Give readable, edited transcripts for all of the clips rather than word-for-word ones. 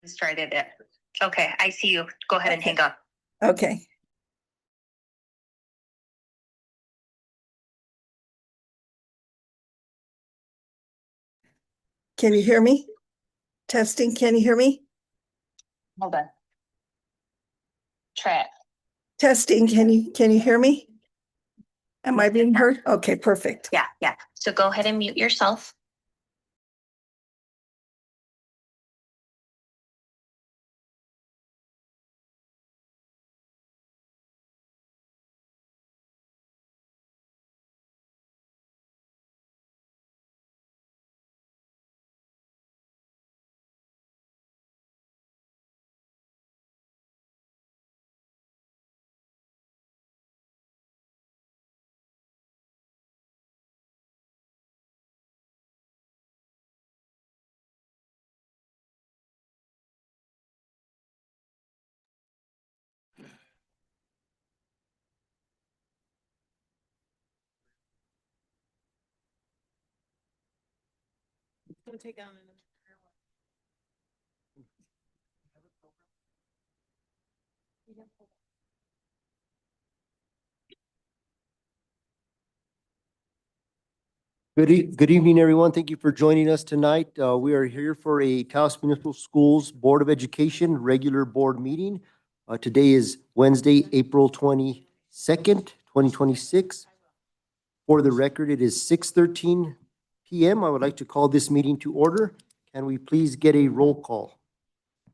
Started it. Okay, I see you. Go ahead and hang up. Okay. Can you hear me? Testing, can you hear me? Hold on. Try it. Testing, can you hear me? Am I being heard? Okay, perfect. Yeah. So go ahead and mute yourself. Good evening, everyone. Thank you for joining us tonight. We are here for a Taos Municipal Schools Board of Education regular board meeting. Today is Wednesday, April 22nd, 2026. For the record, it is 6:13 PM. I would like to call this meeting to order. Can we please get a roll call?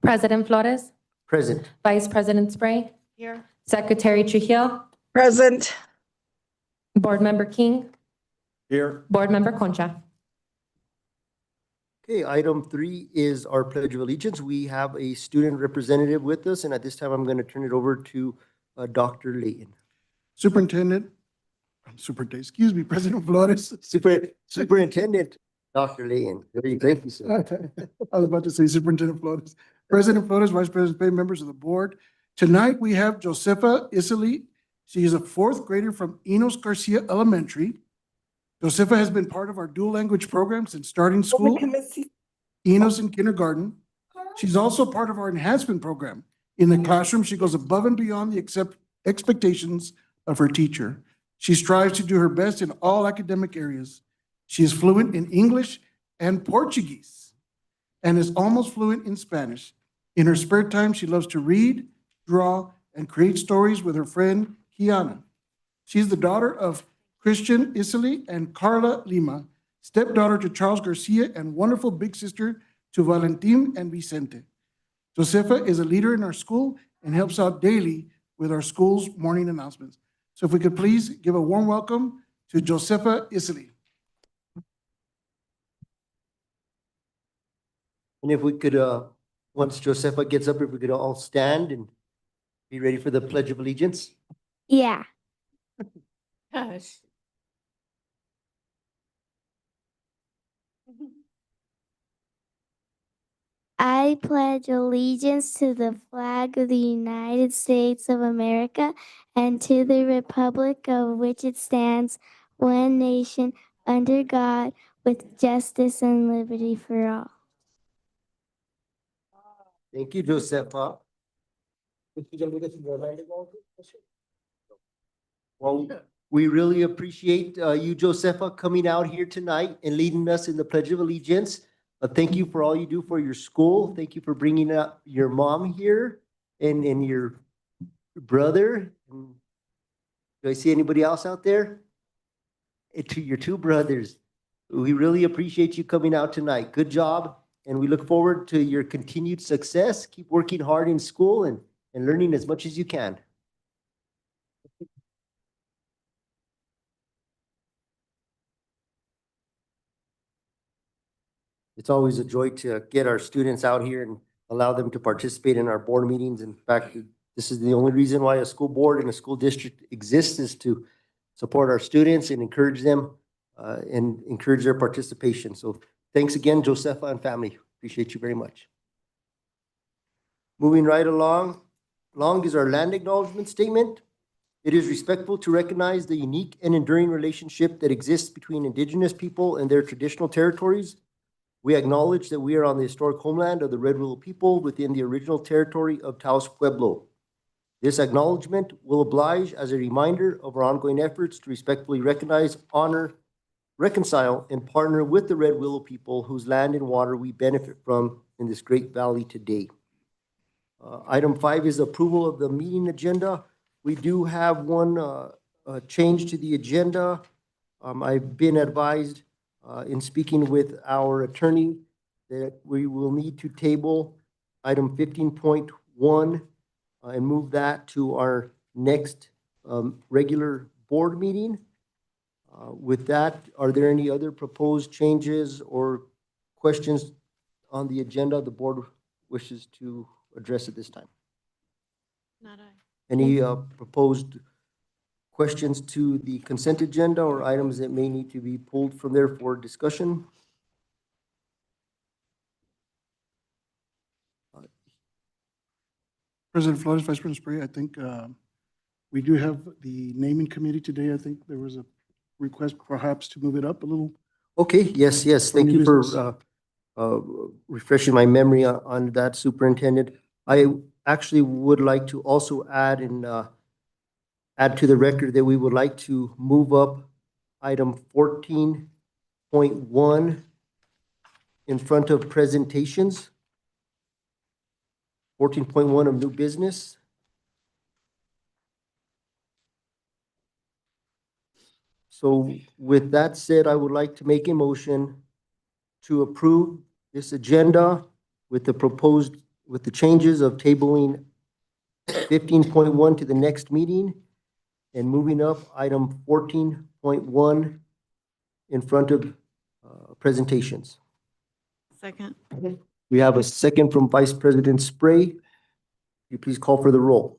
President Flores, Present. Vice President Spray, Here. Secretary Trujillo, Present. Board Member King, Here. Board Member Concha. Okay, item 3 is our Pledge of Allegiance. We have a student representative with us, and at this time, I'm going to turn it over to Dr. Layton. President Flores. Superintendent Dr. Layton. Thank you, sir. I was about to say Superintendent Flores. President Flores, Vice President Spade, members of the board. Tonight, we have Josefa Isili. She is a fourth grader from Enos Garcia Elementary. Josefa has been part of our dual language program since starting school, Enos in kindergarten. She's also part of our enhancement program. In the classroom, she goes above and beyond the expectations of her teacher. She strives to do her best in all academic areas. She is fluent in English and Portuguese and is almost fluent in Spanish. In her spare time, she loves to read, draw, and create stories with her friend, Kiana. She's the daughter of Christian Isili and Carla Lima, stepdaughter to Charles Garcia and wonderful big sister to Valentin and Vicente. Josefa is a leader in our school and helps out daily with our school's morning announcements. So if we could please give a warm welcome to Josefa Isili. And if we could, once Josefa gets up, if we could all stand and be ready for the Pledge of Allegiance. Yeah. Gosh. I pledge allegiance to the flag of the United States of America and to the republic of which it stands, one nation, under God, with justice and liberty for all. Thank you, Josefa. Well, we really appreciate you, Josefa, coming out here tonight and leading us in the Pledge of Allegiance. Thank you for all you do for your school. Thank you for bringing up your mom here and your brother. Do I see anybody else out there? To your two brothers. We really appreciate you coming out tonight. Good job. And we look forward to your continued success. Keep working hard in school and learning as much as you can. It's always a joy to get our students out here and allow them to participate in our board meetings. In fact, this is the only reason why a school board and a school district exists, is to support our students and encourage them and encourage their participation. So thanks again, Josefa and family. Appreciate you very much. Moving right along is our land acknowledgement statement. It is respectful to recognize the unique and enduring relationship that exists between Indigenous people and their traditional territories. We acknowledge that we are on the historic homeland of the Red Willow people within the original territory of Taos Pueblo. This acknowledgement will oblige as a reminder of our ongoing efforts to respectfully recognize, honor, reconcile, and partner with the Red Willow people whose land and water we benefit from in this great valley today. Item 5 is approval of the meeting agenda. We do have one change to the agenda. I've been advised in speaking with our attorney that we will need to table item 15.1 and move that to our next regular board meeting. With that, are there any other proposed changes or questions on the agenda the board wishes to address at this time? Not I. Any proposed questions to the consent agenda or items that may need to be pulled from there for discussion? President Flores, Vice President Spray, I think we do have the naming committee today. I think there was a request perhaps to move it up a little. Okay, yes, yes. Thank you for refreshing my memory on that, Superintendent. I actually would like to also add add to the record that we would like to move up item 14.1 in front of presentations. 14.1 of new business. So with that said, I would like to make a motion to approve this agenda with the changes of tabling 15.1 to the next meeting and moving up item 14.1 in front of presentations. Second. We have a second from Vice President Spray. Can you please call for the roll?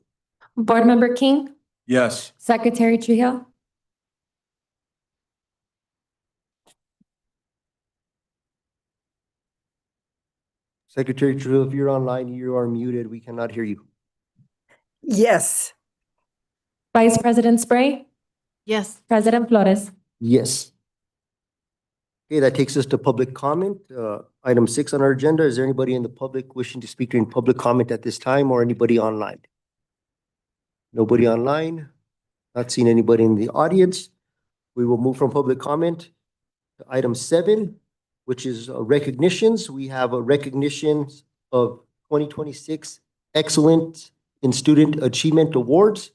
Board Member King, Yes. Secretary Trujillo, Secretary Trujillo, if you're online, you are muted. We cannot hear you. Yes. Vice President Spray, Yes. President Flores. Yes. Okay, that takes us to public comment. Item 6 on our agenda. Is there anybody in the public wishing to speak during public comment at this time or anybody online? Nobody online? Not seeing anybody in the audience. We will move from public comment to item 7, which is recognitions. We have a recognition of 2026 Excellent in Student Achievement Awards.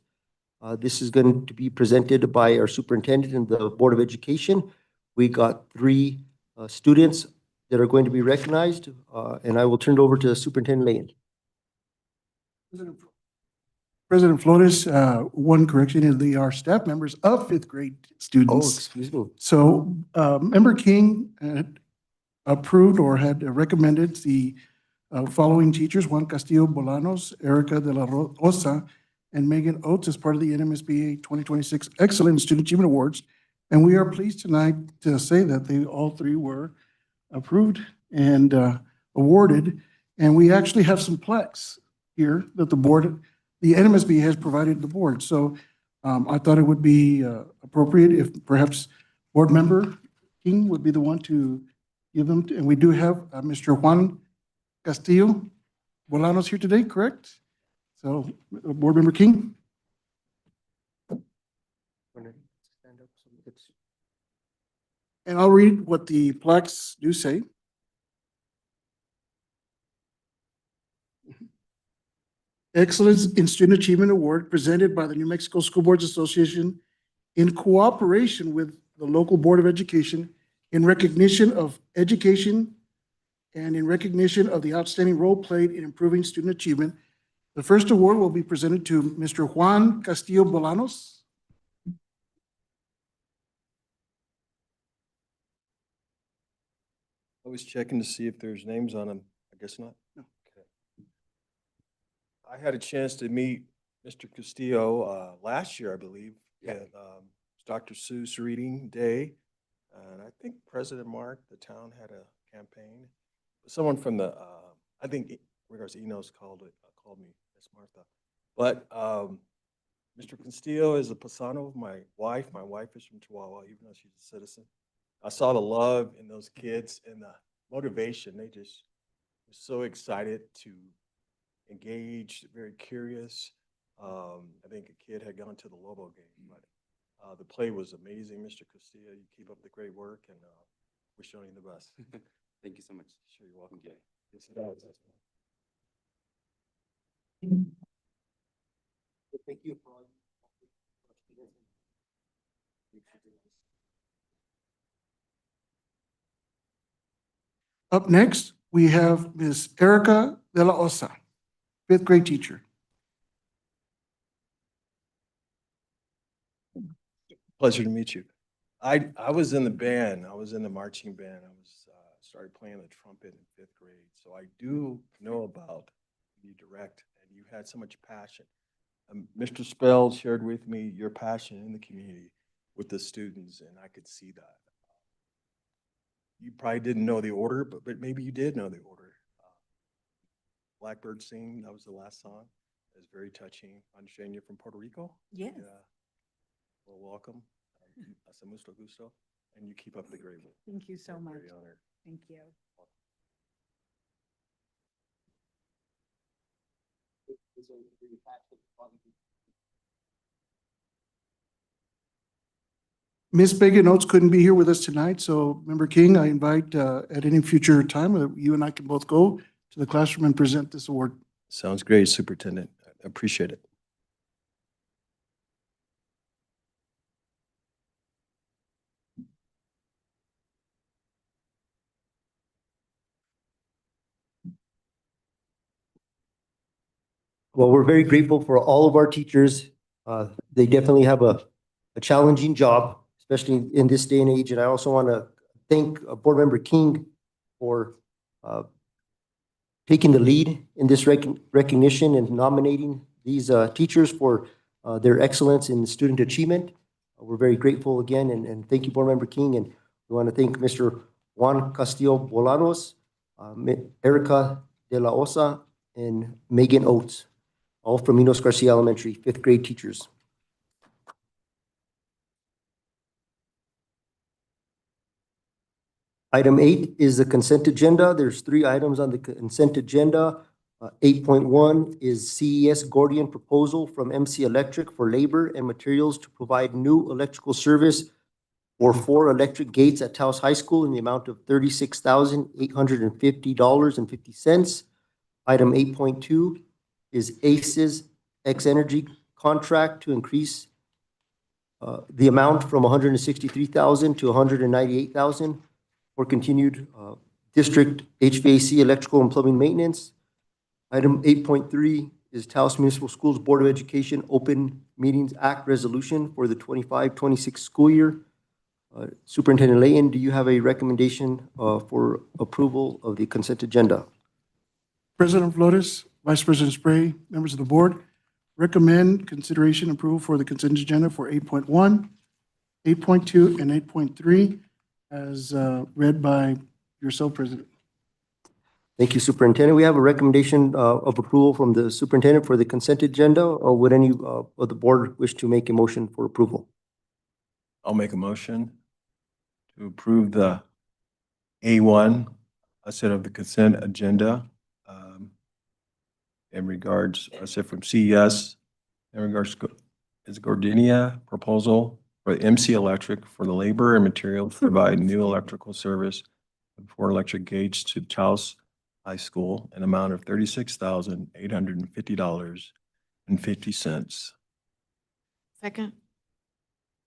This is going to be presented by our superintendent and the Board of Education. We got 3 students that are going to be recognized, and I will turn it over to Superintendent Leyen. President Flores, one correction is they are staff members of 5th grade Oh, students. excuse me. So Member King had approved or had recommended the following teachers: Juan Castillo Bolanos, Erica de la Rosa, and Megan Oates as part of the NMSBA 2026 Excellent Student Achievement Awards. And we are pleased tonight to say that they all 3 were approved and awarded. And we actually have some plaques here that the NMSBA has provided the board. So I thought it would be appropriate if perhaps Board Member King would be the one to give them. And we do have Mr. Juan Castillo Bolanos here today, correct? So Board Member King. And I'll read what the plaques do say. Excellence in Student Achievement Award presented by the New Mexico School Boards Association in cooperation with the local Board of Education in recognition of education and in recognition of the outstanding role played in improving student achievement. The first award will be presented to Mr. Juan Castillo Bolanos. I was checking to see if there's names on them. I guess not. No. Okay. I had a chance to meet Mr. Castillo last year, I believe, at Dr. Seuss Reading Day. And I think President Mark, the town had a campaign. Someone from the, I think regards to Enos called me, Miss Martha. But Mr. Castillo is a paisano of my wife. My wife is from Chihuahua, even though she's a citizen. I saw the love in those kids and the motivation. They just were so excited to engage, very curious. I think a kid had gone to the Lobo game, but the play was amazing. Mr. Castillo, you keep up the great work, and we're showing you the best. Thank you so much. Sure, you're welcome. Yes, it does. Thank you for all. Up next, we have Ms. Erica De La Osa, fifth grade teacher. Pleasure to meet you. I was in the band. I was in the marching band. I was started playing the trumpet in fifth grade. So I do know about you direct, and you had so much passion. Mr. Spell shared with me your passion in the community with the students, and I could see that. You probably didn't know the order, but maybe you did know the order. Blackbird Sing, that was the last song. It was very touching. I understand you're from Puerto Rico? Yes. Yeah. Well, welcome. Hasta mucho gusto. And you keep up the great work. Thank you so I'm much. very honored. Thank you. Ms. Bacon Oates couldn't be here with us tonight, so Member King, I invite at any future time, you and I can both go to the classroom and present this award. Sounds great, Superintendent. I appreciate it. Well, we're very grateful for all of our teachers. They definitely have a challenging job, especially in this day and age. And I also want to thank Board Member King for taking the lead in this recognition and nominating these teachers for their excellence in student achievement. We're very grateful again, and thank you, Board Member King. And we want to thank Mr. Juan Castillo Bolanos, Erica De La Osa, and Megan Oates, all from Enos Garcia Elementary, fifth grade teachers. Item 8 is the consent agenda. There's 3 items on the consent agenda. 8.1 is CES Gordian proposal from MC Electric for labor and materials to provide new electrical service for 4 electric gates at Taos High School in the amount of $36,850.50. Item 8.2 is ACES X Energy contract to increase the amount from $163,000 to $198,000 for continued district HVAC electrical and plumbing maintenance. Item 8.3 is Taos Municipal Schools Board of Education Open Meetings Act resolution for the 25-26 school year. Superintendent Layton, do you have a recommendation for approval of the consent agenda? President Flores, Vice President Spray, members of the board, recommend consideration and approval for the consent agenda for 8.1, 8.2, and 8.3 as read by yourself, President. Thank you, Superintendent. We have a recommendation of approval from the superintendent for the consent agenda, or would any of the board wish to make a motion for approval? I'll make a motion to approve the A1, a set of the consent agenda in regards, I said from CES, in regards to its Gordinia proposal for MC Electric for the labor and material to provide new electrical service for electric gates to Taos High School, an amount of $36,850.50. Second.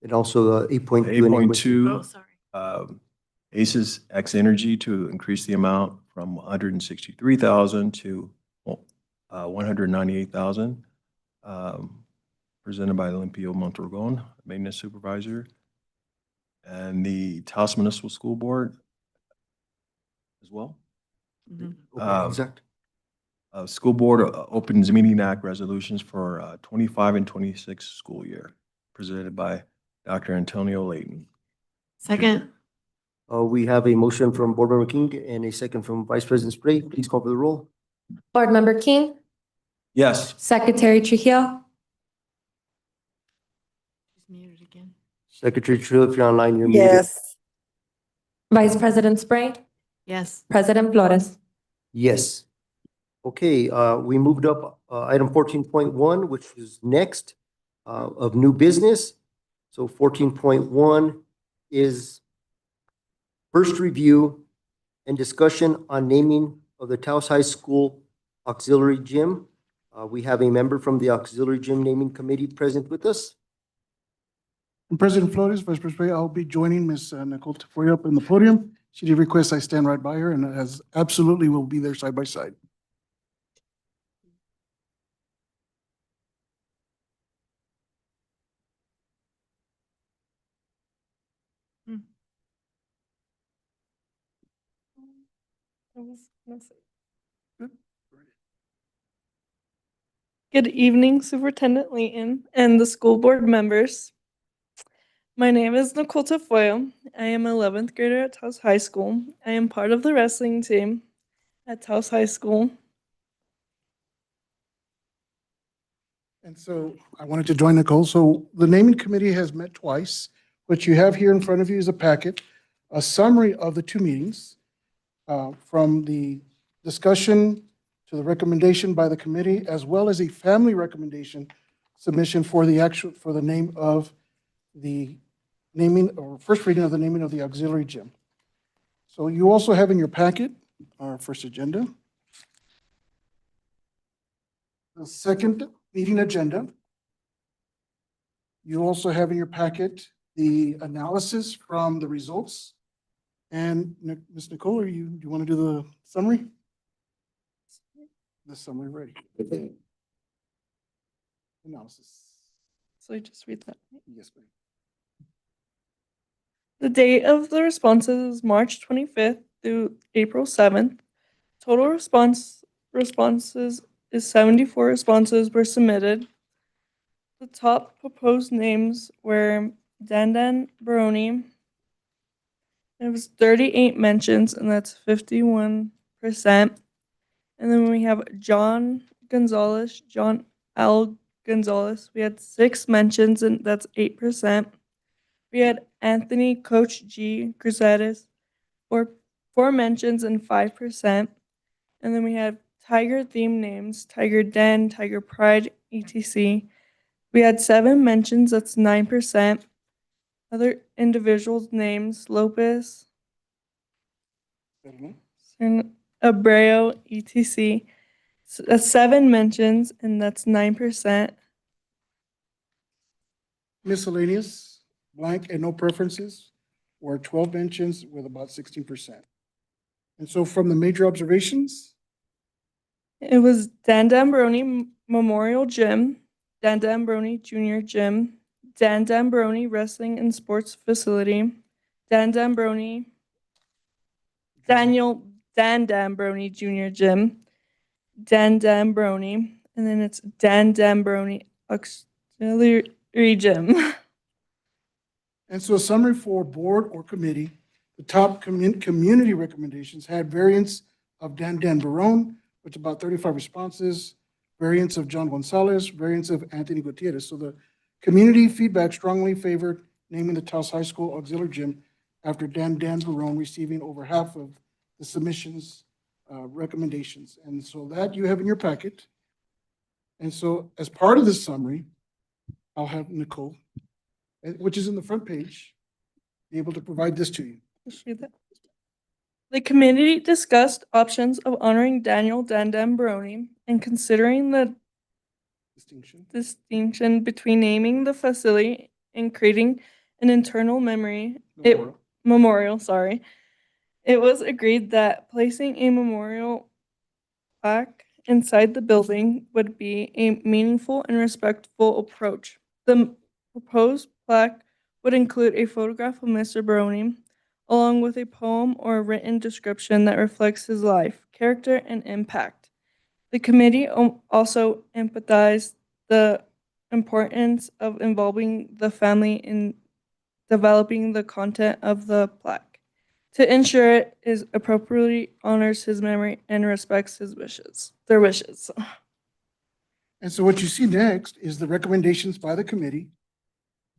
And also 8.2. 8.2. Oh, sorry. ACES X Energy to increase the amount from $163,000 to $198,000. Presented by Olympio Montorgon, Maintenance Supervisor, and the Taos Municipal School Board as well. Mhm. Exact. School Board opens Meeting Act resolutions for 25 and 26 school year, presented by Dr. Antonio Layton. Second. We have a motion from Board Member King and a second from Vice President Spray. Please call for the roll. Board Member King, Yes. Secretary Trujillo, She's muted again. Secretary Trujillo, if you're online, you're muted. Yes. Vice President Spray, Yes. President Flores. Yes. Okay, we moved up, item 14.1, which is next, of new business. So 14.1 is first review and discussion on naming of the Taos High School Auxiliary Gym. We have a member from the Auxiliary Gym Naming Committee present with us. And President Flores, Vice President, I'll be joining Ms. Nicole Tafoya up in the podium. She did request I stand right by her and as absolutely will be there side by side. Good evening, Superintendent Layton and the school board members. My name is Nicole Tafoya. I am 11th grader at Taos High School. I am part of the wrestling team at Taos High School. And so I wanted to join Nicole. So the naming committee has met twice. What you have here in front of you is a packet, a summary of the two meetings, from the discussion to the recommendation by the committee, as well as a family recommendation submission for the name of the naming, or first reading of the naming of the auxiliary gym. So you also have in your packet our first agenda. The second meeting agenda. You also have in your packet the analysis from the results. And Ms. Nicole, do you want to do the summary? The summary ready. Analysis. So I just read that. Yes, ma'am. The date of the responses is March 25th through April 7th. Total responses is 74 responses were submitted. The top proposed names were Dandan Baroni. It was 38 mentions, and that's 51%. And then we have John L. Gonzalez. We had 6 mentions, and that's 8%. We had Anthony Coach G. Grisetis, four mentions and 5%. And then we had Tiger theme names, Tiger Den, Tiger Pride, etc. We had 7 mentions, that's 9%. Other individuals' names, Lopez, Abreu, etc. So that's 7 mentions, and that's 9%. Miscellaneous, blank and no preferences, were 12 mentions with about 16%. And so from the major observations, It was Dan Dambroni Memorial Gym, Dan Dambroni Junior Gym, Dan Dambroni Wrestling and Sports Facility, Dan Dambroni, Dan Dambroni Junior Gym, Dan Dambroni, and then it's Dan Dambroni Auxiliary Gym. and so a summary for board or committee, the top community recommendations had variance of Dan Barone, which about 35 responses, variance of John Gonzalez, variance of Anthony Gutierrez. So the community feedback strongly favored naming the Taos High School Auxiliary Gym after Dan Barone receiving over half of the submissions recommendations. And so that you have in your packet. And so as part of this summary, I'll have Nicole, which is in the front page, be able to provide this to you. The committee discussed options of honoring Daniel Dan Dambroni and considering the distinction between naming the facility and creating an internal memorial. It was agreed that placing a memorial plaque inside the building would be a meaningful and respectful approach. The proposed plaque would include a photograph of Mr. Baroni, along with a poem or a written description that reflects his life, character, and impact. The committee also emphasized the importance of involving the family in developing the content of the plaque to ensure it is appropriately honors his memory and respects their wishes. And so what you see next is the recommendations by the committee.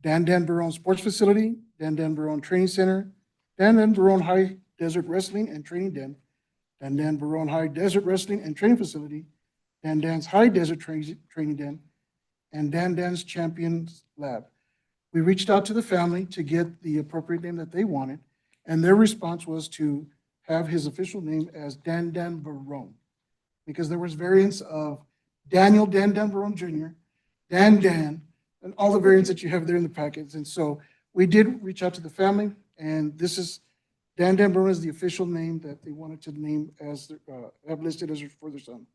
Dan Barone Sports Facility, Dan Barone Training Center, Dan Barone High Desert Wrestling and Training Den, Dan Dan Barone High Desert Wrestling and Training Facility, Dan Dan's High Desert Training Den, and Dan Dan's Champions Lab. We reached out to the family to get the appropriate name that they wanted, and their response was to have his official name as Dan Dan Barone, because there was variants of Daniel Dan Dan Barone Jr., Dan Dan, and all the variants that you have there in the packets. And so we did reach out to the family, and this is Dan Dan Barone is the official name that they wanted to name as have listed as for their son.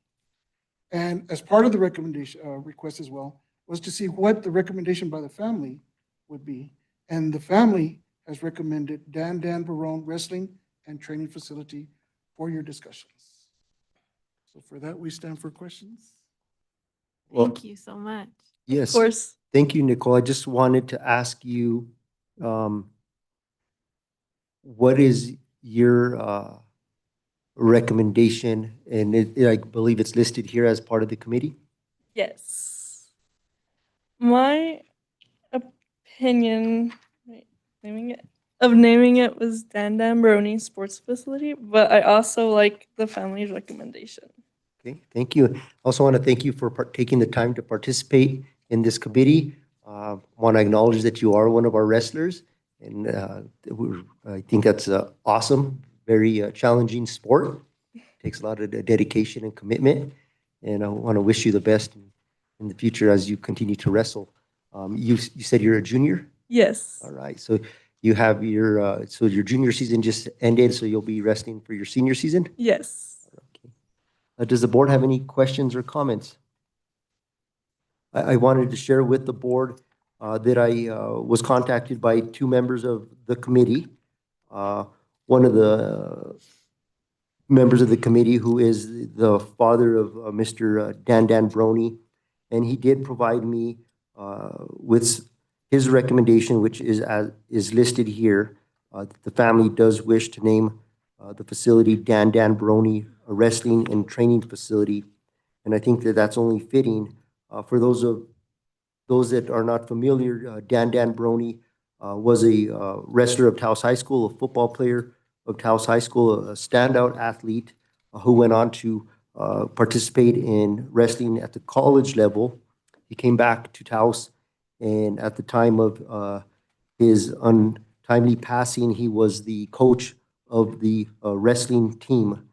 And as part of the recommendation request as well was to see what the recommendation by the family would be. And the family has recommended Dan Dan Barone Wrestling and Training Facility for your discussions. So for that, we stand for questions. Well, Thank you so much. Of yes, course. thank you, Nicole. I just wanted to ask you, what is your recommendation? And I believe it's listed here as part of the committee. Yes. My opinion, naming it was Dan Dan Brony Sports Facility, but I also like the family's recommendation. Okay, thank you. Also want to thank you for taking the time to participate in this committee. Want to acknowledge that you are one of our wrestlers, and I think that's awesome. Very challenging sport. Takes a lot of dedication and commitment, and I want to wish you the best in the future as you continue to wrestle. You said you're a junior? Yes. All right, so you have your junior season just ended, so you'll be wrestling for your senior season? Yes. Okay. Does the board have any questions or comments? I wanted to share with the board that I was contacted by two members of the committee. One of the members of the committee who is the father of Mr. Dan Dan Brony, and he did provide me with his recommendation, which is listed here. The family does wish to name the facility Dan Dan Brony Wrestling and Training Facility, and I think that that's only fitting. For those that are not familiar, Dan Dan Brony was a wrestler of Taos High School, a football player of Taos High School, a standout athlete who went on to participate in wrestling at the college level. He came back to Taos, and at the time of his untimely passing, he was the coach of the wrestling team.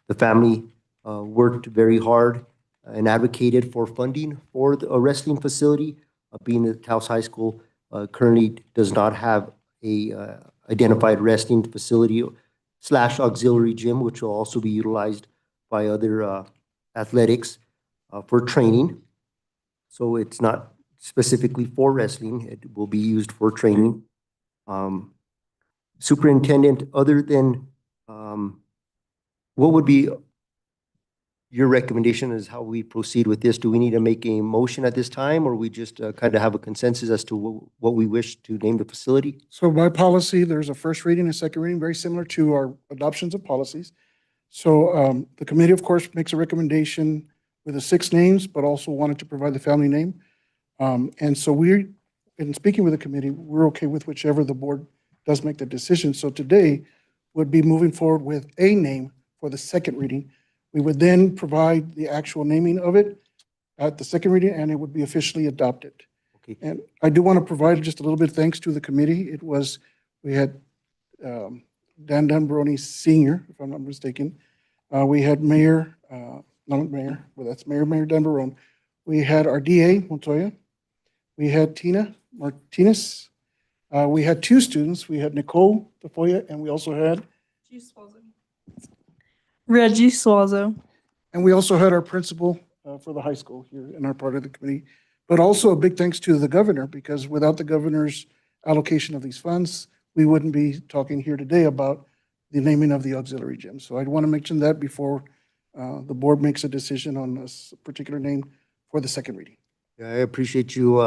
The family worked very hard and advocated for funding for a wrestling facility. Being that Taos High School currently does not have a identified wrestling facility / auxiliary gym, which will also be utilized by other athletics for training. So it's not specifically for wrestling. It will be used for training. Superintendent, other than, what would be your recommendation as how we proceed with this? Do we need to make a motion at this time, or we just kind of have a consensus as to what we wish to name the facility? So by policy, there's a first reading and second reading, very similar to our adoptions of policies. So the committee, of course, makes a recommendation with the 6 names, but also wanted to provide the family name. And so in speaking with the committee, we're okay with whichever the board does make the decision. So today would be moving forward with a name for the second reading. We would then provide the actual naming of it at the second reading, and it would be officially adopted. Okay. And I do want to provide just a little bit thanks to the committee. We had Dan Dan Barony Sr., if I'm not mistaken. We had Mayor, not Mayor, well, that's Mayor Dan Barone. We had our DA, Montoya. We had Tina Martinez. We had 2 students. We had Nicole Tafoya, and we also had Reggie Swazo. And we also had our principal for the high school here in our part of the committee. But also a big thanks to the governor, because without the governor's allocation of these funds, we wouldn't be talking here today about the naming of the auxiliary gym. So I'd want to mention that before the board makes a decision on this particular name for the second reading. Yeah, I appreciate you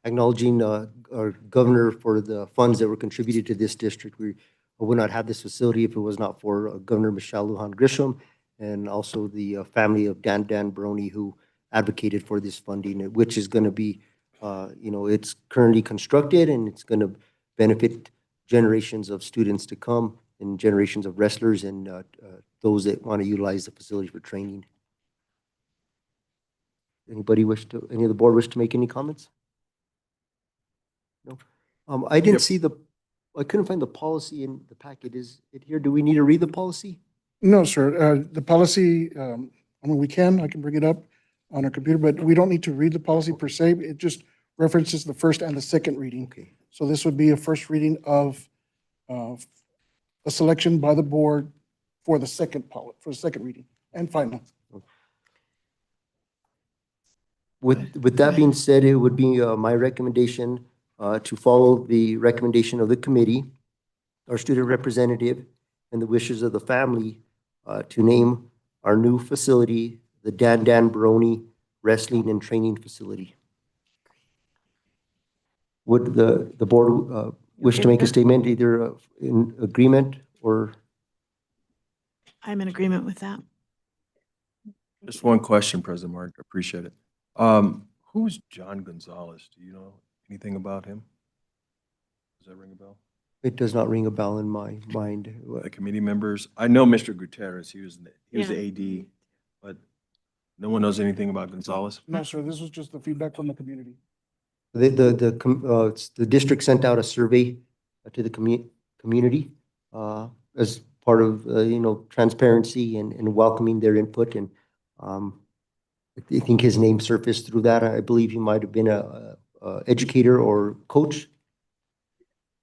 acknowledging our governor for the funds that were contributed to this district. We would not have this facility if it was not for Governor Michelle Lujan Grisham, and also the family of Dan Dan Brony, who advocated for this funding, which is going to be, it's currently constructed, and it's going to benefit generations of students to come and generations of wrestlers and those that want to utilize the facility for training. Any of the board wish to make any comments? No. I didn't see I couldn't find the policy in the packet. Is it here? Do we need to read the policy? No, sir. The policy, I mean, I can bring it up on our computer, but we don't need to read the policy per se. It just references the first and the second reading. Okay. So this would be a first reading of a selection by the board for the second reading and final. With that being said, it would be my recommendation to follow the recommendation of the committee, our student representative, and the wishes of the family to name our new facility the Dan Dan Baroni Wrestling and Training Facility. Would the board wish to make a statement either in agreement or? I'm in agreement with that. Just one question, President Mark. Appreciate it. Who's John Gonzalez? Do you know anything about him? Does that ring a bell? It does not ring a bell in my mind. The committee members? I know Mr. Gutierrez. He was the AD, but no one knows anything about Gonzalez? No, sir, this was just the feedback from the community. The district sent out a survey to the community as part of, transparency and welcoming their input. And I think his name surfaced through that. I believe he might have been a educator or coach.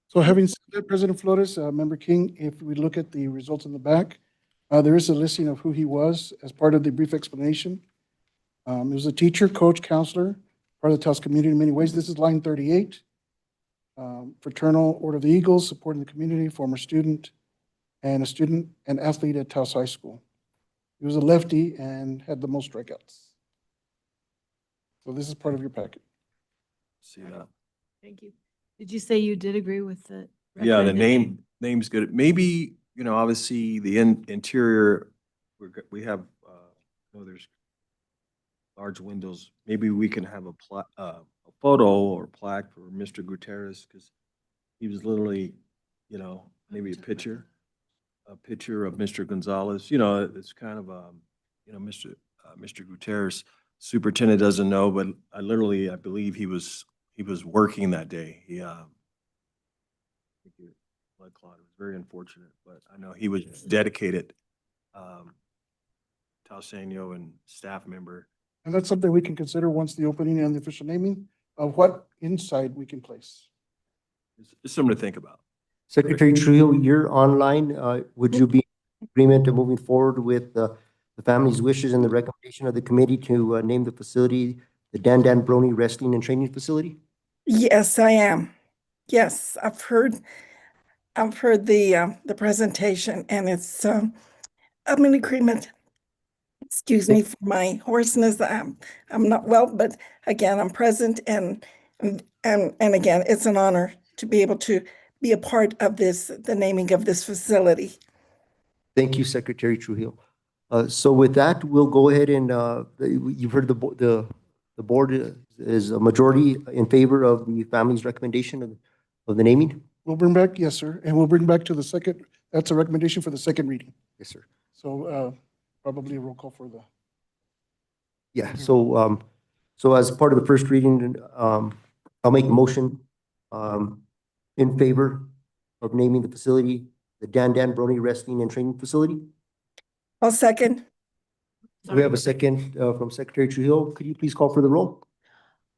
So having said that, President Flores, Member King, if we look at the results in the back, there is a listing of who he was as part of the brief explanation. He was a teacher, coach, counselor, part of the Taos community in many ways. This is line 38. Fraternal Order of the Eagles, supporting the community, former student, and a student and athlete at Taos High School. He was a lefty and had the most strikeouts. So this is part of your packet. See that? Thank you. Did you say you did agree with the? Yeah, the recommendation? name's good. Maybe, obviously the interior, we have, there's large windows. Maybe we can have a photo or plaque for Mr. Gutierrez, because he was literally, maybe a picture of Mr. Gonzalez. It's kind of, Mr. Gutierrez, superintendent doesn't know, but I believe he was working that day. Blood clot. It was very unfortunate, but I know he was dedicated, Taoseño and staff member. And that's something we can consider once the opening and the official naming of what inside we can place. It's something to think about. Secretary Trujillo, you're online. Would you be in agreement to moving forward with the family's wishes and the recommendation of the committee to name the facility the Dan Dan Baroni Wrestling and Training Facility? Yes, I am. Yes, I've heard the presentation, and it's I'm in agreement. Excuse me for my hoarseness. I'm not well, but again, I'm present, and again, it's an honor to be able to be a part of the naming of this facility. Thank you, Secretary Trujillo. So with that, we'll go ahead and you've heard the board is a majority in favor of the family's recommendation of the naming. We'll bring back, yes, sir, and we'll bring back to the second, that's a recommendation for the second reading. Yes, sir. So probably a roll call for the. Yeah. So as part of the first reading, I'll make a motion in favor of naming the facility the Dan Dan Baroni Wrestling and Training Facility. I'll second. We have a second from Secretary Trujillo. Could you please call for the roll?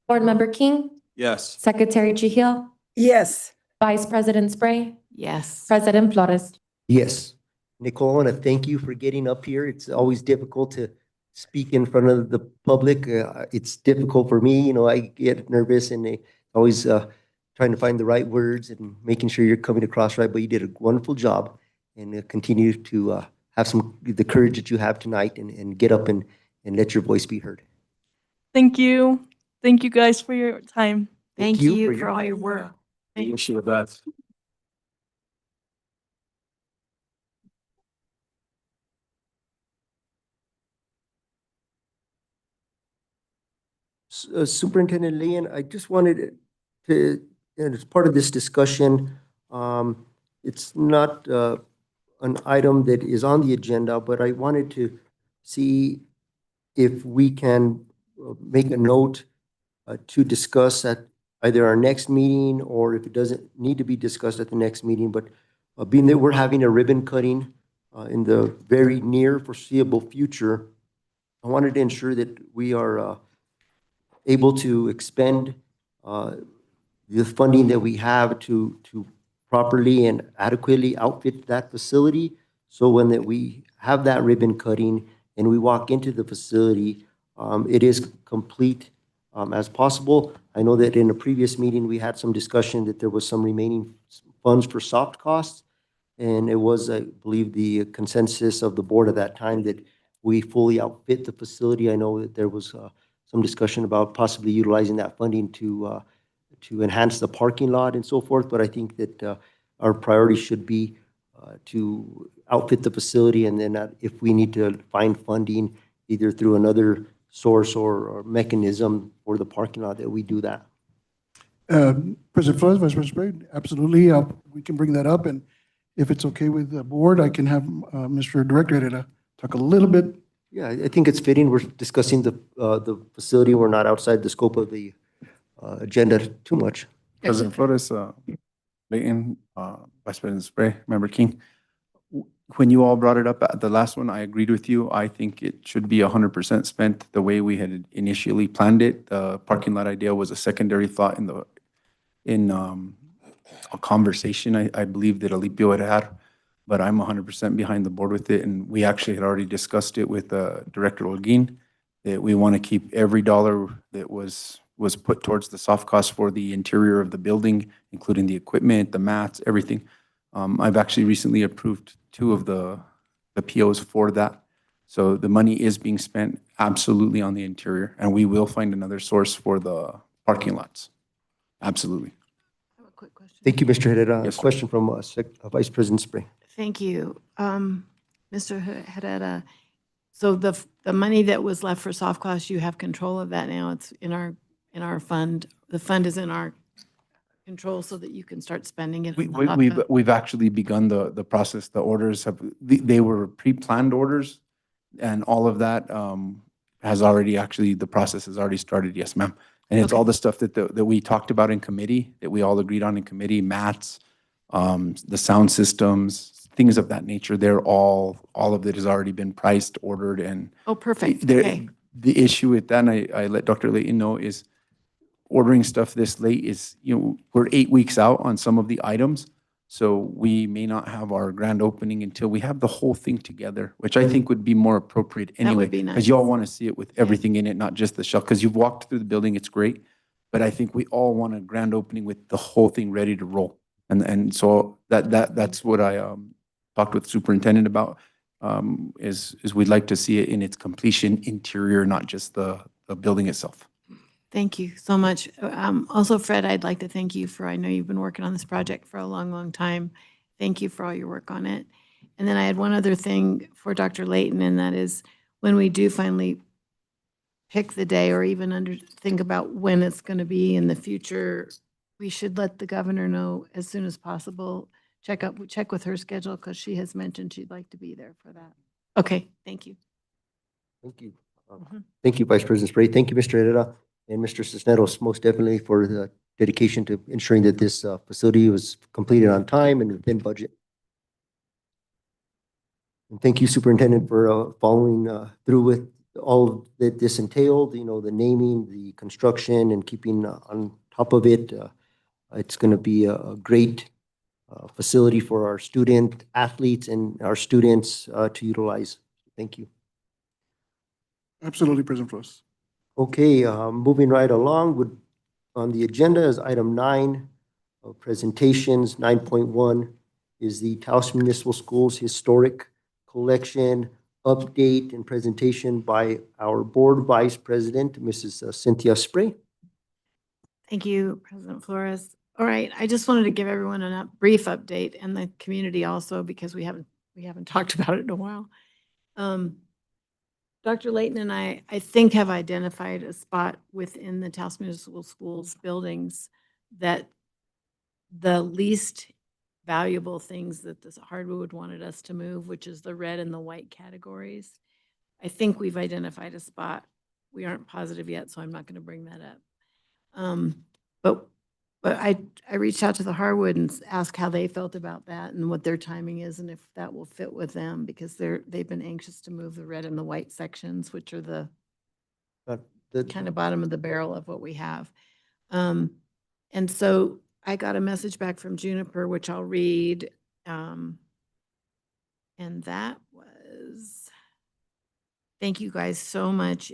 Board Member King, Yes. Secretary Trujillo, Yes. Vice President Spray, Yes. President Flores. Yes. Nicole, I want to thank you for getting up here. It's always difficult to speak in front of the public. It's difficult for me. I get nervous and always trying to find the right words and making sure you're coming across right. But you did a wonderful job, and continue to have the courage that you have tonight and get up and let your voice be heard. Thank you. Thank you guys for your time. Thank you you for for all your work. I wish you the best. Superintendent Leon, I just wanted to, as part of this discussion, it's not an item that is on the agenda, but I wanted to see if we can make a note to discuss at either our next meeting, or if it doesn't need to be discussed at the next meeting, but being that we're having a ribbon cutting in the very near foreseeable future, I wanted to ensure that we are able to expend the funding that we have to properly and adequately outfit that facility. So when that we have that ribbon cutting and we walk into the facility, it is complete as possible. I know that in a previous meeting, we had some discussion that there was some remaining funds for soft costs. And it was, I believe, the consensus of the board at that time that we fully outfit the facility. I know that there was some discussion about possibly utilizing that funding to enhance the parking lot and so forth. But I think that our priority should be to outfit the facility, and then if we need to find funding either through another source or mechanism for the parking lot, that we do that. President Flores, Vice President Spray, absolutely. We can bring that up, and if it's okay with the board, I can have Mr. Director Herrera talk a little bit. Yeah, I think it's fitting. We're discussing the facility. We're not outside the scope of the agenda too much. President Flores, Layton, Vice President Spray, Member King. When you all brought it up at the last one, I agreed with you. I think it should be 100% spent the way we had initially planned it. The parking lot idea was a secondary thought in a conversation I believe that Alipio had, but I'm 100% behind the board with it. And we actually had already discussed it with Director Olguin, that we want to keep every dollar that was put towards the soft cost for the interior of the building, including the equipment, the mats, everything. I've actually recently approved 2 of the POs for that. So the money is being spent absolutely on the interior, and we will find another source for the parking lots. Absolutely. I have a quick question. Thank you, Mr. Herrera. Yes, sir. Question from Vice President Spray. Thank you. Mr. Herrera, so the money that was left for soft costs, you have control of that now. It's in our fund. The fund is in our control so that you can start spending it. on the hot cut. We've actually begun the process. The orders they were pre-planned orders, and all of that has already the process has already started. Yes, ma'am. And it's Okay. all the stuff that we talked about in committee, that we all agreed on in committee, mats, the sound systems, things of that nature. They're all of it has already been priced, ordered, and Oh, perfect. there- Okay. the issue with that, and I let Dr. Layton know, is ordering stuff this late is, we're 8 weeks out on some of the items. So we may not have our grand opening until we have the whole thing together, which I think would be more appropriate That would anyway. be nice. Because you all want to see it with everything in it, not just the shell. Because you've walked through the building, it's great. But I think we all want a grand opening with the whole thing ready to roll. And so that's what I talked with Superintendent about, is we'd like to see it in its completion interior, not just the building itself. Thank you so much. Also, Fred, I'd like to thank you I know you've been working on this project for a long, long time. Thank you for all your work on it. And then I had one other thing for Dr. Layton, and that is when we do finally pick the day or even think about when it's going to be in the future, we should let the governor know as soon as possible. Check with her schedule, because she has mentioned she'd like to be there for that. Okay, thank you. Thank you. Mhm. Thank you, Vice President Spray. Thank you, Mr. Herrera and Mr. Cisneros, most definitely for the dedication to ensuring that this facility was completed on time and within budget. And thank you, Superintendent, for following through with all that this entailed, the naming, the construction, and keeping on top of it. It's going to be a great facility for our student athletes and our students to utilize. Thank you. Absolutely, President Flores. Okay, moving right along on the agenda is item 9 of presentations. 9.1 is the Taos Municipal Schools Historic Collection update and presentation by our board vice president, Mrs. Cynthia Spray. Thank you, President Flores. All right, I just wanted to give everyone a brief update, and the community also, because we haven't talked about it in a while. Dr. Layton and I think, have identified a spot within the Taos Municipal Schools buildings that the least valuable things that this hardwood wanted us to move, which is the red and the white categories. I think we've identified a spot. We aren't positive yet, so I'm not going to bring that up. But I reached out to the Harwood and asked how they felt about that and what their timing is and if that will fit with them, because they've been anxious to move the red and the white sections, which are the kind of bottom of the barrel of what we have. And so I got a message back from Juniper, which I'll read. And that was, thank you guys so much.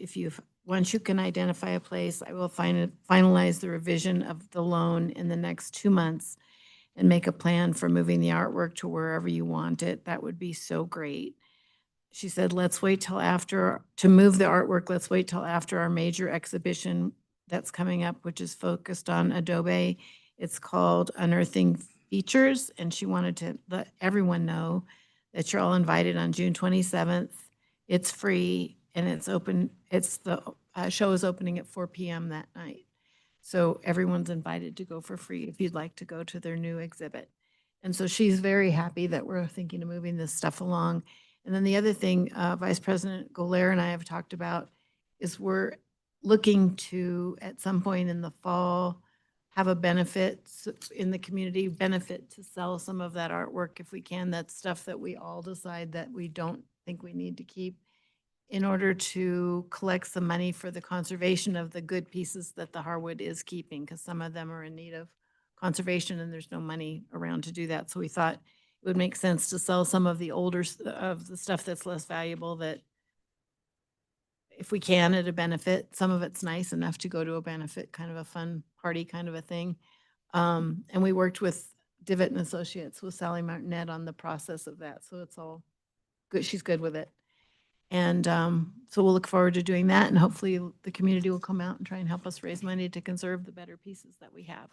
Once you can identify a place, I will finalize the revision of the loan in the next 2 months and make a plan for moving the artwork to wherever you want it. That would be so great. She said, let's wait till after, to move the artwork, let's wait till after our major exhibition that's coming up, which is focused on Adobe. It's called Unearthing Features, and she wanted to let everyone know that you're all invited on June 27th. It's free and it's open. The show is opening at 4 p.m. that night. So everyone's invited to go for free if you'd like to go to their new exhibit. And so she's very happy that we're thinking of moving this stuff along. And then the other thing Vice President Golair and I have talked about is we're looking to, at some point in the fall, have a benefit in the community, benefit to sell some of that artwork if we can. That's stuff that we all decide that we don't think we need to keep, in order to collect some money for the conservation of the good pieces that the Harwood is keeping, because some of them are in need of conservation and there's no money around to do that. So we thought it would make sense to sell some of the older of the stuff that's less valuable, that if we can at a benefit. Some of it's nice enough to go to a benefit, kind of a fun party kind of a thing. And we worked with Divot and Associates with Sally Martinet on the process of that. So it's all good. She's good with it. And so we'll look forward to doing that, and hopefully the community will come out and try and help us raise money to conserve the better pieces that we have.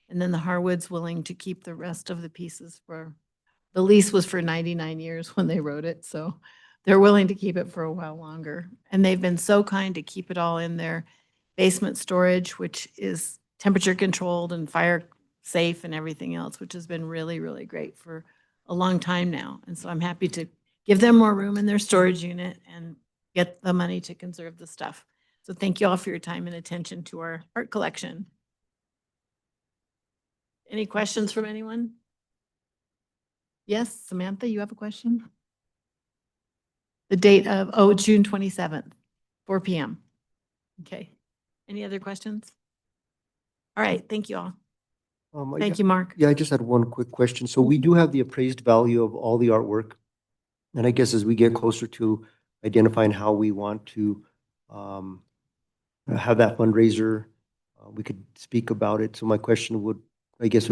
And then the Harwood's willing to keep the rest of the pieces for, the lease was for 99 years when they wrote it, so they're willing to keep it for a while longer. And they've been so kind to keep it all in their basement storage, which is temperature controlled and fire safe and everything else, which has been really, really great for a long time now. And so I'm happy to give them more room in their storage unit and get the money to conserve the stuff. So thank you all for your time and attention to our art collection. Any questions from anyone? Yes, Samantha, you have a question? The date of, June 27th, 4 p.m. Okay. Any other questions? All right, thank you all. Thank you, Mark. Yeah, I just had one quick question. So we do have the appraised value of all the artwork. And I guess as we get closer to identifying how we want to have that fundraiser, we could speak about it. So my question would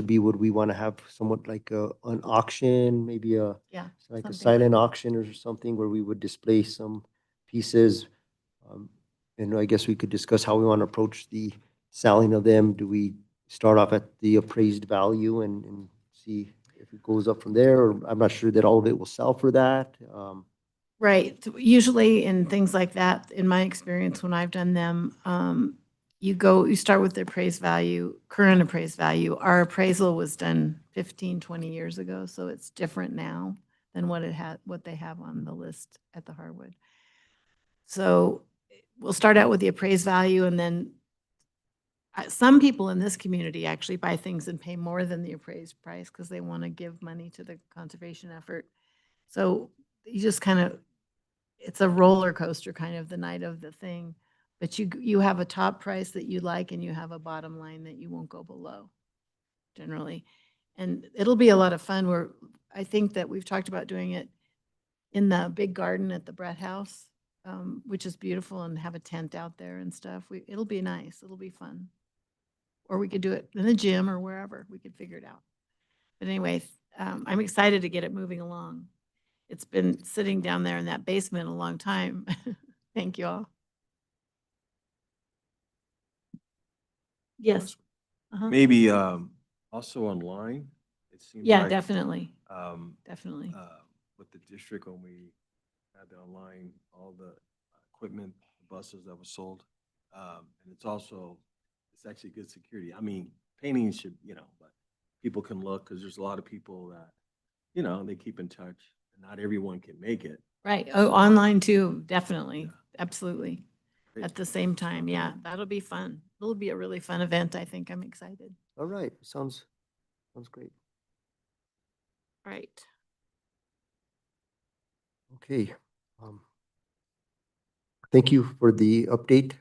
be, would we want to have somewhat like an auction, maybe Yeah, like a something silent auction or something where we would display some pieces? And I guess we could discuss how we want to approach the selling of them. Do we start off at the appraised value and see if it goes up from there? Or I'm not sure that all of it will sell for that. Right. So usually in things like that, in my experience, when I've done them, you start with the appraised value, current appraised value. Our appraisal was done 15, 20 years ago, so it's different now than what they have on the list at the Harwood. So we'll start out with the appraised value, and then some people in this community actually buy things and pay more than the appraised price because they want to give money to the conservation effort. So you just kind of, it's a roller coaster kind of the night of the thing, but you have a top price that you like and you have a bottom line that you won't go below generally. And it'll be a lot of fun. I think that we've talked about doing it in the big garden at the Brett House, which is beautiful, and have a tent out there and stuff. It'll be nice. It'll be fun. Or we could do it in the gym or wherever. We could figure it out. But anyway, I'm excited to get it moving along. It's been sitting down there in that basement a long time. Thank you all. Yes. Uh-huh. Maybe also online, it seems Yeah, like, definitely. Definitely. with the district, when we had the online, all the equipment, buses that were sold. And it's actually good security. I mean, painting should, but people can look, because there's a lot of people that, you know, they keep in touch. And not everyone can make it. Right. Oh, online too, definitely. Yeah. Absolutely. Great. At the same time, yeah, that'll be fun. It'll be a really fun event, I think. I'm excited. All right, sounds great. Right. Okay. Thank you for the update,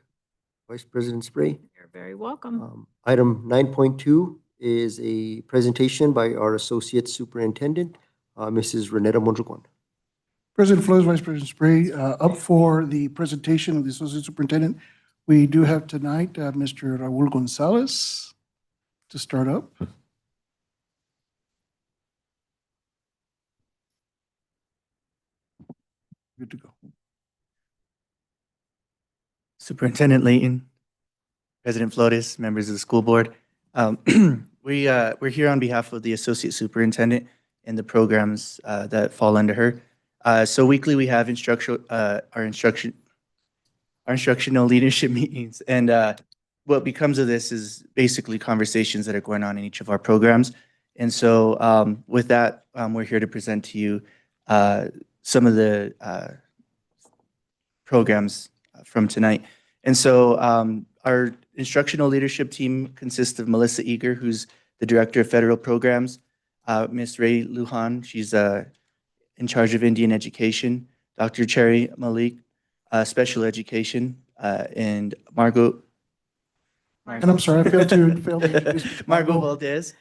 Vice President Spray. You're very welcome. Item 9.2 is a presentation by our Associate Superintendent, Mrs. Renetta Mondragon. President Flores, Vice President Spray, up for the presentation of the Associate Superintendent. We do have tonight Mr. Raul Gonzalez to start up. Good to go. Superintendent Layton, President Flores, members of the school board. We're here on behalf of the Associate Superintendent and the programs that fall under her. So weekly we have our instructional leadership meetings, and what becomes of this is basically conversations that are going on in each of our programs. And so with that, we're here to present to you some of the programs from tonight. And so our instructional leadership team consists of Melissa Eager, who's the Director of Federal Programs, Ms. Ray Lujan, she's in charge of Indian Education, Dr. Cherry Malik, Special Education, and Margot. And I'm sorry, I failed to introduce Margot Valdez,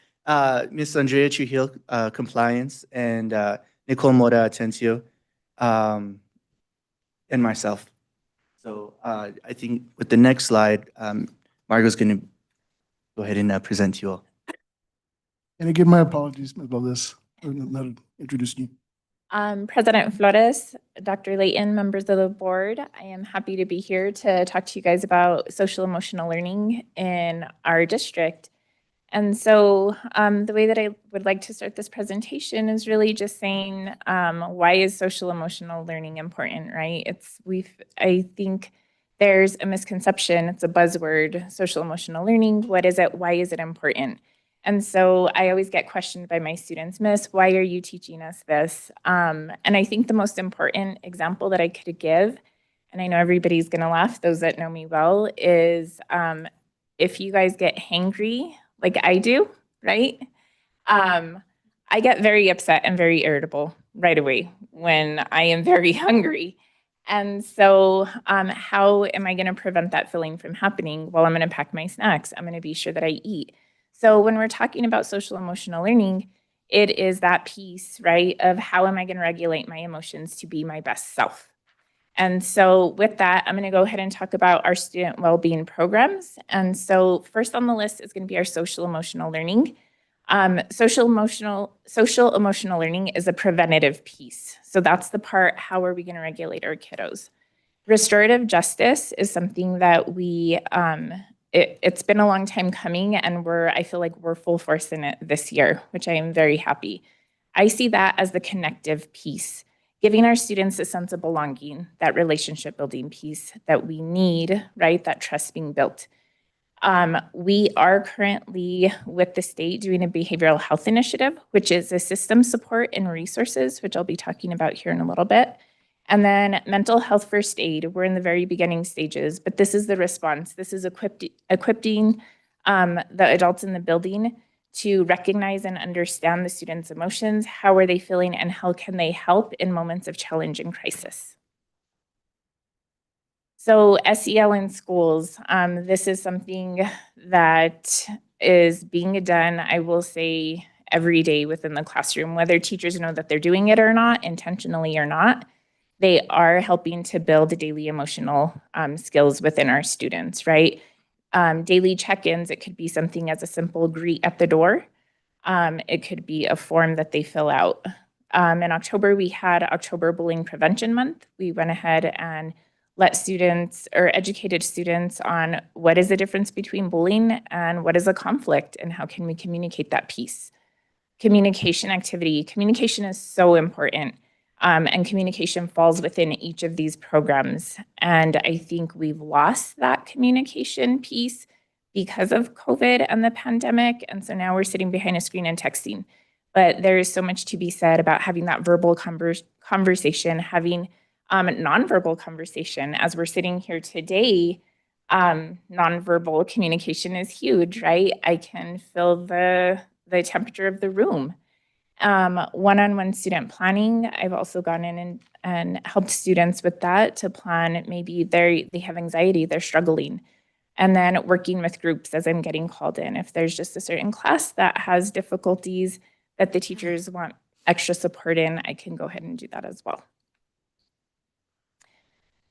Miss Andrea Trujillo, Compliance, and Nicole Mora Atencio, and myself. So I think with the next slide, Margot's going to go ahead and present to you all. And again, my apologies, Ms. Valdez, for not introducing you. President Flores, Dr. Layton, members of the board, I am happy to be here to talk to you guys about social emotional learning in our district. And so the way that I would like to start this presentation is really just saying why is social emotional learning important, right? I think there's a misconception, it's a buzzword, social emotional learning. What is it? Why is it important? And so I always get questioned by my students, Miss, why are you teaching us this? And I think the most important example that I could give, and I know everybody's gonna laugh, those that know me well, is if you guys get hangry, like I do, right? I get very upset and very irritable right away when I am very hungry. And so how am I gonna prevent that feeling from happening? Well, I'm gonna pack my snacks. I'm gonna be sure that I eat. So when we're talking about social emotional learning, it is that piece, right, of how am I going to regulate my emotions to be my best self. And so with that, I'm going to go ahead and talk about our student well-being programs. And so first on the list is going to be our social emotional learning. Social emotional learning is a preventative piece. So that's the part, how are we going to regulate our kiddos? Restorative justice is something that we it's been a long time coming, and I feel like we're full force in it this year, which I am very happy. I see that as the connective piece, giving our students a sense of belonging, that relationship building piece that we need, right? That trust being built. We are currently with the state doing a behavioral health initiative, which is a system support and resources, which I'll be talking about here in a little bit. And then mental health first aid, we're in the very beginning stages, but this is the response. This is equipping the adults in the building to recognize and understand the students' emotions, how are they feeling, and how can they help in moments of challenge and crisis. So SEL in schools, this is something that is being done, I will say, every day within the classroom, whether teachers know that they're doing it or not, intentionally or not. They are helping to build daily emotional skills within our students, right? Daily check-ins, it could be something as a simple greet at the door. It could be a form that they fill out. In October, we had October Bullying Prevention Month. We went ahead and let students or educated students on what is the difference between bullying and what is a conflict and how can we communicate that piece. Communication activity. Communication is so important. And communication falls within each of these programs. And I think we've lost that communication piece because of COVID and the pandemic. And so now we're sitting behind a screen and texting. But there is so much to be said about having that verbal conversation, having nonverbal conversation. As we're sitting here today, nonverbal communication is huge, right? I can feel the temperature of the room. One-on-one student planning, I've also gone in and helped students with that to plan. Maybe they have anxiety, they're struggling. And then working with groups as I'm getting called in. If there's just a certain class that has difficulties that the teachers want extra support in, I can go ahead and do that as well.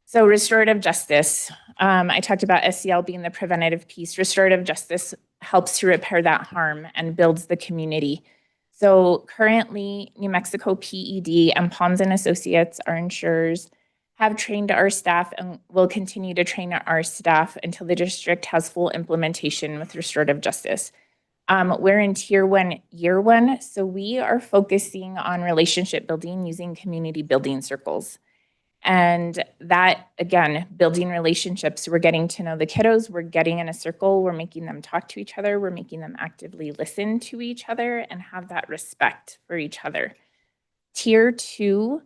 So restorative justice, I talked about SEL being the preventative piece. Restorative justice helps to repair that harm and builds the community. So currently, New Mexico PED and Palms and Associates, our insurers, have trained our staff and will continue to train our staff until the district has full implementation with restorative justice. We're in Tier 1, Year 1, so we are focusing on relationship building using community building circles. And that, again, building relationships, we're getting to know the kiddos, we're getting in a circle, we're making them talk to each other, we're making them actively listen to each other and have that respect for each other. Tier 2,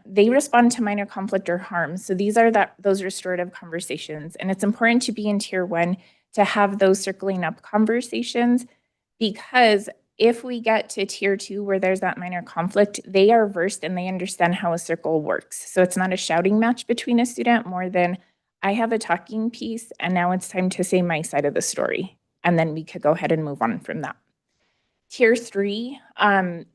they respond to minor conflict or harm. So these are those restorative conversations. And it's important to be in Tier 1 to have those circling up conversations, because if we get to Tier 2 where there's that minor conflict, they are versed and they understand how a circle works. So it's not a shouting match between a student, more than I have a talking piece and now it's time to say my side of the story. And then we could go ahead and move on from that. Tier 3,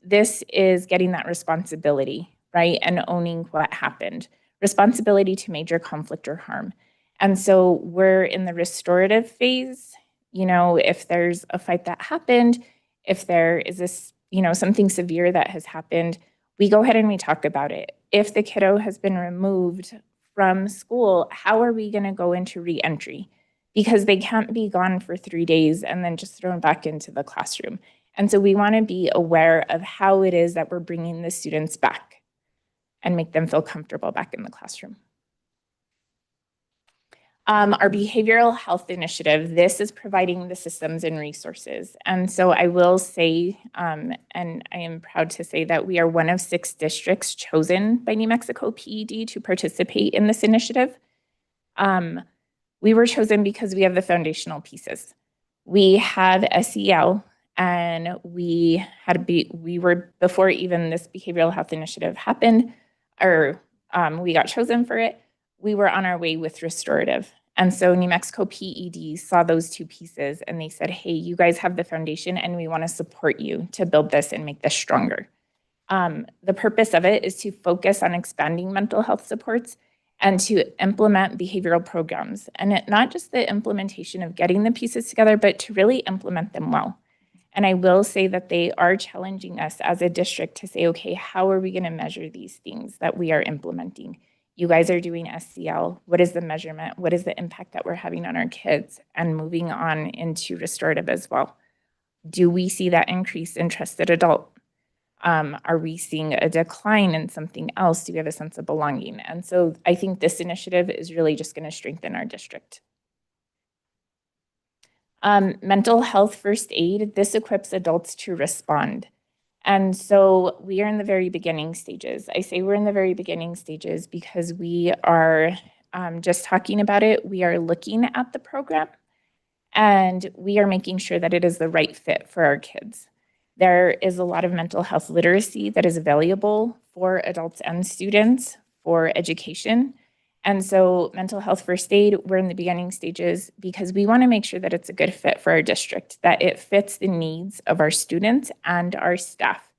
this is getting that responsibility, right? And owning what happened. Responsibility to major conflict or harm. And so we're in the restorative phase. You know, if there's a fight that happened, if there is this, you know, something severe that has happened, we go ahead and we talk about it. If the kiddo has been removed from school, how are we going to go into re-entry? Because they can't be gone for 3 days and then just thrown back into the classroom. And so we want to be aware of how it is that we're bringing the students back and make them feel comfortable back in the classroom. Our behavioral health initiative, this is providing the systems and resources. And so I will say, and I am proud to say that we are one of 6 districts chosen by New Mexico PED to participate in this initiative. We were chosen because we have the foundational pieces. We have SEL, and we were, before even this behavioral health initiative happened, or we got chosen for it, we were on our way with restorative. And so New Mexico PED saw those 2 pieces and they said, hey, you guys have the foundation and we want to support you to build this and make this stronger. The purpose of it is to focus on expanding mental health supports and to implement behavioral programs. And not just the implementation of getting the pieces together, but to really implement them well. And I will say that they are challenging us as a district to say, okay, how are we going to measure these things that we are implementing? You guys are doing SEL. What is the measurement? What is the impact that we're having on our kids? And moving on into restorative as well. Do we see that increase in trusted adult? Are we seeing a decline in something else? Do we have a sense of belonging? And so I think this initiative is really just going to strengthen our district. Mental health first aid, this equips adults to respond. And so we are in the very beginning stages. I say we're in the very beginning stages because we are just talking about it. We are looking at the program and we are making sure that it is the right fit for our kids. There is a lot of mental health literacy that is available for adults and students for education. And so mental health first aid, we're in the beginning stages because we want to make sure that it's a good fit for our district, that it fits the needs of our students and our staff.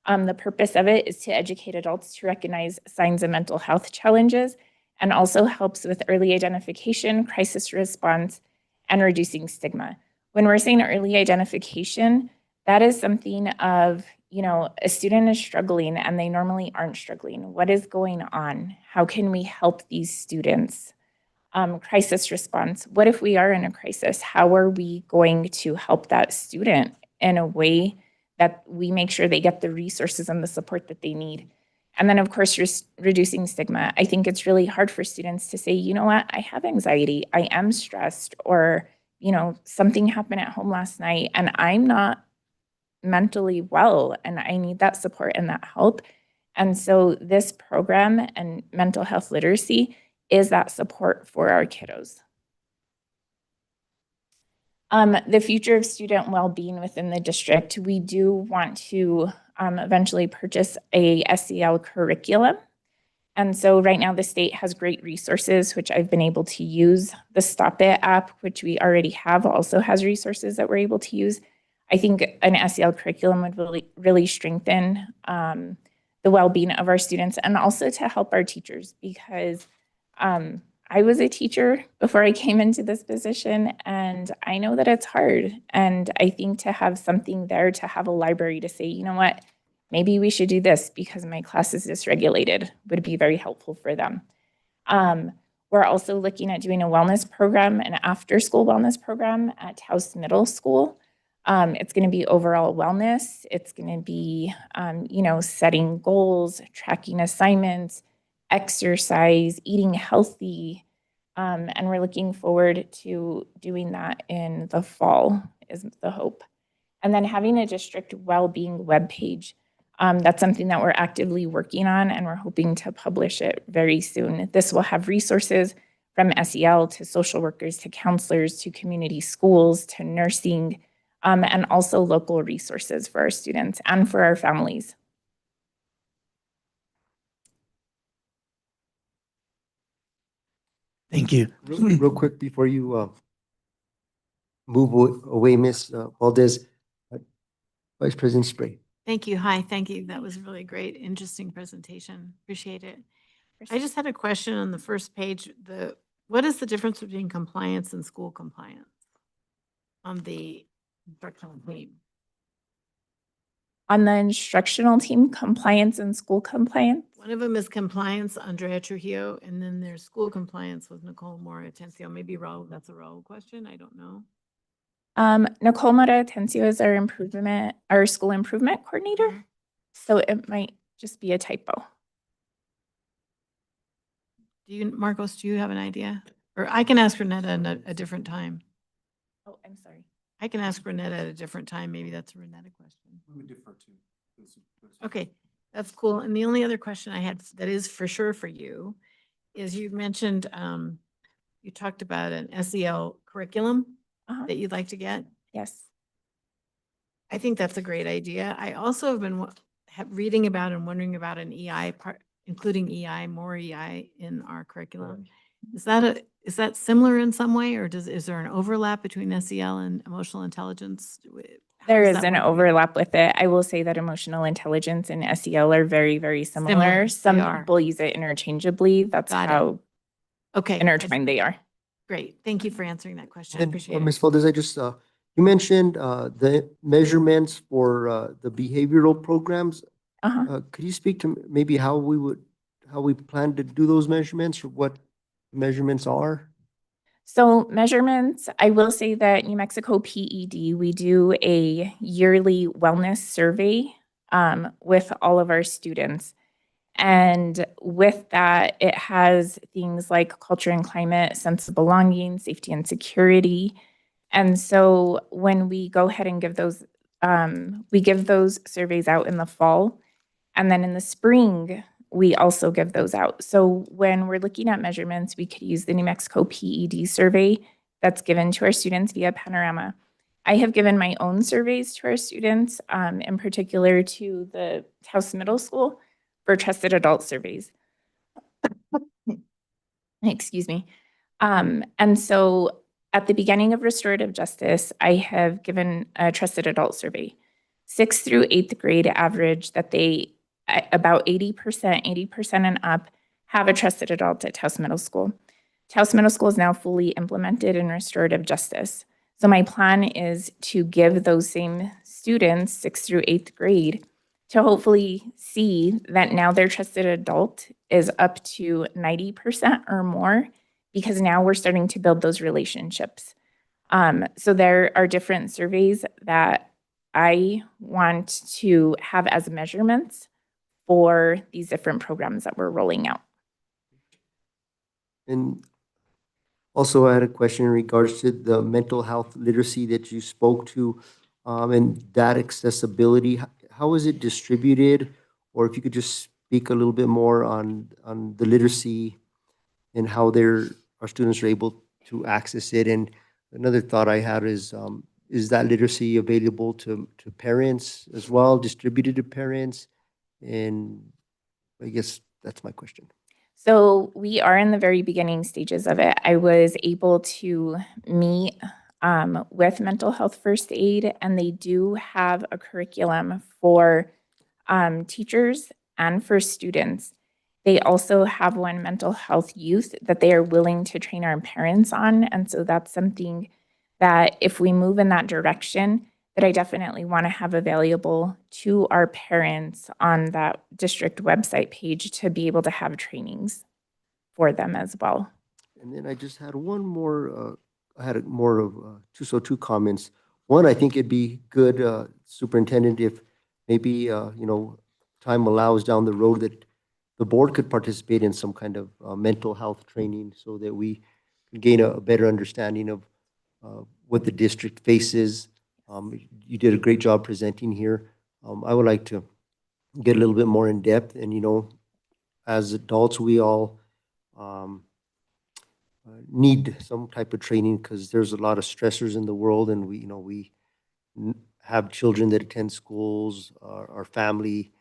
The purpose of it is to educate adults to recognize signs of mental health challenges and also helps with early identification, crisis response, and reducing stigma. When we're saying early identification, that is something of, you know, a student is struggling and they normally aren't struggling. What is going on? How can we help these students? Crisis response. What if we are in a crisis? How are we going to help that student in a way that we make sure they get the resources and the support that they need? And then, of course, reducing stigma. I think it's really hard for students to say, you know what, I have anxiety, I am stressed, or something happened at home last night and I'm not mentally well and I need that support and that help. And so this program and mental health literacy is that support for our kiddos. The future of student well-being within the district, we do want to eventually purchase a SEL curriculum. And so right now the state has great resources, which I've been able to use. The Stop It app, which we already have, also has resources that we're able to use. I think an SEL curriculum would really strengthen the well-being of our students and also to help our teachers, because I was a teacher before I came into this position and I know that it's hard. And I think to have something there, to have a library to say, you know what, maybe we should do this because my class is dysregulated, would be very helpful for them. We're also looking at doing a wellness program, an after-school wellness program at Taos Middle School. It's going to be overall wellness. It's going to be, setting goals, tracking assignments, exercise, eating healthy. And we're looking forward to doing that in the fall is the hope. And then having a district well-being webpage. That's something that we're actively working on and we're hoping to publish it very soon. This will have resources from SEL to social workers, to counselors, to community schools, to nursing, and also local resources for our students and for our families. Thank you. Real quick before you move away, Ms. Valdez, Vice President Spray. Thank you. Hi, thank you. That was a really great, interesting presentation. Appreciate it. I just had a question on the first page. What is the difference between compliance and school compliance on the instructional team? On the instructional team, compliance and school compliance. One of them is compliance, Andrea Trujillo, and then there's school compliance with Nicole Mora Atencio. Maybe Raul, that's a Raul question. I don't know. Nicole Mora Atencio is our school improvement coordinator. So it might just be a typo. Marcos, do you have an idea? Or I can ask Renetta at a different time. Oh, I'm sorry. I can ask Renetta at a different time. Maybe that's a Renetta question. We defer to. Okay, that's cool. And the only other question I had that is for sure for you is you mentioned, you talked about an SEL curriculum that you'd like to get. Yes. I think that's a great idea. I also have been reading about and wondering about an EI part, including EI, more EI in our curriculum. Is that similar in some way, or is there an overlap between SEL and emotional intelligence? There is an overlap with it. I will say that emotional intelligence and SEL are very, very similar. Some people use it interchangeably. That's how intertwined they are. Great. Thank you for answering that question. I appreciate it. Ms. Valdez, I just, you mentioned the measurements for the behavioral programs. Could you speak to maybe how we plan to do those measurements, or what measurements are? So measurements, I will say that New Mexico PED, we do a yearly wellness survey with all of our students. And with that, it has things like culture and climate, sense of belonging, safety and security. And so when we go ahead and give those, we give those surveys out in the fall. And then in the spring, we also give those out. So when we're looking at measurements, we could use the New Mexico PED survey that's given to our students via Panorama. I have given my own surveys to our students, in particular to the Taos Middle School for trusted adult surveys. Excuse me. And so at the beginning of restorative justice, I have given a trusted adult survey. 6th through 8th grade average that they about 80% and up have a trusted adult at Taos Middle School. Taos Middle School is now fully implemented in restorative justice. So my plan is to give those same students 6th through 8th grade to hopefully see that now their trusted adult is up to 90% or more, because now we're starting to build those relationships. So there are different surveys that I want to have as measurements for these different programs that we're rolling out. And Also, I had a question in regards to the mental health literacy that you spoke to, and that accessibility. How is it distributed? Or if you could just speak a little bit more on the literacy and how our students are able to access it. And another thought I had is that literacy available to parents as well, distributed to parents? And I guess that's my question. So we are in the very beginning stages of it. I was able to meet with Mental Health First Aid, and they do have a curriculum for teachers and for students. They also have one mental health youth that they are willing to train our parents on. And so that's something that if we move in that direction, that I definitely want to have available to our parents on that district website page to be able to have trainings for them as well. And then I just had one more, I had more of two comments. One, I think it'd be good, Superintendent, if maybe, time allows down the road that the board could participate in some kind of mental health training so that we can gain a better understanding of what the district faces. You did a great job presenting here. I would like to get a little bit more in depth, and as adults, we all need some type of training because there's a lot of stressors in the world, and we have children that attend schools, our family,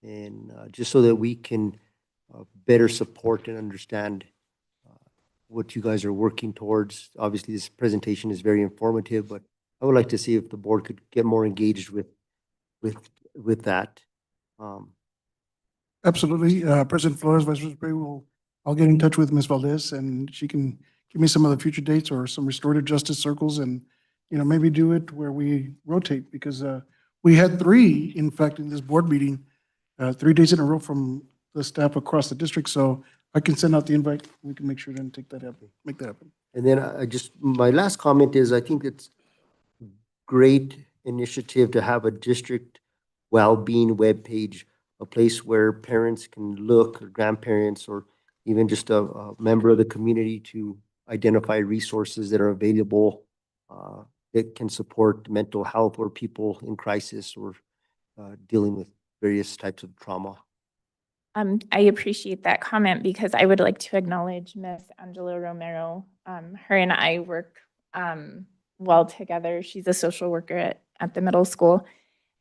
and just so that we can better support and understand what you guys are working towards. Obviously, this presentation is very informative, but I would like to see if the board could get more engaged with that. Absolutely. President Flores, Vice President Spray, I'll get in touch with Ms. Valdez and she can give me some of the future dates or some restorative justice circles and, maybe do it where we rotate because we had 3, in fact, in this board meeting, 3 days in a row from the staff across the district. So I can send out the invite. We can make sure to make that happen. And then my last comment is I think it's great initiative to have a district well-being webpage, a place where parents can look, or grandparents, or even just a member of the community to identify resources that are available that can support mental health or people in crisis or dealing with various types of trauma. I appreciate that comment because I would like to acknowledge Miss Angela Romero. Her and I work well together. She's a social worker at the middle school.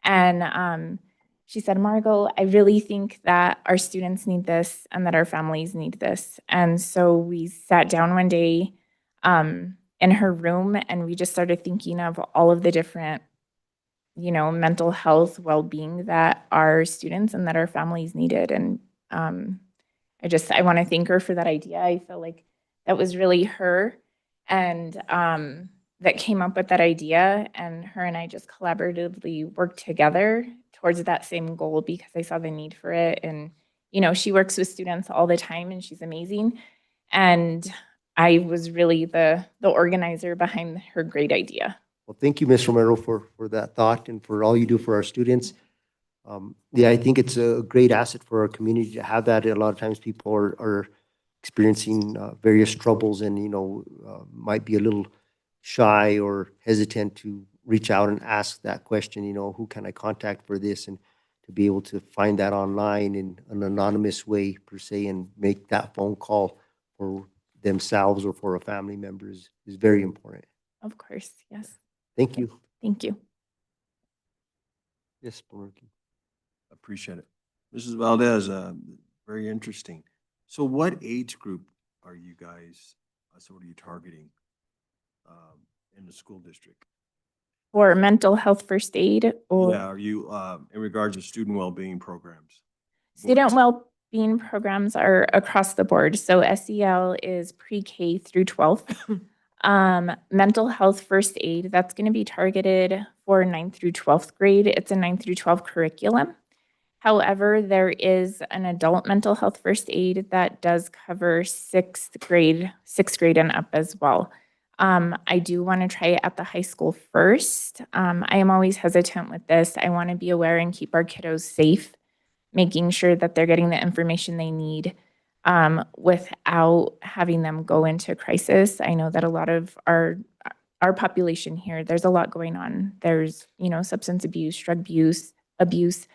And she said, Margot, I really think that our students need this and that our families need this. And so we sat down one day in her room and we just started thinking of all of the different mental health well-being that our students and that our families needed. And I want to thank her for that idea. I feel like that was really her and that came up with that idea, and her and I just collaboratively worked together towards that same goal because I saw the need for it. And she works with students all the time and she's amazing. And I was really the organizer behind her great idea. Well, thank you, Ms. Romero, for that thought and for all you do for our students. I think it's a great asset for our community to have that. A lot of times people are experiencing various troubles and, might be a little shy or hesitant to reach out and ask that question, who can I contact for this? And to be able to find that online in an anonymous way, per se, and make that phone call for themselves or for a family member is very important. Of course, yes. Thank you. Thank you. Yes, Board. Appreciate it. Mrs. Valdez, very interesting. So what age group are you guys, what are you targeting in the school district? For mental health first aid or Yeah, are you, in regards to student well-being programs? student well-being programs are across the board. So SEL is pre-K through 12th. Mental health first aid, that's going to be targeted for 9th through 12th grade. It's a 9th through 12th curriculum. However, there is an adult mental health first aid that does cover 6th grade and up as well. I do want to try it at the high school first. I am always hesitant with this. I want to be aware and keep our kiddos safe, making sure that they're getting the information they need. without having them go into crisis. I know that a lot of our population here, there's a lot going on. There's, substance abuse, drug abuse,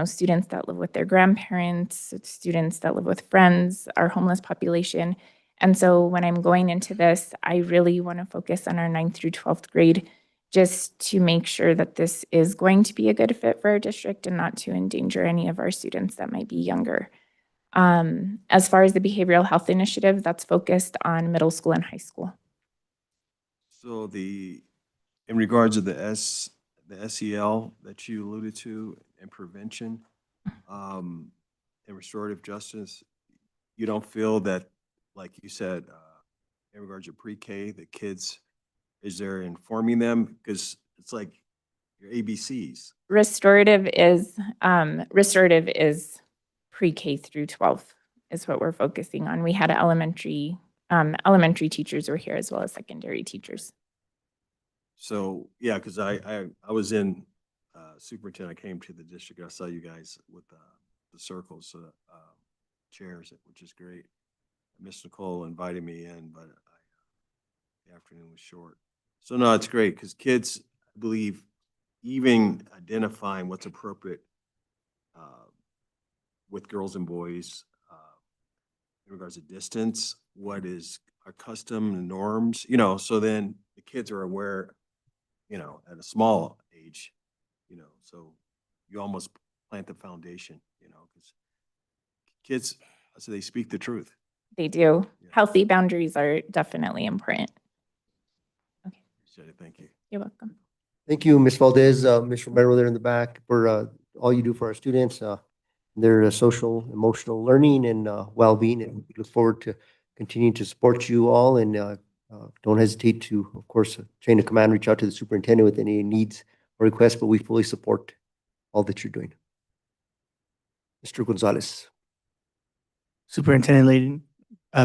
students that live with their grandparents, students that live with friends, our homeless population. And so when I'm going into this, I really want to focus on our 9th through 12th grade, just to make sure that this is going to be a good fit for our district and not to endanger any of our students that might be younger. As far as the behavioral health initiative, that's focused on middle school and high school. So in regards to the SEL that you alluded to and prevention, and restorative justice, you don't feel that, like you said, in regards to pre-K, the kids, is there informing them? Because it's like your ABCs. Restorative is pre-K through 12 is what we're focusing on. We had elementary teachers were here as well as secondary teachers. So, yeah, because I was in superintendent, I came to the district, I saw you guys with the circles, chairs, which is great. Miss Nicole invited me in, but the afternoon was short. So no, it's great because kids, I believe, even identifying what's appropriate with girls and boys in regards to distance, what is our custom and norms, so then the kids are aware, at a small age, so you almost plant the foundation, because kids, so they speak the truth. They do. Yeah. Healthy boundaries are definitely important. Okay. Appreciate it. Thank you. You're welcome. Thank you, Ms. Valdez, Ms. Romero there in the back for all you do for our students, their social, emotional learning and well-being. And we look forward to continuing to support you all. And don't hesitate to, of course, chain of command, reach out to the superintendent with any needs or requests, but we fully support all that you're doing. Mr. Gonzalez. Superintendent Layton,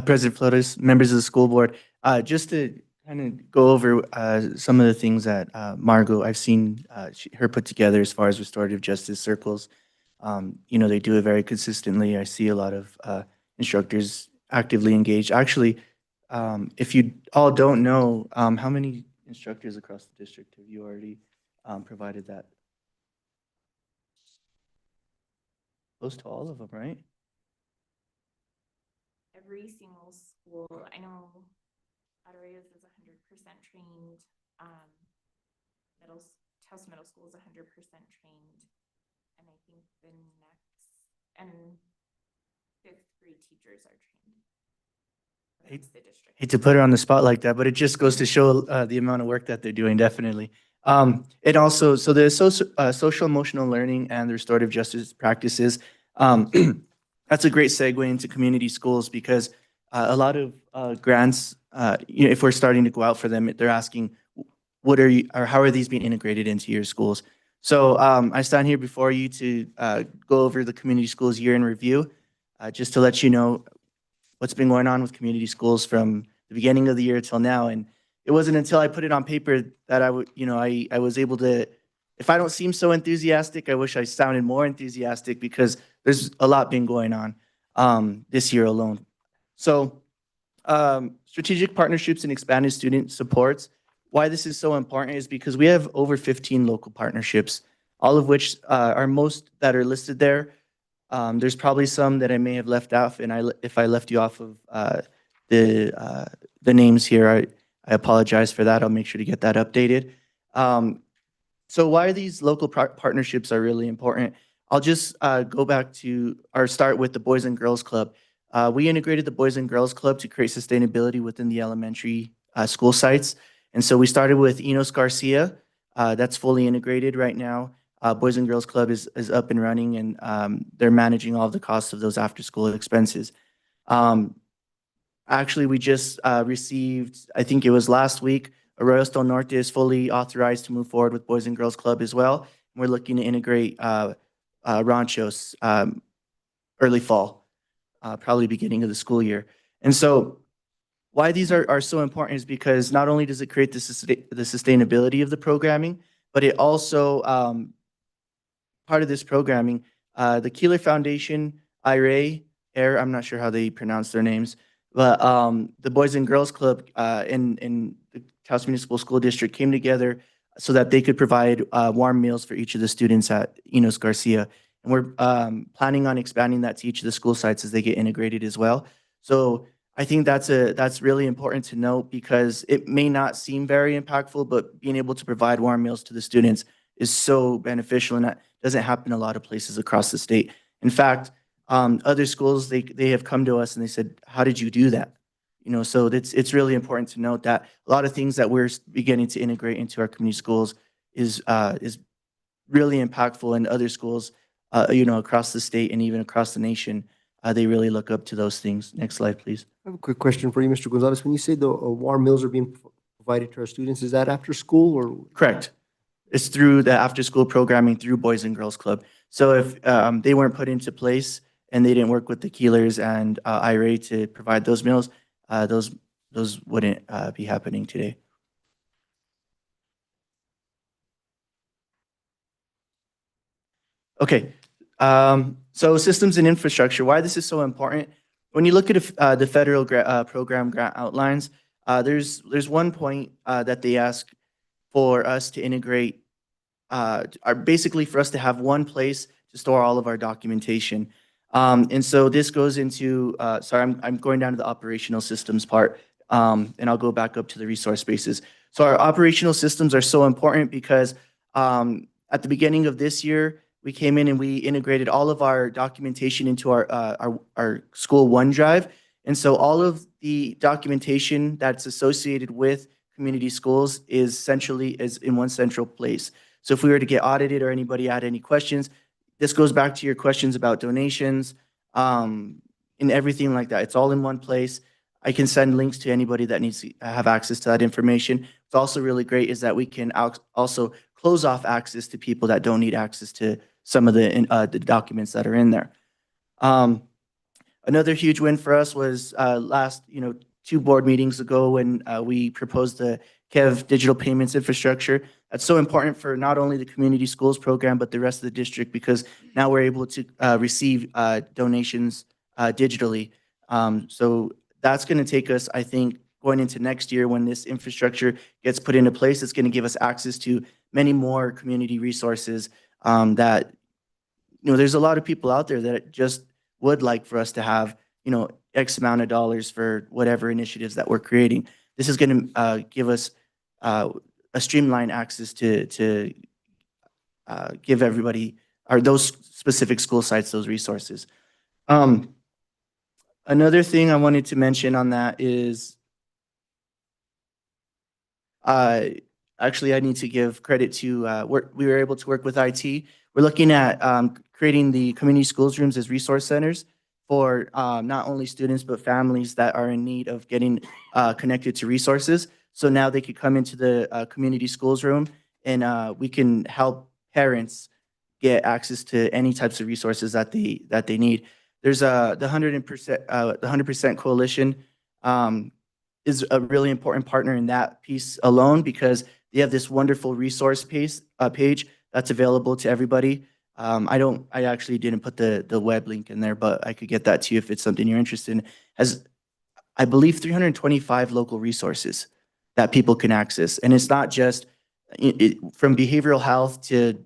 President Flores, members of the school board, just to kind of go over some of the things that Margot, I've seen her put together as far as restorative justice circles. They do it very consistently. I see a lot of instructors actively engaged. Actually, if you all don't know, how many instructors across the district have you already provided that? Close to all of them, right? Every single school, I know Arroyos is 100% trained. Taos Middle School is 100% trained. And I think the next, and 5th grade teachers are trained. That's the district. Hate to put her on the spot like that, but it just goes to show the amount of work that they're doing, definitely. And also, so the social emotional learning and the restorative justice practices, that's a great segue into community schools because a lot of grants, if we're starting to go out for them, they're asking, how are these being integrated into your schools? So I stand here before you to go over the community schools year in review, just to let you know what's been going on with community schools from the beginning of the year till now. And it wasn't until I put it on paper that I was able to, if I don't seem so enthusiastic, I wish I sounded more enthusiastic because there's a lot been going on this year alone. So strategic partnerships and expanded student supports. Why this is so important is because we have over 15 local partnerships, all of which are most that are listed there. There's probably some that I may have left off, and if I left you off of the names here, I apologize for that. I'll make sure to get that updated. So why these local partnerships are really important, I'll just go back to start with the Boys and Girls Club. We integrated the Boys and Girls Club to create sustainability within the elementary school sites. And so we started with Enos Garcia. That's fully integrated right now. Boys and Girls Club is up and running, and they're managing all of the costs of those after-school expenses. Actually, we just received, I think it was last week, Arroyos del Norte is fully authorized to move forward with Boys and Girls Club as well. We're looking to integrate Ranchos early fall, probably beginning of the school year. And so why these are so important is because not only does it create the sustainability of the programming, but it also, part of this programming, the Keeler Foundation, IRA, Air, I'm not sure how they pronounce their names, but the Boys and Girls Club in the Taos Municipal School District came together so that they could provide warm meals for each of the students at Enos Garcia. And we're planning on expanding that to each of the school sites as they get integrated as well. So I think that's really important to note because it may not seem very impactful, but being able to provide warm meals to the students is so beneficial, and that doesn't happen in a lot of places across the state. In fact, other schools, they have come to us and they said, how did you do that? You know, so it's really important to note that a lot of things that we're beginning to integrate into our community schools is really impactful, in other schools, you know, across the state and even across the nation. They really look up to those things. Next slide, please. I have a quick question for you, Mr. Gonzalez. When you say the warm meals are being provided to our students, is that after school or? Correct. It's through the after-school programming through Boys and Girls Club. So if they weren't put into place and they didn't work with the Keelers and IRA to provide those meals, those wouldn't be happening today. Okay, so systems and infrastructure, why this is so important. When you look at the federal program grant outlines, there's one point that they ask for us to integrate, basically for us to have one place to store all of our documentation. And so this goes into, sorry, I'm going down to the operational systems part, and I'll go back up to the resource spaces. So our operational systems are so important because at the beginning of this year, we came in and we integrated all of our documentation into our school OneDrive. And so all of the documentation that's associated with community schools is in one central place. So if we were to get audited or anybody had any questions, this goes back to your questions about donations and everything like that. It's all in one place. I can send links to anybody that needs to have access to that information. What's also really great is that we can also close off access to people that don't need access to some of the documents that are in there. Another huge win for us was last, 2 board meetings ago when we proposed the KEV digital payments infrastructure. That's so important for not only the community schools program, but the rest of the district, because now we're able to receive donations digitally. So that's going to take us, I think, going into next year when this infrastructure gets put into place, it's going to give us access to many more community resources that, there's a lot of people out there that just would like for us to have, X amount of dollars for whatever initiatives that we're creating. This is going to give us a streamlined access to give everybody, or those specific school sites, those resources. Another thing I wanted to mention on that is, actually, I need to give credit to, we were able to work with IT. We're looking at creating the community schools rooms as resource centers for not only students, but families that are in need of getting connected to resources. So now they could come into the community schools room and we can help parents get access to any types of resources that they need. There's the 100% Coalition is a really important partner in that piece alone, because they have this wonderful resource page that's available to everybody. I actually didn't put the web link in there, but I could get that to you if it's something you're interested in. Has, I believe, 325 local resources that people can access. And it's not just from behavioral health to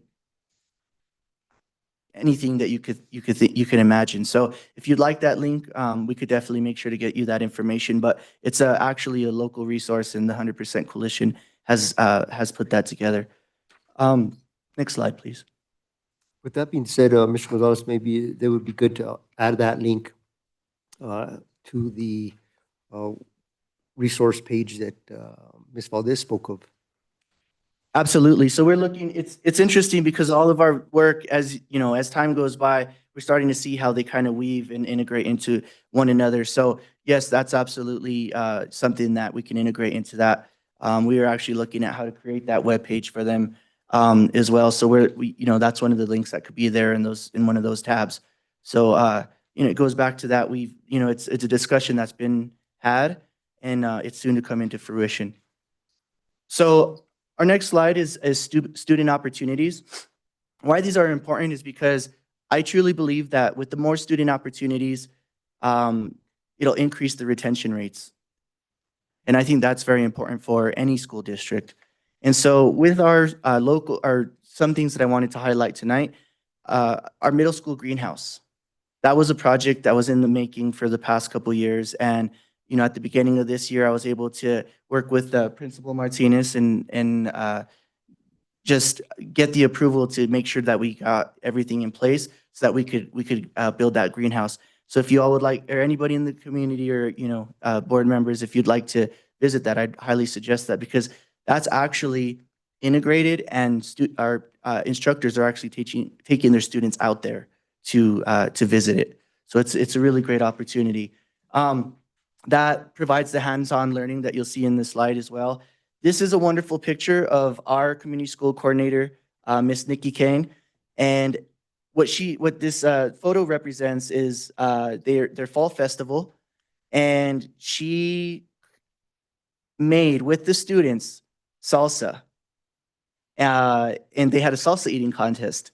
anything that you can imagine. So if you'd like that link, we could definitely make sure to get you that information. But it's actually a local resource, and the 100% Coalition has put that together. Next slide, please. With that being said, Mr. Gonzalez, maybe it would be good to add that link to the resource page that Ms. Valdez spoke of. Absolutely. So we're looking, it's interesting because all of our work, as time goes by, we're starting to see how they kind of weave and integrate into one another. So yes, that's absolutely something that we can integrate into that. We are actually looking at how to create that web page for them as well. So that's one of the links that could be there in one of those tabs. So it goes back to that. It's a discussion that's been had, and it's soon to come into fruition. So our next slide is student opportunities. Why these are important is because I truly believe that with the more student opportunities, it'll increase the retention rates. And I think that's very important for any school district. And so with our some things that I wanted to highlight tonight, our middle school greenhouse. That was a project that was in the making for the past couple years. And, you know, at the beginning of this year, I was able to work with Principal Martinez and just get the approval to make sure that we got everything in place so that we could build that greenhouse. So if you all would like, or anybody in the community or, you know, board members, if you'd like to visit that, I'd highly suggest that, because that's actually integrated, and our instructors are actually taking their students out there to visit it. So it's a really great opportunity. That provides the hands-on learning that you'll see in this slide as well. This is a wonderful picture of our community school coordinator, Miss Nikki Kane. And what this photo represents is their fall festival. And she made with the students salsa. And they had a salsa eating contest.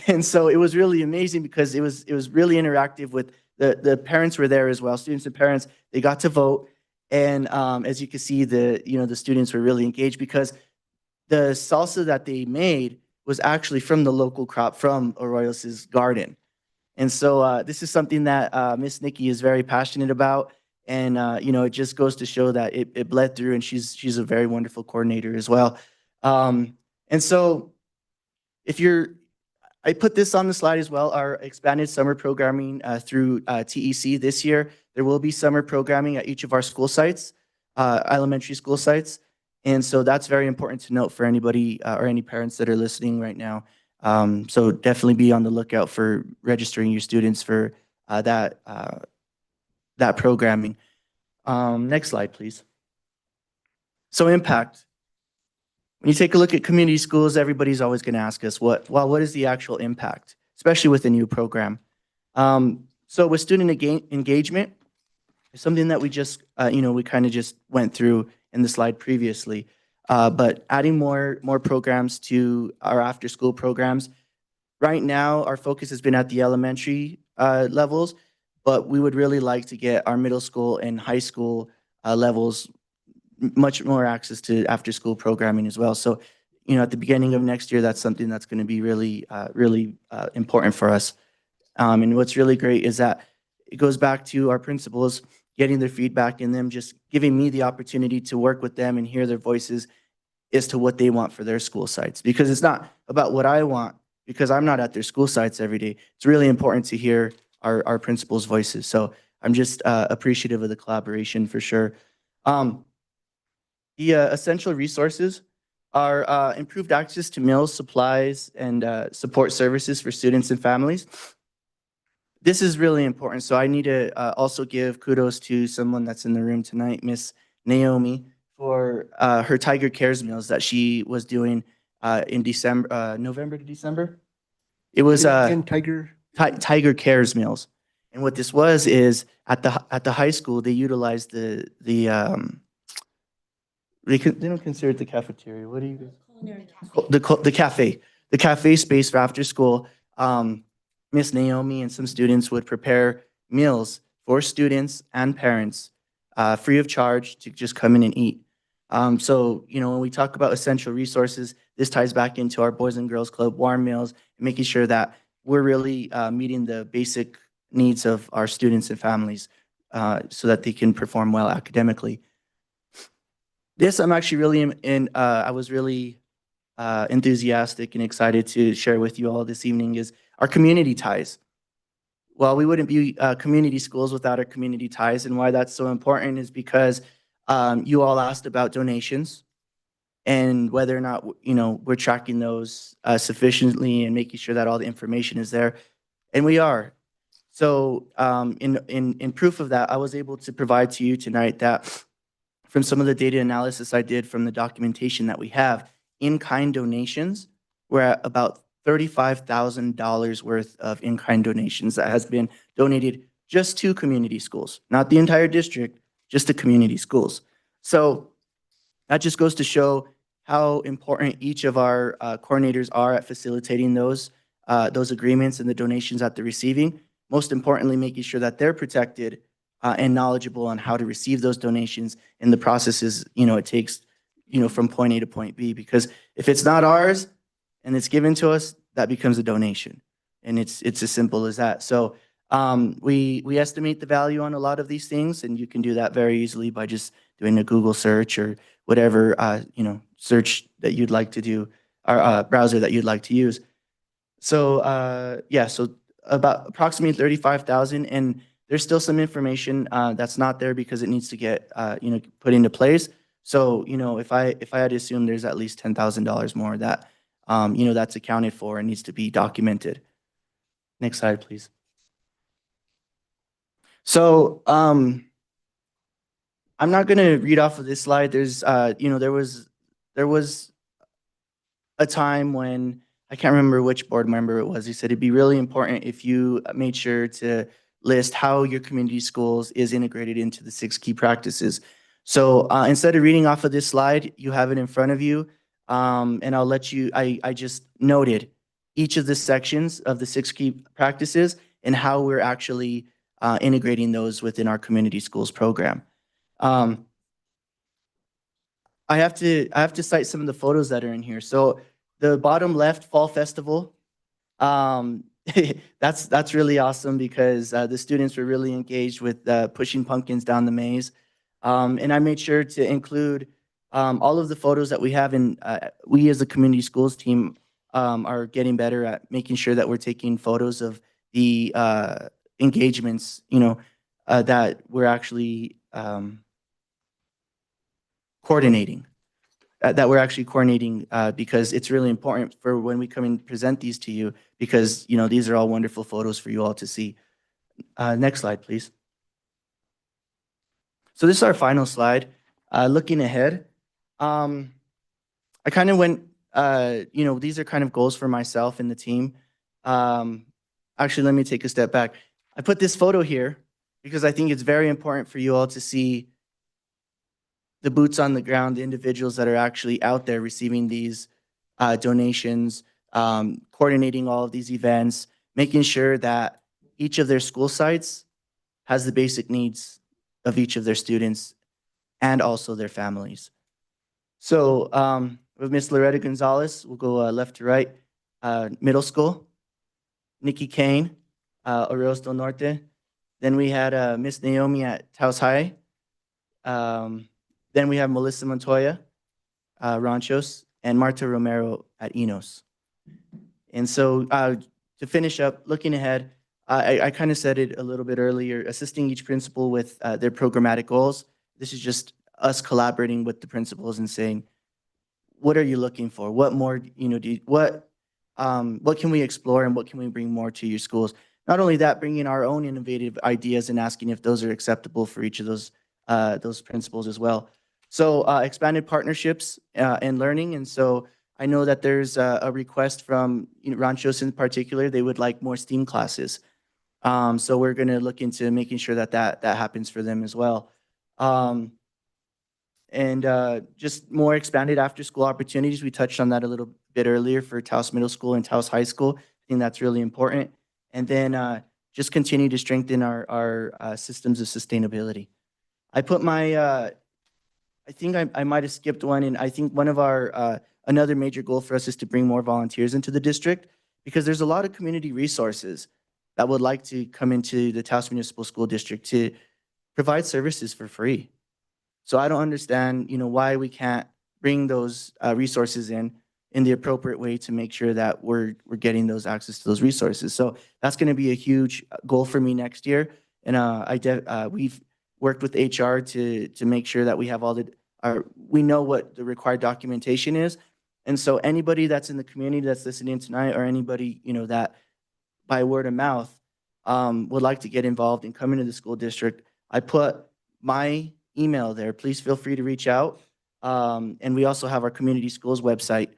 And so it was really amazing because it was really interactive with the parents were there as well, students and parents. They got to vote. And as you can see, the students were really engaged because the salsa that they made was actually from the local crop from Arroyos' garden. And so this is something that Miss Nikki is very passionate about. And you know, it just goes to show that it bled through, and she's a very wonderful coordinator as well. And so I put this on the slide as well, our expanded summer programming through TEC this year. There will be summer programming at each of our school sites, elementary school sites. And so that's very important to note for anybody or any parents that are listening right now. So definitely be on the lookout for registering your students for that programming. Next slide, please. So impact. When you take a look at community schools, everybody's always going to ask us, what is the actual impact, especially with a new program? So with student engagement, it's something that we just, we kind of just went through in the slide previously. But adding more programs to our after-school programs. Right now, our focus has been at the elementary levels, but we would really like to get our middle school and high school levels much more access to after-school programming as well. So, at the beginning of next year, that's something that's going to be really important for us. And what's really great is that it goes back to our principals, getting their feedback and them just giving me the opportunity to work with them and hear their voices as to what they want for their school sites. Because it's not about what I want, because I'm not at their school sites every day. It's really important to hear our principals' voices. So I'm just appreciative of the collaboration for sure. The essential resources are improved access to meals, supplies, and support services for students and families. This is really important. So I need to also give kudos to someone that's in the room tonight, Miss Naomi, for her Tiger Cares meals that she was doing in December, November to December. It was Tiger Cares meals. And what this was is at the high school, they utilized they don't consider it the cafeteria. What do you guys? The cafe space for after school. Miss Naomi and some students would prepare meals for students and parents free of charge to just come in and eat. So, when we talk about essential resources, this ties back into our Boys and Girls Club warm meals and making sure that we're really meeting the basic needs of our students and families so that they can perform well academically. This I'm actually really I was really enthusiastic and excited to share with you all this evening is our community ties. Well, we wouldn't be community schools without our community ties, and why that's so important is because you all asked about donations and whether or not we're tracking those sufficiently and making sure that all the information is there, and we are. So in proof of that, I was able to provide to you tonight that from some of the data analysis I did from the documentation that we have, in-kind donations, we're at about $35,000 worth of in-kind donations that has been donated just to community schools, not the entire district, just to community schools. So that just goes to show how important each of our coordinators are at facilitating those agreements and the donations that they're receiving. most importantly, making sure that they're protected and knowledgeable on how to receive those donations and the processes, it takes, from point A to point B. Because if it's not ours and it's given to us, that becomes a donation. And it's as simple as that. So we estimate the value on a lot of these things, and you can do that very easily by just doing a Google search or whatever, search that you'd like to do, or browser that you'd like to use. So, yeah, so about approximately 35,000, and there's still some information that's not there because it needs to get, put into place. So, if I had to assume there's at least $10,000 more that, that's accounted for and needs to be documented. Next slide, please. So, I'm not going to read off of this slide. There's, there was a time when, I can't remember which board member it was. He said it'd be really important if you made sure to list how your community schools is integrated into the 6 key practices. So instead of reading off of this slide, you have it in front of you. And I'll let you, I just noted each of the sections of the 6 key practices and how we're actually integrating those within our community schools program. I have to cite some of the photos that are in here. So the bottom left, Fall Festival, that's really awesome because the students were really engaged with pushing pumpkins down the maze. And I made sure to include all of the photos that we have, and we as the community schools team are getting better at making sure that we're taking photos of the engagements, that we're actually coordinating. Because it's really important for when we come and present these to you, because these are all wonderful photos for you all to see. Next slide, please. So this is our final slide. Looking ahead, I kind of went, these are kind of goals for myself and the team. Actually, let me take a step back. I put this photo here because I think it's very important for you all to see the boots on the ground, the individuals that are actually out there receiving these donations, coordinating all of these events, making sure that each of their school sites has the basic needs of each of their students and also their families. So with Miss Loretta Gonzalez, we'll go left to right, middle school. Nikki Kane, Oreos del Norte. Then we had Miss Naomi at Taos High. Then we have Melissa Montoya, Ranchos, and Marta Romero at Enos. And so to finish up, looking ahead, I kind of said it a little bit earlier, assisting each principal with their programmatic goals. This is just us collaborating with the principals and saying, what are you looking for? What more, what can we explore and what can we bring more to your schools? Not only that, bringing our own innovative ideas and asking if those are acceptable for each of those principals as well. So expanded partnerships and learning. And so I know that there's a request from Ranchos in particular. They would like more STEAM classes. So we're going to look into making sure that happens for them as well. And just more expanded after school opportunities. We touched on that a little bit earlier for Taos Middle School and Taos High School. I think that's really important. And then just continue to strengthen our systems of sustainability. I put my, I think I might have skipped one, and I think one of our, another major goal for us is to bring more volunteers into the district, because there's a lot of community resources that would like to come into the Taos Municipal School District to provide services for free. So I don't understand, why we can't bring those resources in the appropriate way to make sure that we're getting those access to those resources. So that's going to be a huge goal for me next year. And we've worked with HR to make sure that we have all we know what the required documentation is. And so anybody that's in the community that's listening tonight, or anybody, that by word of mouth would like to get involved and come into the school district, I put my email there. Please feel free to reach out. And we also have our community schools website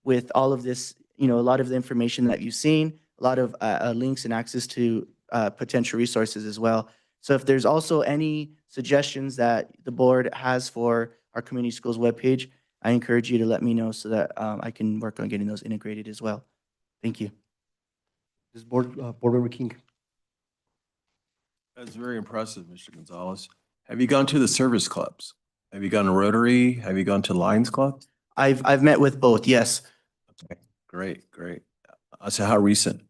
with all of this, a lot of the information that you've seen, a lot of links and access to potential resources as well. So if there's also any suggestions that the board has for our community schools webpage, I encourage you to let me know so that I can work on getting those integrated as well. Thank you. This board member King. That's very impressive, Mr. Gonzalez. Have you gone to the service clubs? Have you gone to Rotary? Have you gone to Lions Club? I've met with both, yes. Okay, great, great. So how recent?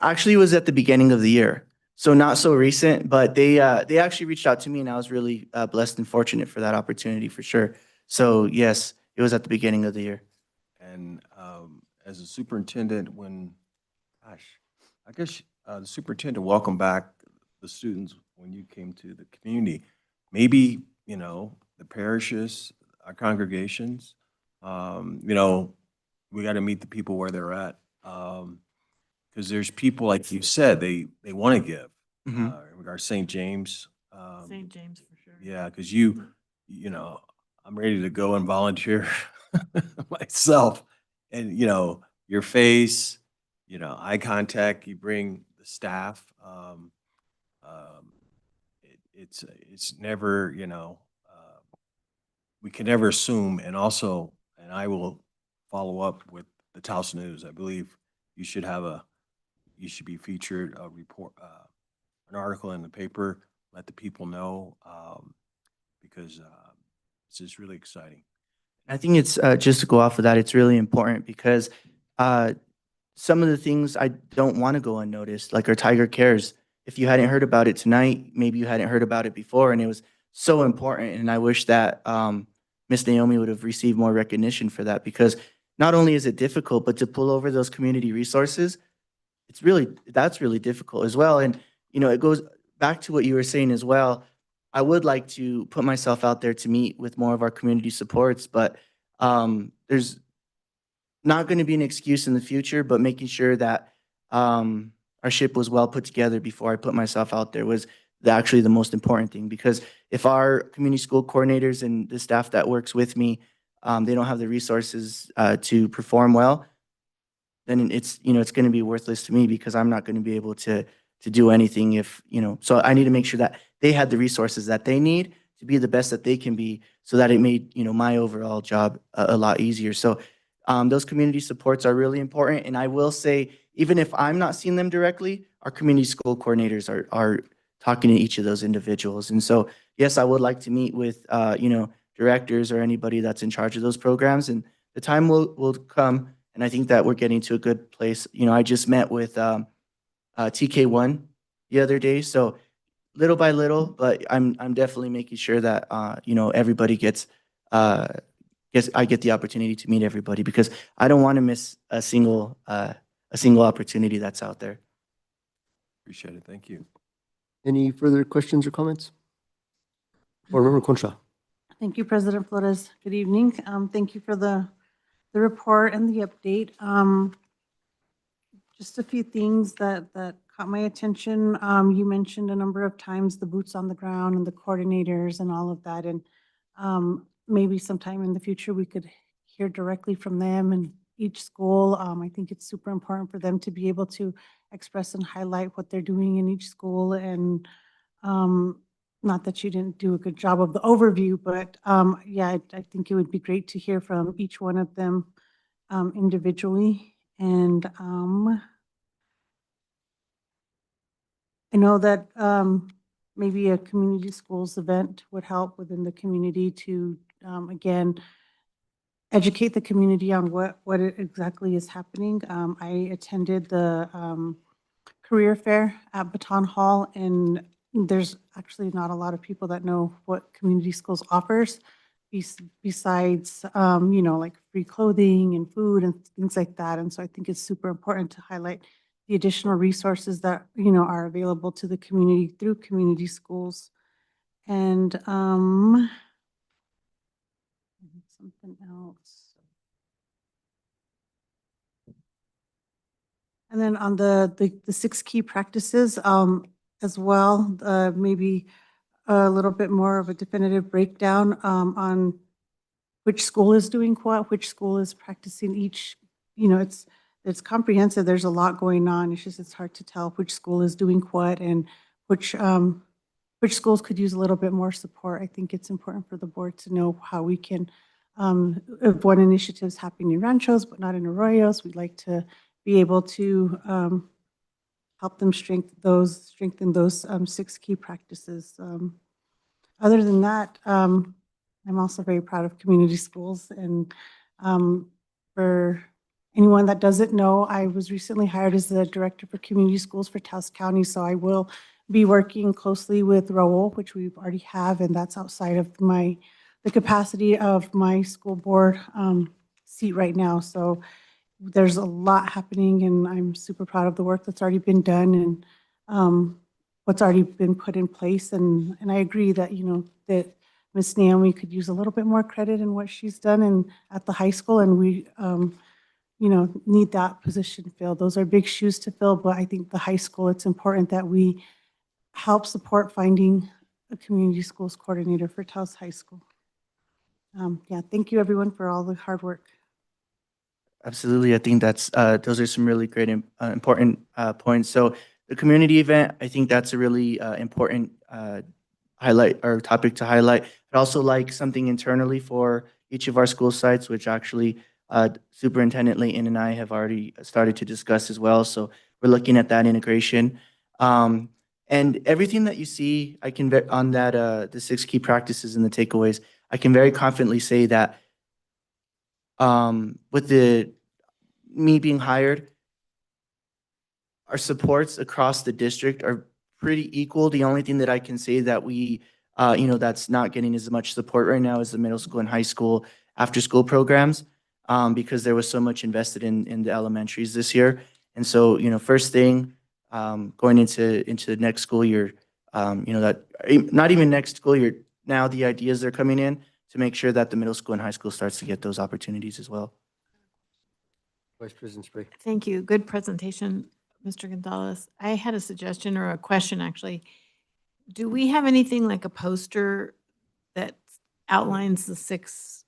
Actually, it was at the beginning of the year, so not so recent, but they actually reached out to me, and I was really blessed and fortunate for that opportunity for sure. So yes, it was at the beginning of the year. And as a superintendent, gosh, I guess the superintendent welcomed back the students when you came to the community. Maybe, the parishes, our congregations, we got to meet the people where they're at. Because there's people, like you said, they want to give. Mhm. In regards to St. James. St. James for sure. Yeah, because I'm ready to go and volunteer myself. And, your face, eye contact, you bring the staff. It's never, we can never assume. And also, and I will follow up with the Taos News. I believe you should be featured, a report, an article in the paper, let the people know, because it's just really exciting. I think it's just to go off of that, it's really important because some of the things I don't want to go unnoticed, like our Tiger Cares. If you hadn't heard about it tonight, maybe you hadn't heard about it before, and it was so important. And I wish that Miss Naomi would have received more recognition for that, because not only is it difficult, but to pull over those community resources, that's really difficult as well. And it goes back to what you were saying as well. I would like to put myself out there to meet with more of our community supports, but there's not going to be an excuse in the future, but making sure that our ship was well put together before I put myself out there was actually the most important thing. Because if our community school coordinators and the staff that works with me, they don't have the resources to perform well, then it's going to be worthless to me, because I'm not going to be able to do anything if, so I need to make sure that they had the resources that they need to be the best that they can be, so that it made, my overall job a lot easier. So those community supports are really important. And I will say, even if I'm not seeing them directly, our community school coordinators are talking to each of those individuals. And so, yes, I would like to meet with, directors or anybody that's in charge of those programs, and the time will come. And I think that we're getting to a good place. I just met with TK1 the other day. So little by little, but I'm definitely making sure that, everybody I get the opportunity to meet everybody, because I don't want to miss a single opportunity that's out there. Appreciate it. Thank you. Any further questions or comments? Board Member Concha. Thank you, President Flores. Good evening. Thank you for the report and the update. Just a few things that caught my attention. You mentioned a number of times the boots on the ground and the coordinators and all of that. And maybe sometime in the future, we could hear directly from them and each school. I think it's super important for them to be able to express and highlight what they're doing in each school. And not that you didn't do a good job of the overview, but yeah, I think it would be great to hear from each one of them individually. And I know that maybe a community schools event would help within the community to, again, educate the community on what exactly is happening. I attended the career fair at Baton Hall, and there's actually not a lot of people that know what community schools offers besides, like free clothing and food and things like that. And so I think it's super important to highlight the additional resources that, are available to the community through community schools. And something else. And then on the 6 key practices as well, maybe a little bit more of a definitive breakdown on which school is doing what, which school is practicing each, it's comprehensive. There's a lot going on. It's hard to tell which school is doing what and which schools could use a little bit more support. I think it's important for the board to know how we can, if one initiative is happening in Ranchos, but not in Arroyos, we'd like to be able to help them strengthen those 6 key practices. Other than that, I'm also very proud of community schools. And for anyone that doesn't know, I was recently hired as the director for community schools for Taos County. So I will be working closely with Raul, which we already have, and that's outside of the capacity of my school board seat right now. So there's a lot happening, and I'm super proud of the work that's already been done and what's already been put in place. And I agree that, that Miss Naomi could use a little bit more credit in what she's done at the high school, and we, need that position filled. Those are big shoes to fill, but I think the high school, it's important that we help support finding a community schools coordinator for Taos High School. Yeah, thank you everyone for all the hard work. Absolutely. I think that's, those are some really great, important points. So the community event, I think that's a really important highlight or topic to highlight. I'd also like something internally for each of our school sites, which actually Superintendent Layton and I have already started to discuss as well. So we're looking at that integration. And everything that you see, I can, on that, the 6 key practices and the takeaways, I can very confidently say that with me being hired, our supports across the district are pretty equal. The only thing that I can say that we, that's not getting as much support right now is the middle school and high school after-school programs, because there was so much invested in the elementaries this year. And so, first thing, going into the next school year, that not even next school year, now the ideas are coming in to make sure that the middle school and high school starts to get those opportunities as well. Vice President Spray. Thank you. Good presentation, Mr. Gonzalez. I had a suggestion or a question, actually. Do we have anything like a poster that outlines the six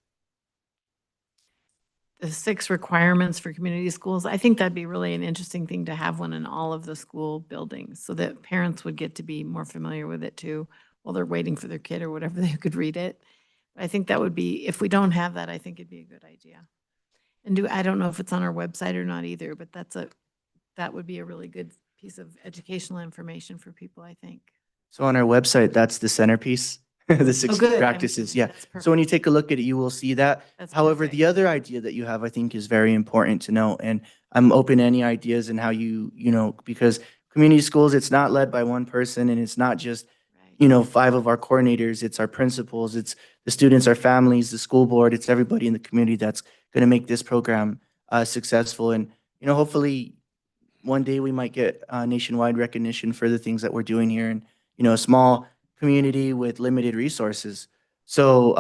requirements for community schools? I think that'd be really an interesting thing to have one in all of the school buildings so that parents would get to be more familiar with it too while they're waiting for their kid or whatever, they could read it. I think that would be, if we don't have that, I think it'd be a good idea. And I don't know if it's on our website or not either, but that would be a really good piece of educational information for people, I think. So on our website, that's the centerpiece, the 6 key good. practices. Yeah. That's So when you perfect. take a look at it, you will see that. That's However, perfect. the other idea that you have, I think, is very important to know. And I'm open to any ideas and how because community schools, it's not led by one person, and it's not just, Right. 5 of our coordinators, it's our principals, it's the students, our families, the school board, it's everybody in the community that's going to make this program successful. And, hopefully one day we might get nationwide recognition for the things that we're doing here in, a small community with limited resources. So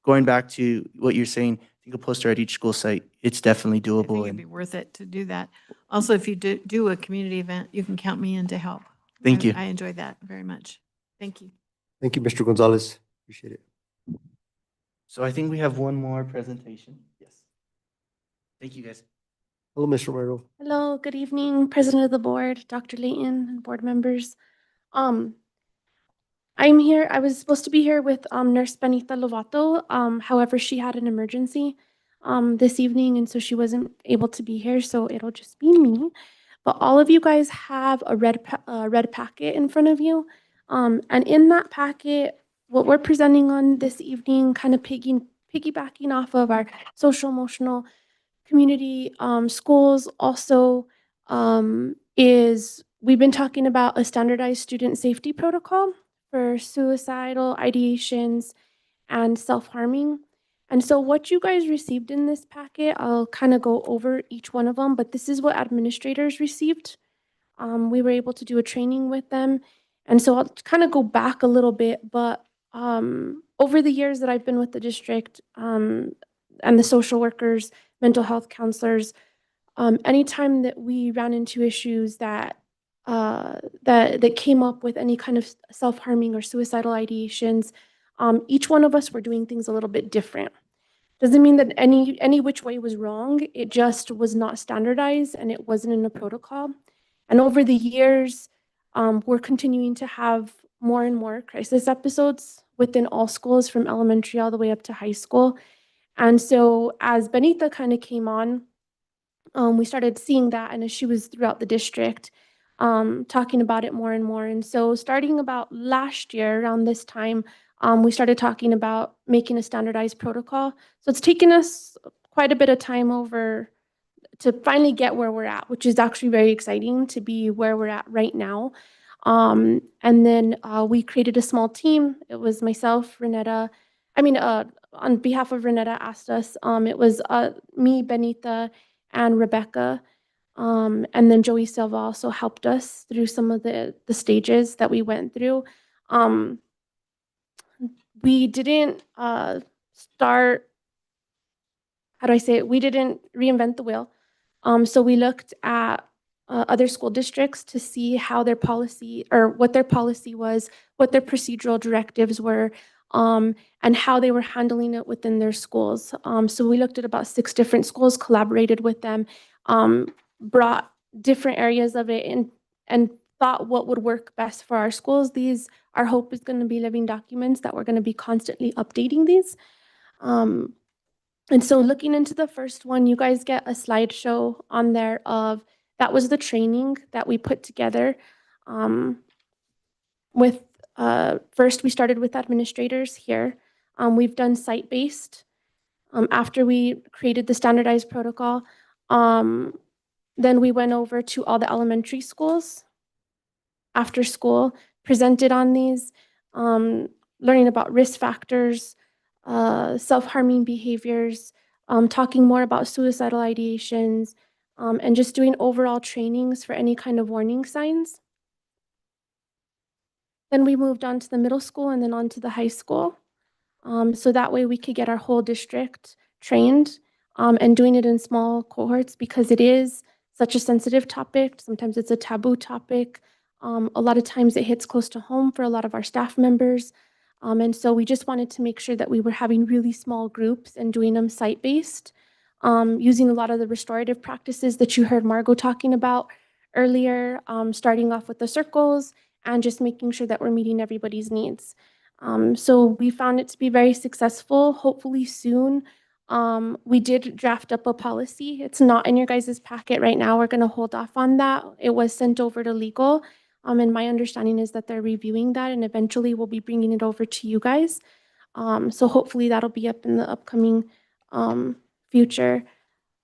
going back to what you're saying, I think a poster at each school site, it's definitely I think doable. it'd be And worth it to do that. Also, if you do a community event, you can count me in to help. Thank you. I enjoyed that very much. Thank you. Thank you, Mr. Gonzalez. Appreciate it. So I think we have one more presentation. Yes. Thank you, guys. Hello, Mr. Romero. Hello, good evening, President of the Board, Dr. Layton, and board members. I'm here, I was supposed to be here with Nurse Benita Lovato. However, she had an emergency this evening, and so she wasn't able to be here, so it'll just be me. But all of you guys have a red packet in front of you. And in that packet, what we're presenting on this evening, kind of piggybacking off of our social emotional community schools also is we've been talking about a standardized student safety protocol for suicidal ideations and self-harming. And so what you guys received in this packet, I'll kind of go over each one of them, but this is what administrators received. We were able to do a training with them. And so I'll kind of go back a little bit, but over the years that I've been with the district and the social workers, mental health counselors, anytime that we ran into issues that came up with any kind of self-harming or suicidal ideations, each one of us were doing things a little bit different. Doesn't mean that any which way was wrong. It just was not standardized and it wasn't in a protocol. And over the years, we're continuing to have more and more crisis episodes within all schools from elementary all the way up to high school. And so as Benita kind of came on, we started seeing that, and as she was throughout the district, talking about it more and more. And so starting about last year around this time, we started talking about making a standardized protocol. So it's taken us quite a bit of time over to finally get where we're at, which is actually very exciting to be where we're at right now. And then we created a small team. It was myself, Renetta. On behalf of Renetta asked us, it was me, Benita, and Rebecca. And then Joey Silva also helped us through some of the stages that we went through. We didn't start, how do I say it? We didn't reinvent the wheel. So we looked at other school districts to see how their policy or what their policy was, what their procedural directives were, and how they were handling it within their schools. So we looked at about 6 different schools, collaborated with them, brought different areas of it and thought what would work best for our schools. Our hope is going to be living documents that we're going to be constantly updating these. And so looking into the first one, you guys get a slideshow on there of, that was the training that we put together. First we started with administrators here. We've done site-based after we created the standardized protocol. Then we went over to all the elementary schools after school, presented on these, learning about risk factors, self-harming behaviors, talking more about suicidal ideations, and just doing overall trainings for any kind of warning signs. Then we moved on to the middle school and then on to the high school. So that way we could get our whole district trained, and doing it in small cohorts because it is such a sensitive topic. Sometimes it's a taboo topic. A lot of times it hits close to home for a lot of our staff members. And so we just wanted to make sure that we were having really small groups and doing them site-based, using a lot of the restorative practices that you heard Margot talking about earlier, starting off with the circles and just making sure that we're meeting everybody's needs. So we found it to be very successful. Hopefully soon, we did draft up a policy. It's not in your guys' packet right now. We're going to hold off on that. It was sent over to legal. And my understanding is that they're reviewing that and eventually we'll be bringing it over to you guys. So hopefully that'll be up in the upcoming future.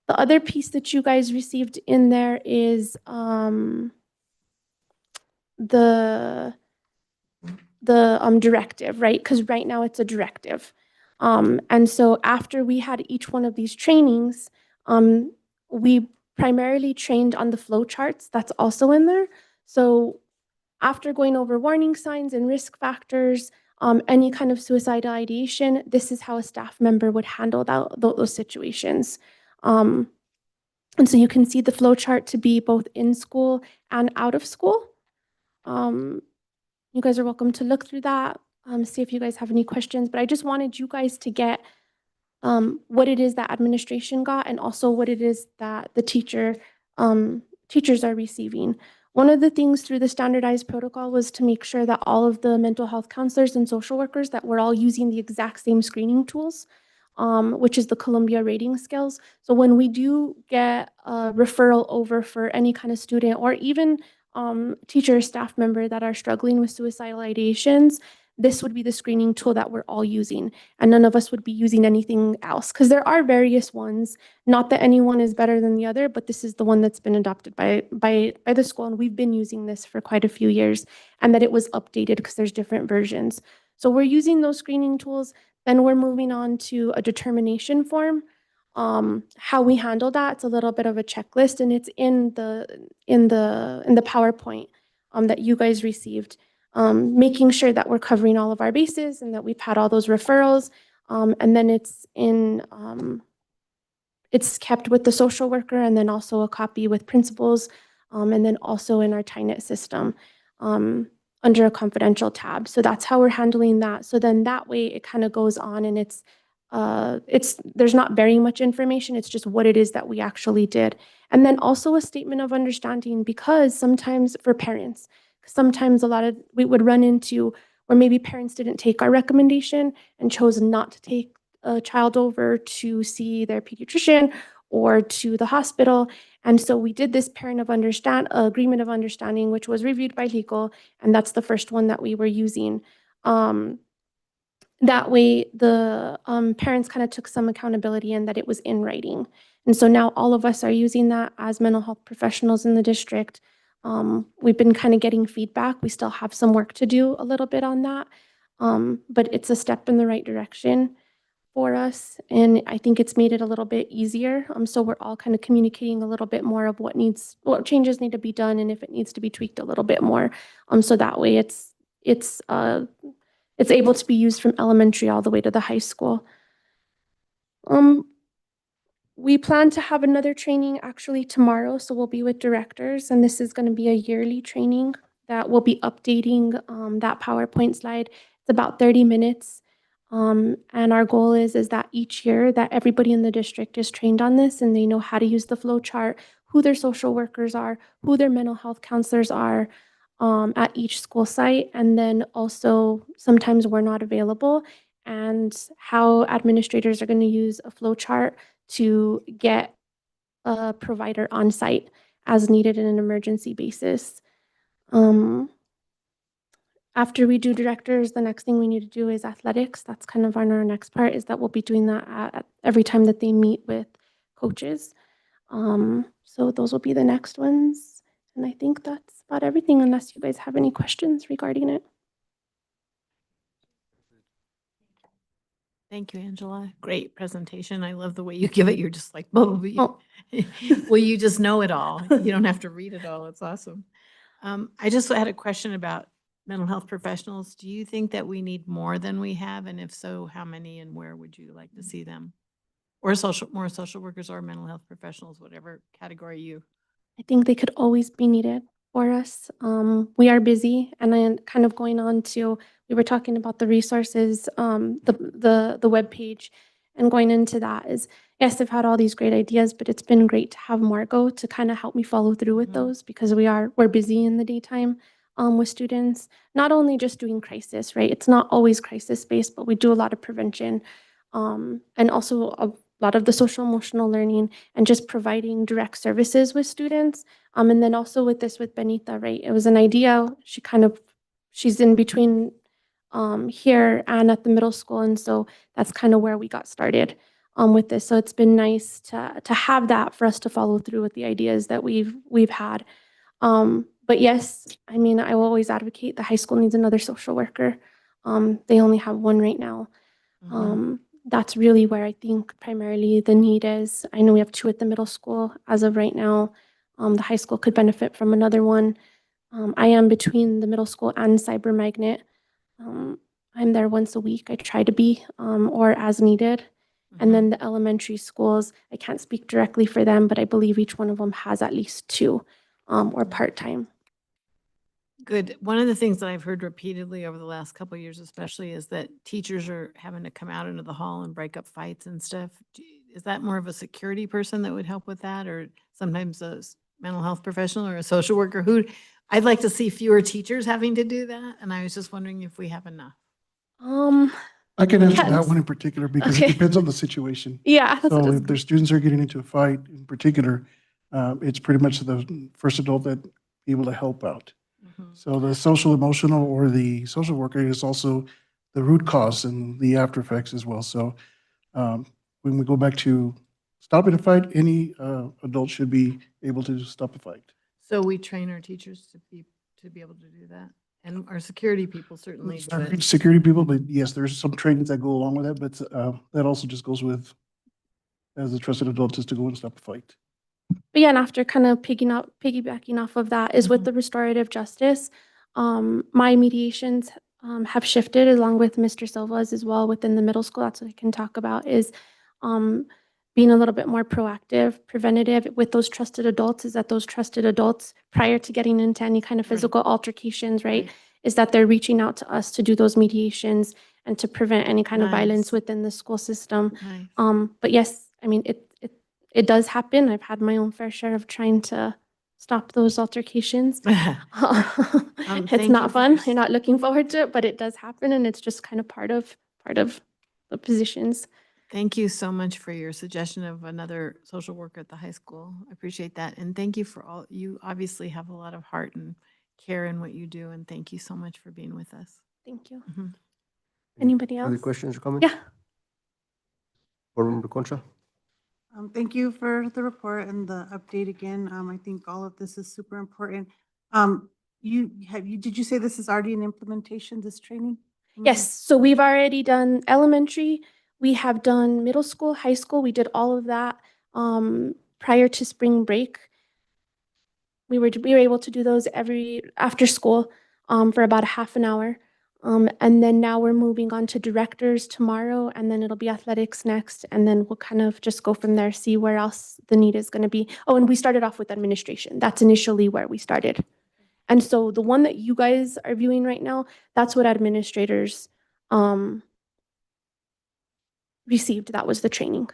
The other piece that you guys received in there is the directive, right? Because right now it's a directive. And so after we had each one of these trainings, we primarily trained on the flow charts that's also in there. So after going over warning signs and risk factors, any kind of suicidal ideation, this is how a staff member would handle those situations. And so you can see the flow chart to be both in school and out of school. You guys are welcome to look through that, see if you guys have any questions, but I just wanted you guys to get what it is that administration got and also what it is that the teachers are receiving. One of the things through the standardized protocol was to make sure that all of the mental health counselors and social workers that we're all using the exact same screening tools, which is the Columbia rating scales. So when we do get a referral over for any kind of student or even teacher or staff member that are struggling with suicidal ideations, this would be the screening tool that we're all using, and none of us would be using anything else because there are various ones, not that any one is better than the other, but this is the one that's been adopted by the school, and we've been using this for quite a few years, and that it was updated because there's different versions. So we're using those screening tools, then we're moving on to a determination form. How we handle that, it's a little bit of a checklist, and it's in the PowerPoint that you guys received. Making sure that we're covering all of our bases and that we've had all those referrals. And then it's kept with the social worker and then also a copy with principals and then also in our TINET system under a confidential tab. So that's how we're handling that. So then that way it kind of goes on and there's not very much information. It's just what it is that we actually did. And then also a statement of understanding because sometimes for parents, sometimes we would run into where maybe parents didn't take our recommendation and chose not to take a child over to see their pediatrician or to the hospital. And so we did this agreement of understanding, which was reviewed by legal, and that's the first one that we were using. That way, the parents kind of took some accountability and that it was in writing. And so now all of us are using that as mental health professionals in the district. We've been kind of getting feedback. We still have some work to do a little bit on that, but it's a step in the right direction for us. And I think it's made it a little bit easier. So we're all kind of communicating a little bit more of what changes need to be done and if it needs to be tweaked a little bit more. So that way it's able to be used from elementary all the way to the high school. We plan to have another training actually tomorrow, so we'll be with directors, and this is going to be a yearly training that will be updating that PowerPoint slide. It's about 30 minutes, and our goal is that each year that everybody in the district is trained on this and they know how to use the flow chart, who their social workers are, who their mental health counselors are, at each school site, and then also sometimes we're not available, and how administrators are going to use a flow chart to get a provider on site as needed in an emergency basis. After we do directors, the next thing we need to do is athletics. That's kind of on our next part, is that we'll be doing that at every time that they meet with coaches. So those will be the next ones. And I think that's about everything, unless you guys have any questions regarding it. Thank you, Angela. Great presentation. I love the way you give it. You're just like, well, Oh. well, you just know it all. You don't have to read it all. It's awesome. I just had a question about mental health professionals. Do you think that we need more than we have? And if so, how many and where would you like to see them? Or more social workers or mental health professionals, whatever category you. I think they could always be needed for us. We are busy, and then kind of going on to, we were talking about the resources, the webpage, and going into that is, yes, I've had all these great ideas, but it's been great to have Margot to kind of help me follow through with those, because we're busy in the daytime with students, not only just doing crisis, right? It's not always crisis based, but we do a lot of prevention, and also a lot of the social emotional learning and just providing direct services with students. And then also with Benita, right? It was an idea. She's in between here and at the middle school. And so that's kind of where we got started with this. So it's been nice to have that for us to follow through with the ideas that we've had. But yes, I mean, I will always advocate the high school needs another social worker. They only have one right now. That's really where I think primarily the need is. I know we have 2 at the middle school as of right now. The high school could benefit from another one. I am between the middle school and Cyber Magnet. I'm there once a week. I try to be, or as needed. And then the elementary schools, I can't speak directly for them, but I believe each one of them has at least 2 or part-time. Good. One of the things that I've heard repeatedly over the last couple of years, especially, is that teachers are having to come out into the hall and break up fights and stuff. Is that more of a security person that would help with that, or sometimes a mental health professional or a social worker? I'd like to see fewer teachers having to do that, and I was just wondering if we have enough. I can answer that Yes. one in particular because Okay. it depends on the situation. Yeah. that's what I So was if their students are getting into a fight in particular, it's pretty much the first adult that be able to help out. So the social emotional or the social worker is also the root cause and the after effects as well. So when we go back to stopping a fight, any adult should be able to stop a fight. So we train our teachers to be able to do that, and our security people certainly. but- Security people, but yes, there's some trainings that go along with that, but that also just goes with, as a trusted adult, just to go and stop a fight. But yeah, and after kind of piggybacking off of that is with the restorative justice, my mediations have shifted along with Mr. Silva's as well within the middle school. That's what I can talk about, is being a little bit more proactive, preventative with those trusted adults, is that those trusted adults, prior to getting into any kind of physical altercations, right, is that they're reaching out to us to do those mediations and to prevent any kind of violence Nice. within the school system. Nice. But yes, I mean, it does happen. I've had my own fair share of trying to stop those altercations. It's thank not you for fun. your You're not looking forward to it, but it does happen, and it's just kind of part of the positions. Thank you so much for your suggestion of another social worker at the high school. I appreciate that. And thank you for all, you obviously have a lot of heart and care in what you do. And thank you so much for being with us. Thank you. Mhm. Anybody else? Other questions or comments? Yeah. Board Member Concha? Thank you for the report and the update again. I think all of this is super important. Did you say this is already in implementation, this training? Yes, so we've already done elementary, we have done middle school, high school, we did all of that prior to spring break. We were able to do those after school for about a half an hour. And then now we're moving on to directors tomorrow, and then it'll be athletics next, and then we'll kind of just go from there, see where else the need is going to be. Oh, and we started off with administration. That's initially where we started. And so the one that you guys are viewing right now, that's what administrators received. That was the training.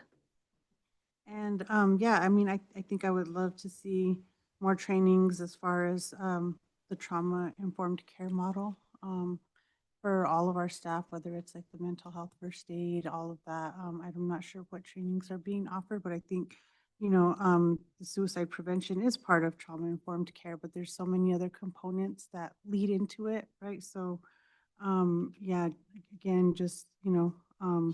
And yeah, I mean, I think I would love to see more trainings as far as the trauma-informed care model for all of our staff, whether it's like the mental health first aid, all of that. I'm not sure what trainings are being offered, but I think, you know, the suicide prevention is part of trauma-informed care, but there's so many other components that lead into it, right? So, yeah, again, just, you know,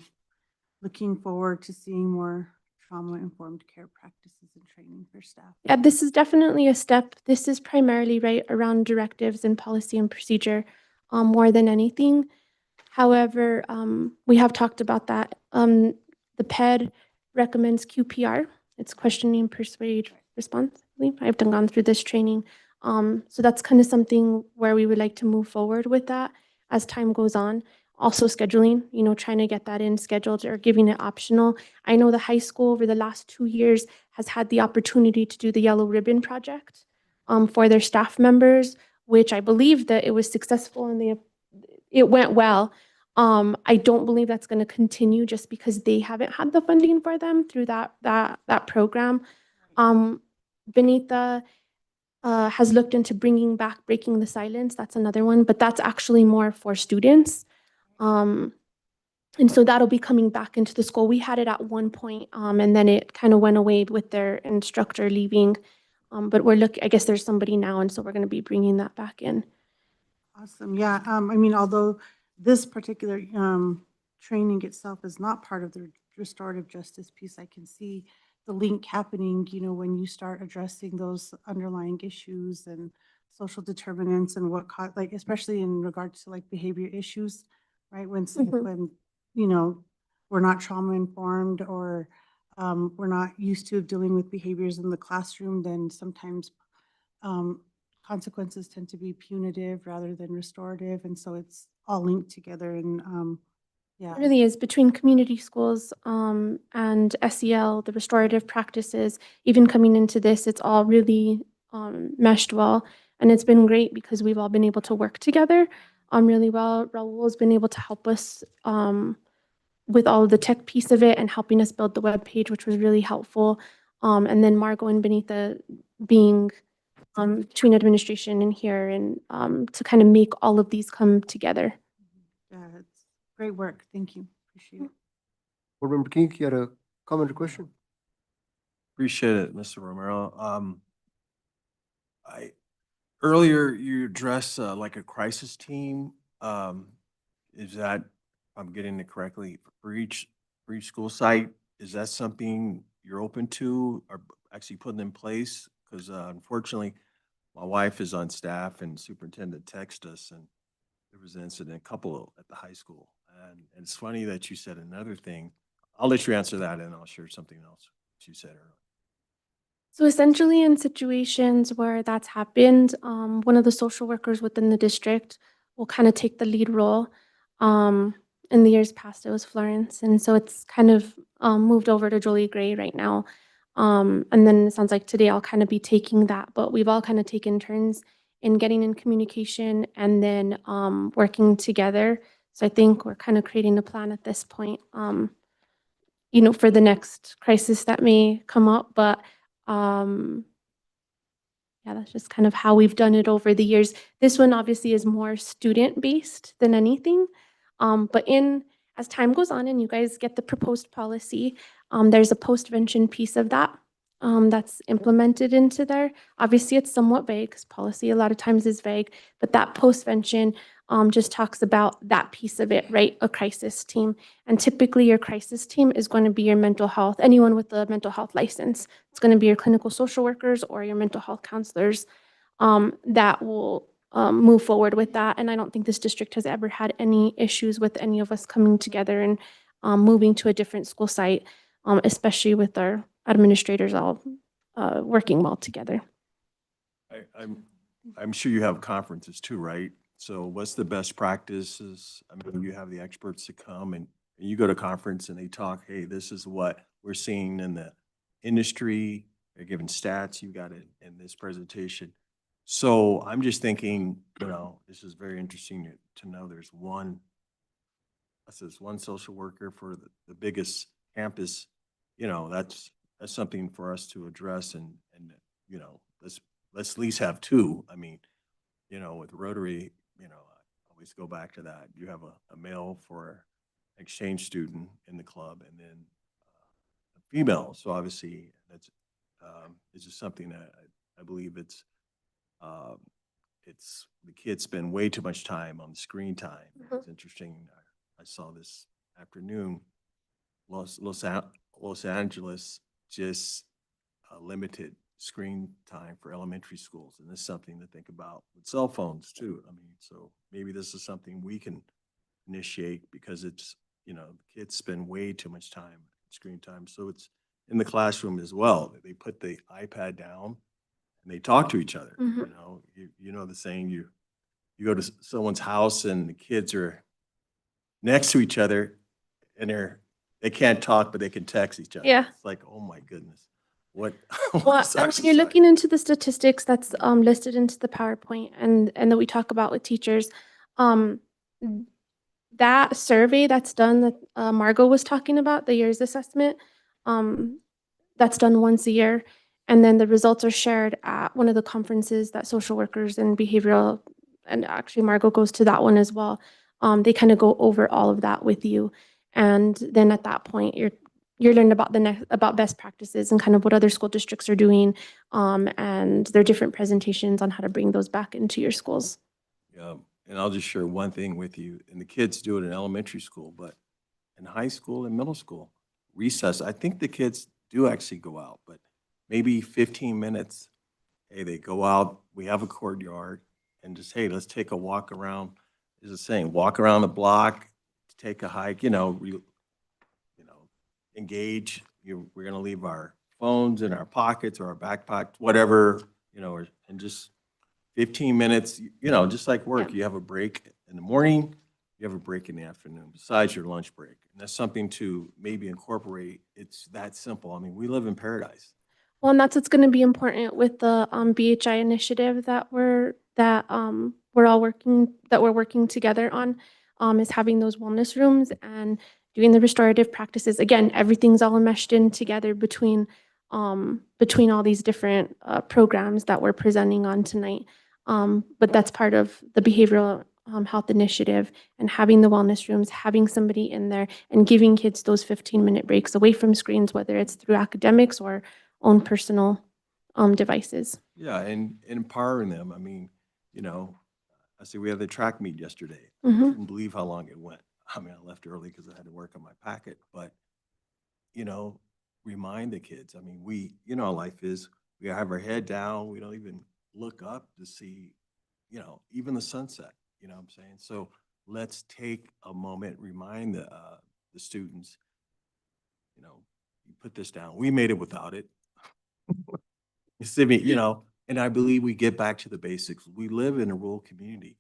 looking forward to seeing more trauma-informed care practices and training for staff. Yeah, this is definitely a step. This is primarily right around directives and policy and procedure more than anything. However, we have talked about that. The PED recommends QPR. It's questioning, persuade, response. I've gone through this training. So that's kind of something where we would like to move forward with that as time goes on. Also scheduling, you know, trying to get that in scheduled or giving it optional. I know the high school over the last 2 years has had the opportunity to do the Yellow Ribbon Project for their staff members, which I believe that it was successful and it went well. I don't believe that's going to continue just because they haven't had the funding for them through that program. Benita has looked into bringing back Breaking the Silence. That's another one, but that's actually more for students. And so that'll be coming back into the school. We had it at one point, and then it kind of went away with their instructor leaving. But I guess there's somebody now, and so we're going to be bringing that back in. Awesome. Yeah. I mean, although this particular training itself is not part of the restorative justice piece, I can see the link happening, you know, when you start addressing those underlying issues and social determinants and like, especially in regards to like behavior issues, right? When, you know, we're not trauma informed or we're not used to dealing with behaviors in the classroom, then sometimes consequences tend to be punitive rather than restorative. And so it's all linked together. And yeah. It really is between community schools and SEL, the restorative practices, even coming into this, it's all really meshed well. And it's been great because we've all been able to work together really well. Raul has been able to help us with all of the tech piece of it and helping us build the web page, which was really helpful. And then Margot and Benita being between administration and here and to kind of make all of these come together. Yeah, it's great work. Thank you. Appreciate it. Board Member King, you had a comment or question? Appreciate it, Mr. Romero. Earlier you addressed like a crisis team. Is that, if I'm getting it correctly, for each school site? Is that something you're open to or actually putting in place? Because unfortunately, my wife is on staff and superintendent texted us and there was an incident, a couple at the high school. And it's funny that you said another thing. I'll let you answer that and I'll share something else you said earlier. So essentially in situations where that's happened, one of the social workers within the district will kind of take the lead role. In the years past, it was Florence. And so it's kind of moved over to Jolie Gray right now. And then it sounds like today I'll kind of be taking that, but we've all kind of taken turns in getting in communication and then working together. So I think we're kind of creating a plan at this point, you know, for the next crisis that may come up. But yeah, that's just kind of how we've done it over the years. This one obviously is more student-based than anything. But as time goes on and you guys get the proposed policy, there's a postvention piece of that that's implemented into there. Obviously, it's somewhat vague because policy a lot of times is vague, but that postvention just talks about that piece of it, right? A crisis team. And typically your crisis team is going to be your mental health, anyone with a mental health license. It's going to be your clinical social workers or your mental health counselors that will move forward with that. And I don't think this district has ever had any issues with any of us coming together and moving to a different school site, especially with our administrators all working well together. I'm sure you have conferences too, right? So what's the best practices? I mean, you have the experts to come and you go to conference and they talk, hey, this is what we're seeing in the industry. They're giving stats, you got it in this presentation. So I'm just thinking, you know, this is very interesting to know there's one social worker for the biggest campus. You know, that's something for us to address and you know, let's at least have two. I mean, you know, with Rotary, you know, I always go back to that. You have a male for exchange student in the club and then a female. So obviously that's it's just something that I believe it's the kids spend way too much time on the screen time. It's interesting. I saw this afternoon, Los Angeles just limited screen time for elementary schools. And this is something to think about with cell phones too. I mean, so maybe this is something we can initiate because it's, you know, kids spend way too much time screen time. So it's in the classroom as well. They put the iPad down and they talk to each other. You know, you know the saying, you go to someone's house and the kids are next to each other and they can't talk, but they can text each other. Yeah. It's like, oh my goodness. What? Well, and when you're looking into the statistics that's listed into the PowerPoint and that we talk about with teachers, that survey that's done that Margot was talking about, the year's assessment, that's done once a year. And then the results are shared at one of the conferences that social workers and behavioral, and actually Margot goes to that one as well. They kind of go over all of that with you. And then at that point, you're learning about about best practices and kind of what other school districts are doing, and their different presentations on how to bring those back into your schools. Yeah, and I'll just share one thing with you, and the kids do it in elementary school, but in high school and middle school, recess, I think the kids do actually go out, but maybe 15 minutes. Hey, they go out, we have a courtyard, and just, hey, let's take a walk around, is it saying, walk around the block, take a hike, you know, engage. We're going to leave our phones in our pockets or our backpacks, whatever, you know, and just 15 minutes, you know, just like work. You have a break in the morning, you have a break in the afternoon, besides your lunch break. And that's something to maybe incorporate. It's that simple. I mean, we live in paradise. Well, and that's what's going to be important with the BHI initiative that we're all working together on, is having those wellness rooms and doing the restorative practices. Again, everything's all meshed in together between all these different programs that we're presenting on tonight. But that's part of the behavioral health initiative, and having the wellness rooms, having somebody in there and giving kids those 15-minute breaks away from screens, whether it's through academics or own personal devices. Yeah, and empowering them. I mean, you know, I see we had the track meet yesterday. Mhm. I couldn't believe how long it went. I mean, I left early because I had to work on my packet, but, you know, remind the kids. I mean, you know how life is. We have our head down. We don't even look up to see, you know, even the sunset, you know what I'm saying? So let's take a moment, remind the students, you know, you put this down. We made it without it. You know, and I believe we get back to the basics. We live in a rural community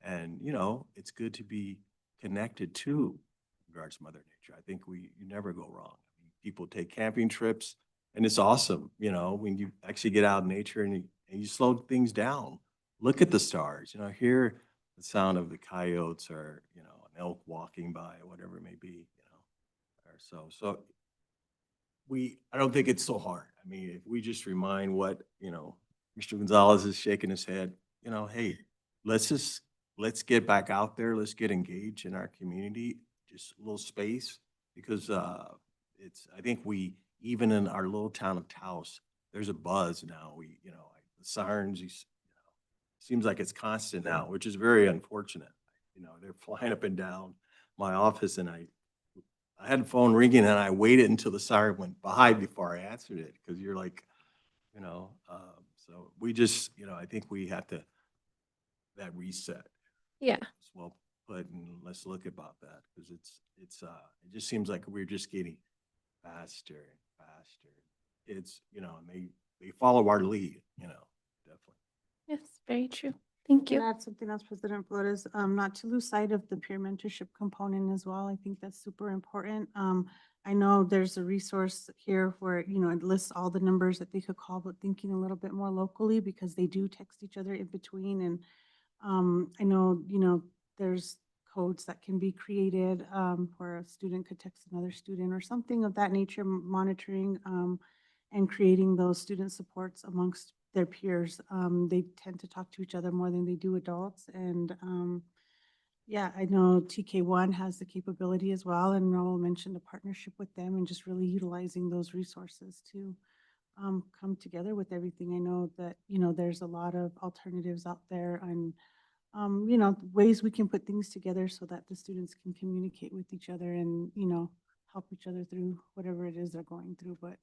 and, you know, it's good to be connected to regards to Mother Nature. I think you never go wrong. I mean, people take camping trips and it's awesome, you know, when you actually get out in nature and you slow things down. Look at the stars, you know, hear the sound of the coyotes or, you know, an elk walking by, whatever it may be, you know, or so I don't think it's so hard. I mean, if we just remind what, you know, Mr. Gonzalez is shaking his head, you know, hey, let's get back out there. Let's get engaged in our community. just a little space because, I think even in our little town of Taos, there's a buzz now. Like the sirens, seems like it's constant now, which is very unfortunate. They're flying up and down my office and I had the phone ringing and I waited until the siren went by before I answered it because you're like, so we just, I think we have to, that reset. Yeah. It's well put, and let's look about that because it just seems like we're just getting faster and faster. It's, and they follow our lead, definitely. Yes, very true. Thank Can you. I add something else, President Flores? Not to lose sight of the peer mentorship component as well. I think that's super important. I know there's a resource here where, it lists all the numbers that they could call, but thinking a little bit more locally because they do text each other in between. And I know, there's codes that can be created where a student could text another student or something of that nature, monitoring and creating those student supports amongst their peers. They tend to talk to each other more than they do adults. And yeah, I know TK1 has the capability as well. And Raul mentioned a partnership with them and just really utilizing those resources to come together with everything. I know that, there's a lot of alternatives out there and, ways we can put things together so that the students can communicate with each other and, help each other through whatever it is they're going through, but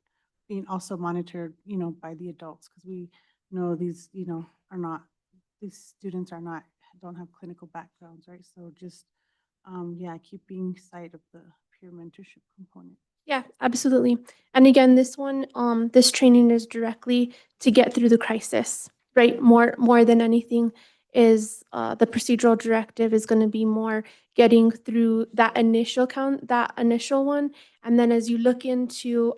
being also monitored, by the adults, because we know these, these students don't have clinical backgrounds, right? So just, yeah, keeping sight of the peer mentorship component. Yeah, absolutely. And again, this training is directly to get through the crisis, right? More than anything is the procedural directive is going to be more getting through that initial one. And then as you look into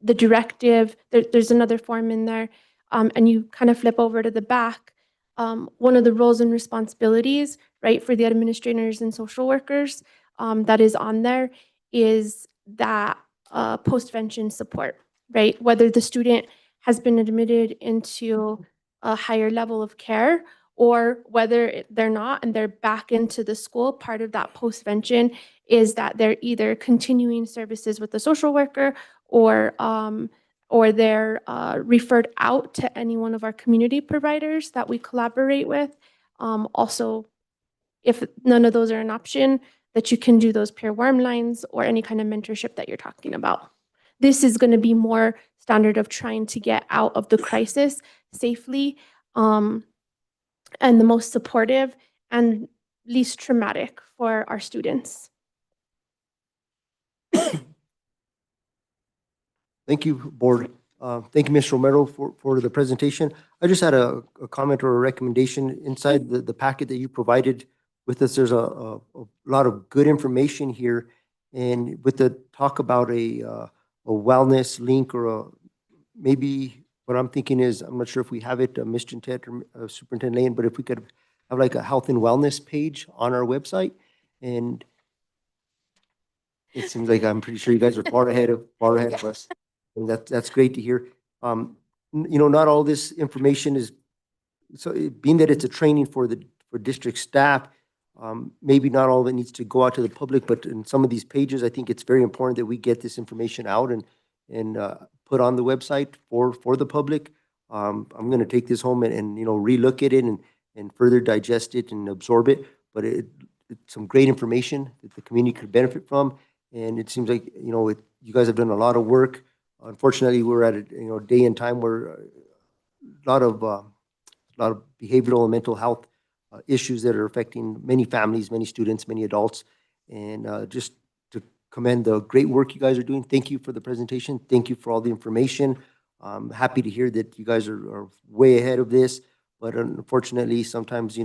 the directive, there's another form in there, and you kind of flip over to the back. One of the roles and responsibilities, right, for the administrators and social workers that is on there is that postvention support, right? Whether the student has been admitted into a higher level of care or whether they're not and they're back into the school, part of that postvention is that they're either continuing services with the social worker or they're referred out to any one of our community providers that we collaborate with. Also, if none of those are an option, that you can do those peer warm lines or any kind of mentorship that you're talking about. This is going to be more standard of trying to get out of the crisis safely, and the most supportive and least traumatic for our students. Thank you, Board. Thank you, Ms. Romero, for the presentation. I just had a comment or a recommendation inside the packet that you provided with us. There's a lot of good information here. And with the talk about a wellness link or maybe what I'm thinking is, I'm not sure if we have it, Mr. Ted or Superintendent Lane, but if we could have like a health and wellness page on our website. And it seems like I'm pretty sure you guys are far ahead of us. And that's great to hear. Not all this information is, so being that it's a training for district staff, maybe not all of it needs to go out to the public, but in some of these pages, I think it's very important that we get this information out and put on the website for the public. I'm going to take this home and relook at it and further digest it and absorb it. But it's some great information that the community could benefit from. And it seems like, you guys have done a lot of work. Unfortunately, we're at a day and time where a lot of behavioral and mental health issues that are affecting many families, many students, many adults. And just to commend the great work you guys are doing. Thank you for the presentation. Thank you for all the information. I'm happy to hear that you guys are way ahead of this. But unfortunately, sometimes,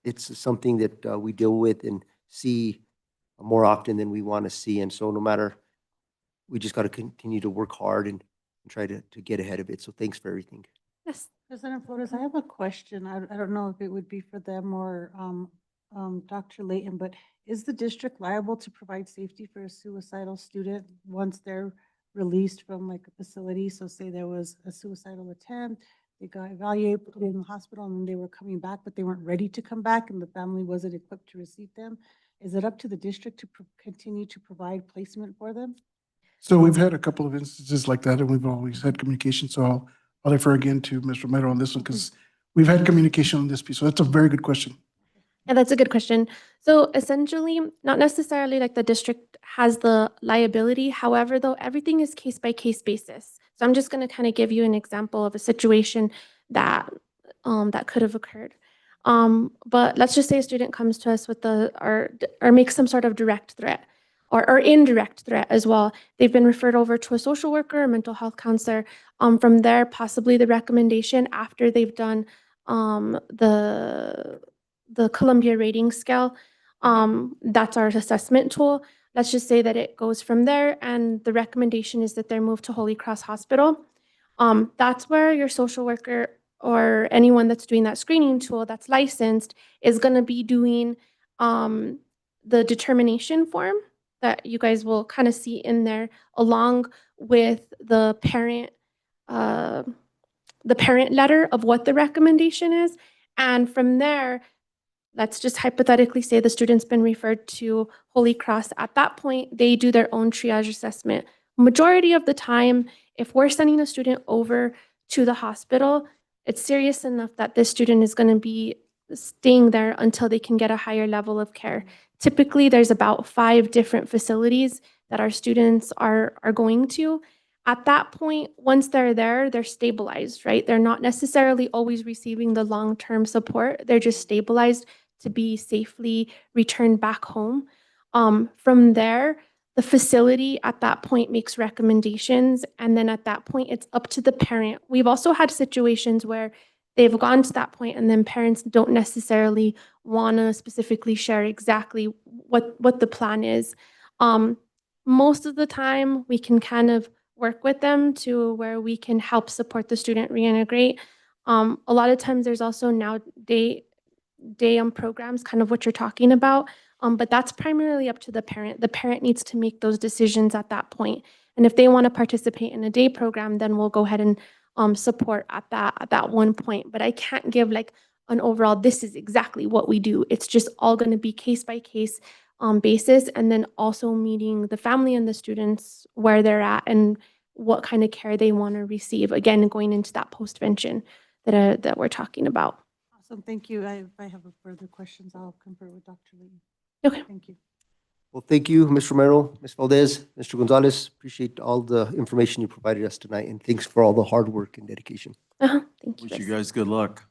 it's something that we deal with and see more often than we want to see. And so we just got to continue to work hard and try to get ahead of it. So thanks for everything. Yes. President Flores, I have a question. I don't know if it would be for them or Dr. Layton, but is the district liable to provide safety for a suicidal student once they're released from like a facility? So say there was a suicidal attempt, They got evaluated, put in the hospital, and then they were coming back, but they weren't ready to come back, and the family wasn't equipped to receive them. Is it up to the district to continue to provide placement for them? So we've had a couple of instances like that, and we've always had communication. So I'll defer again to Ms. Romero on this one because we've had communication on this piece. So that's a very good question. Yeah, that's a good question. So essentially, not necessarily like the district has the liability. However, though, everything is case by case basis. So I'm just going to kind of give you an example of a situation that that could have occurred. But let's just say a student comes to us with or makes some sort of direct threat or indirect threat as well. They've been referred over to a social worker, a mental health counselor. From there, possibly the recommendation after they've done the Columbia rating scale. That's our assessment tool. Let's just say that it goes from there and the recommendation is that they're moved to Holy Cross Hospital. That's where your social worker or anyone that's doing that screening tool that's licensed is going to be doing the determination form that you guys will kind of see in there along with the parent letter of what the recommendation is. And from there, let's just hypothetically say the student's been referred to Holy Cross. At that point, they do their own triage assessment. Majority of the time, if we're sending a student over to the hospital, it's serious enough that this student is going to be staying there until they can get a higher level of care. Typically, there's about 5 different facilities that our students are going to. At that point, once they're there, they're stabilized, right? They're not necessarily always receiving the long-term support. They're just stabilized to be safely returned back home. From there, the facility at that point makes recommendations. And then at that point, it's up to the parent. We've also had situations where they've gone to that point and then parents don't necessarily want to specifically share exactly what the plan is. Most of the time, we can kind of work with them to where we can help support the student reintegrate. A lot of times there's also now day programs, kind of what you're talking about. But that's primarily up to the parent. The parent needs to make those decisions at that point. And if they want to participate in a day program, then we'll go ahead and support at that one point. But I can't give like an overall, this is exactly what we do. It's just all going to be case by case basis, and then also meeting the family and the students where they're at and what kind of care they want to receive. Again, going into that postvention that we're talking about. Awesome, thank you. If I have further questions, I'll confer with Dr. Lee. Okay. Thank you. Well, thank you, Ms. Romero, Ms. Valdez, Mr. Gonzalez. Appreciate all the information you provided us tonight, and thanks for all the hard work and dedication. Thank you. Wish you guys good luck.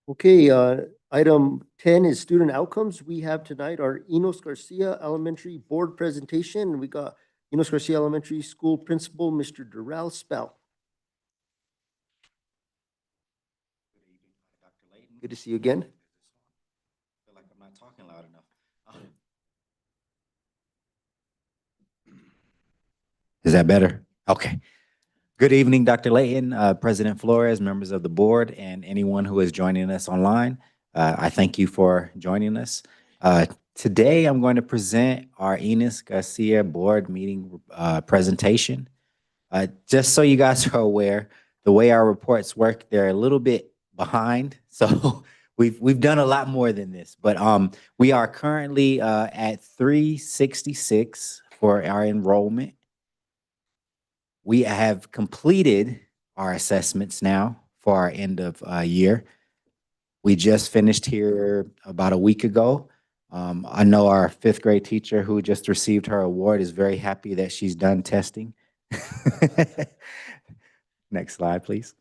Okay, item 10 is student outcomes. We have tonight our Enos Garcia Elementary Board presentation. We got Enos Garcia Elementary School Principal, Mr. Darrell Spell. Good to see you again. I feel like I'm not talking loud enough. Is that better? Okay. Good evening, Dr. Layton, President Flores, members of the board, and anyone who is joining us online. I thank you for joining us. Today, I'm going to present our Enos Garcia board meeting presentation. Just so you guys are aware, the way our reports work, they're a little bit behind. So we've done a lot more than this, but we are currently at 366 for our enrollment. We have completed our assessments now for our end of year. We just finished here about a week ago. I know our 5th grade teacher who just received her award is very happy that she's done testing. Next slide, please.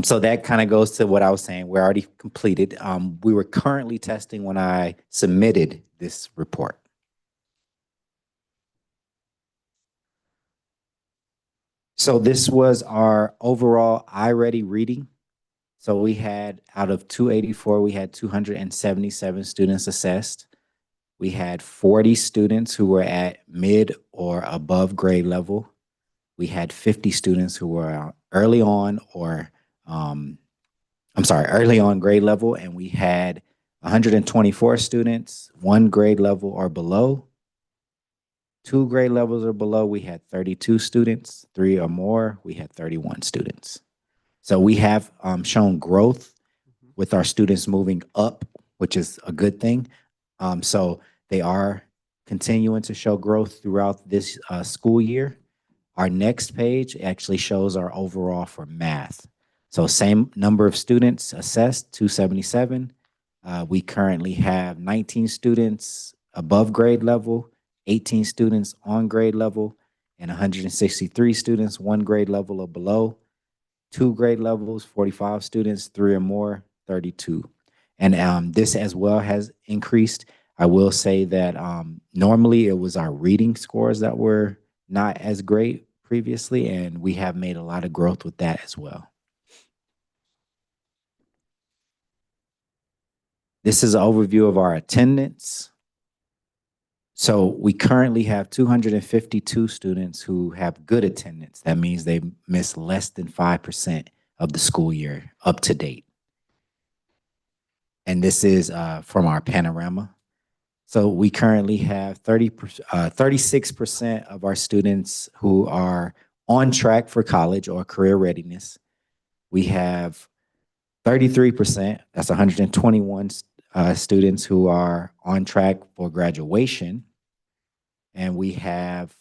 So that kind of goes to what I was saying. We're already completed. We were currently testing when I submitted this report. So this was our overall iReady reading. So we had, out of 284, we had 277 students assessed. We had 40 students who were at mid or above grade level. We had 50 students who were early on grade level, and we had 124 students, 1 grade level or below. 2 grade levels or below, we had 32 students. 3 or more, we had 31 students. So we have shown growth with our students moving up, which is a good thing. So they are continuing to show growth throughout this school year. Our next page actually shows our overall for math. So same number of students assessed, 277. We currently have 19 students above grade level, 18 students on grade level, and 163 students 1 grade level or below. 2 grade levels, 45 students, 3 or more, 32. And this as well has increased. I will say that normally it was our reading scores that were not as great previously, and we have made a lot of growth with that as well. This is an overview of our attendance. So we currently have 252 students who have good attendance. That means they miss less than 5% of the school year up to date. And this is from our panorama. So we currently have 36% of our students who are on track for college or career readiness. We have 33%, that's 121 students who are on track for graduation. And we have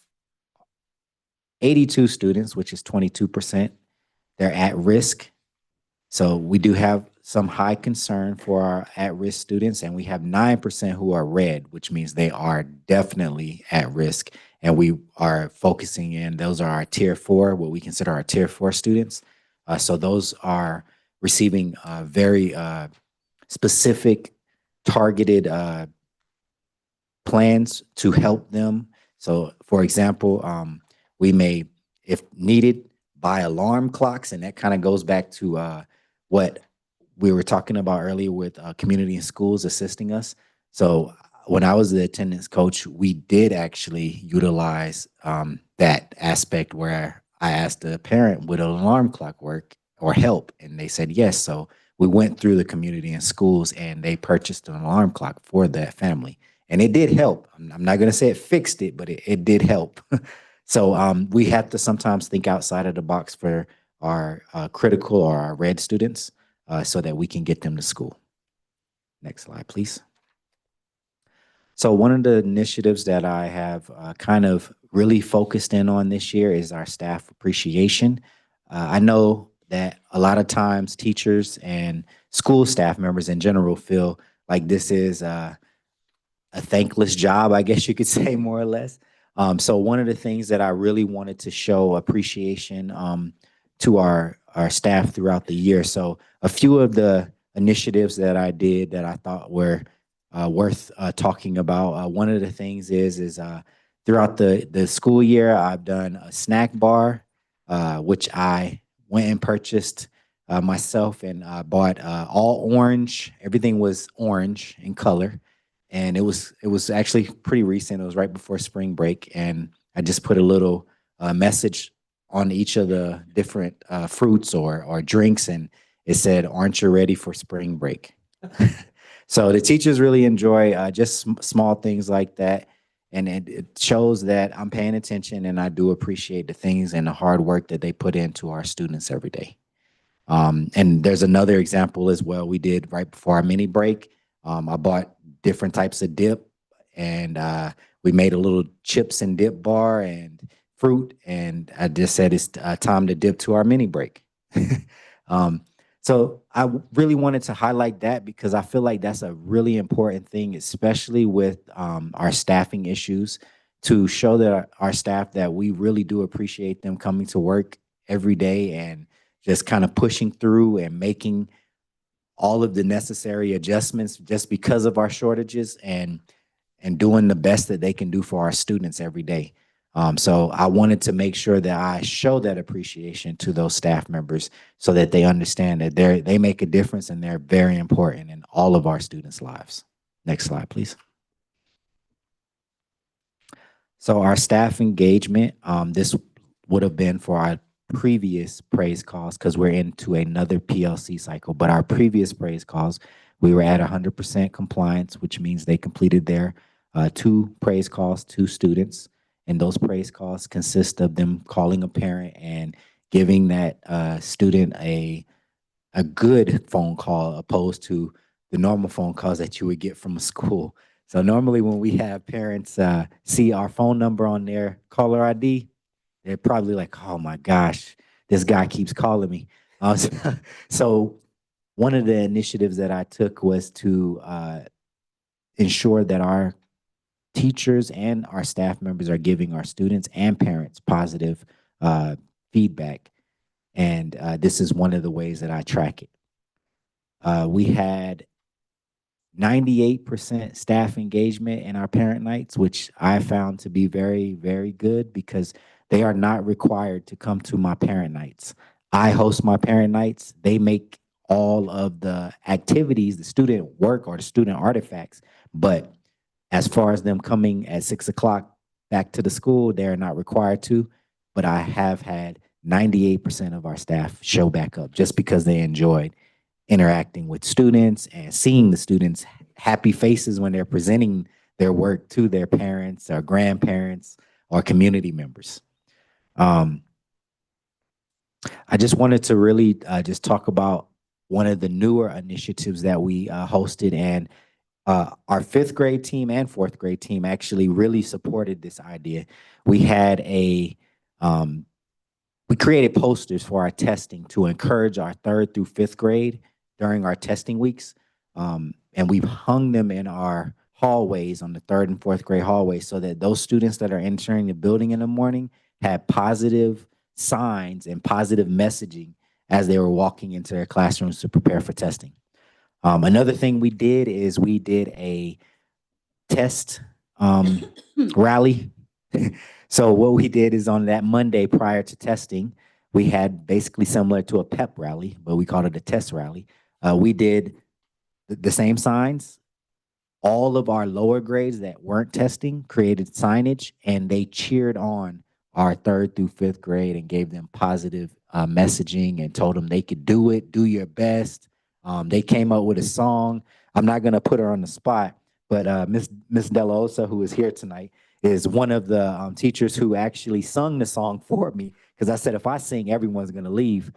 82 students, which is 22%. They're at risk. So we do have some high concern for our at-risk students, and we have 9% who are red, which means they are definitely at risk. And we are focusing in, those are our tier 4, what we consider our tier 4 students. So those are receiving very specific, targeted plans to help them. So for example, we may, if needed, buy alarm clocks, and that kind of goes back to what we were talking about earlier with community and schools assisting us. So when I was the attendance coach, we did actually utilize that aspect where I asked the parent, would an alarm clock work or help? And they said yes. So we went through the community and schools, and they purchased an alarm clock for that family. And it did help. I'm not going to say it fixed it, but it did help. So we have to sometimes think outside of the box for our critical or our red students so that we can get them to school. Next slide, please. So one of the initiatives that I have kind of really focused in on this year is our staff appreciation. I know that a lot of times teachers and school staff members in general feel like this is a thankless job, I guess you could say, more or less. So one of the things that I really wanted to show appreciation to our staff throughout the year. So a few of the initiatives that I did that I thought were worth talking about. One of the things is throughout the school year, I've done a snack bar, which I went and purchased myself, and I bought all orange. Everything was orange in color. And it was actually pretty recent. It was right before spring break. And I just put a little message on each of the different fruits or drinks. And it said, "Aren't you ready for spring break?" So the teachers really enjoy just small things like that. And it shows that I'm paying attention, and I do appreciate the things and the hard work that they put into our students every day. And there's another example as well. We did right before our mini break. I bought different types of dip, and we made a little chips and dip bar and fruit, and I just said it's time to dip to our mini break. So I really wanted to highlight that because I feel like that's a really important thing, especially with our staffing issues, to show that our staff that we really do appreciate them coming to work every day and just kind of pushing through and making all of the necessary adjustments just because of our shortages and doing the best that they can do for our students every day. So I wanted to make sure that I show that appreciation to those staff members so that they understand that they make a difference and they're very important in all of our students' lives. Next slide, please. So our staff engagement, this would have been for our previous praise calls because we're into another PLC cycle, but our previous praise calls, we were at 100% compliance, which means they completed their 2 praise calls to students. And those praise calls consist of them calling a parent and giving that student a good phone call opposed to the normal phone calls that you would get from a school. So normally when we have parents see our phone number on their caller ID, they're probably like, oh my gosh, this guy keeps calling me. So one of the initiatives that I took was to ensure that our teachers and our staff members are giving our students and parents positive feedback. And this is one of the ways that I track it. We had 98% staff engagement in our parent nights, which I found to be very, very good because they are not required to come to my parent nights. I host my parent nights. They make all of the activities, the student work or the student artifacts. But as far as them coming at 6 o'clock back to the school, they're not required to. But I have had 98% of our staff show back up just because they enjoyed interacting with students and seeing the students' happy faces when they're presenting their work to their parents or grandparents or community members. I just wanted to really just talk about one of the newer initiatives that we hosted, and our fifth grade team and fourth grade team actually really supported this idea. We had we created posters for our testing to encourage our third through fifth grade during our testing weeks. And we've hung them in our hallways, on the third and fourth grade hallways, so that those students that are entering the building in the morning had positive signs and positive messaging as they were walking into their classrooms to prepare for testing. Another thing we did is we did a test rally. So what we did is on that Monday prior to testing, we had basically similar to a pep rally, but we called it a test rally. We did the same signs. All of our lower grades that weren't testing created signage, and they cheered on our third through fifth grade and gave them positive messaging and told them they could do it, do your best. They came up with a song. I'm not gonna put her on the spot, but Miss Della Osa, who is here tonight, is one of the teachers who actually sung the song for me, because I said, if I sing, everyone's gonna leave.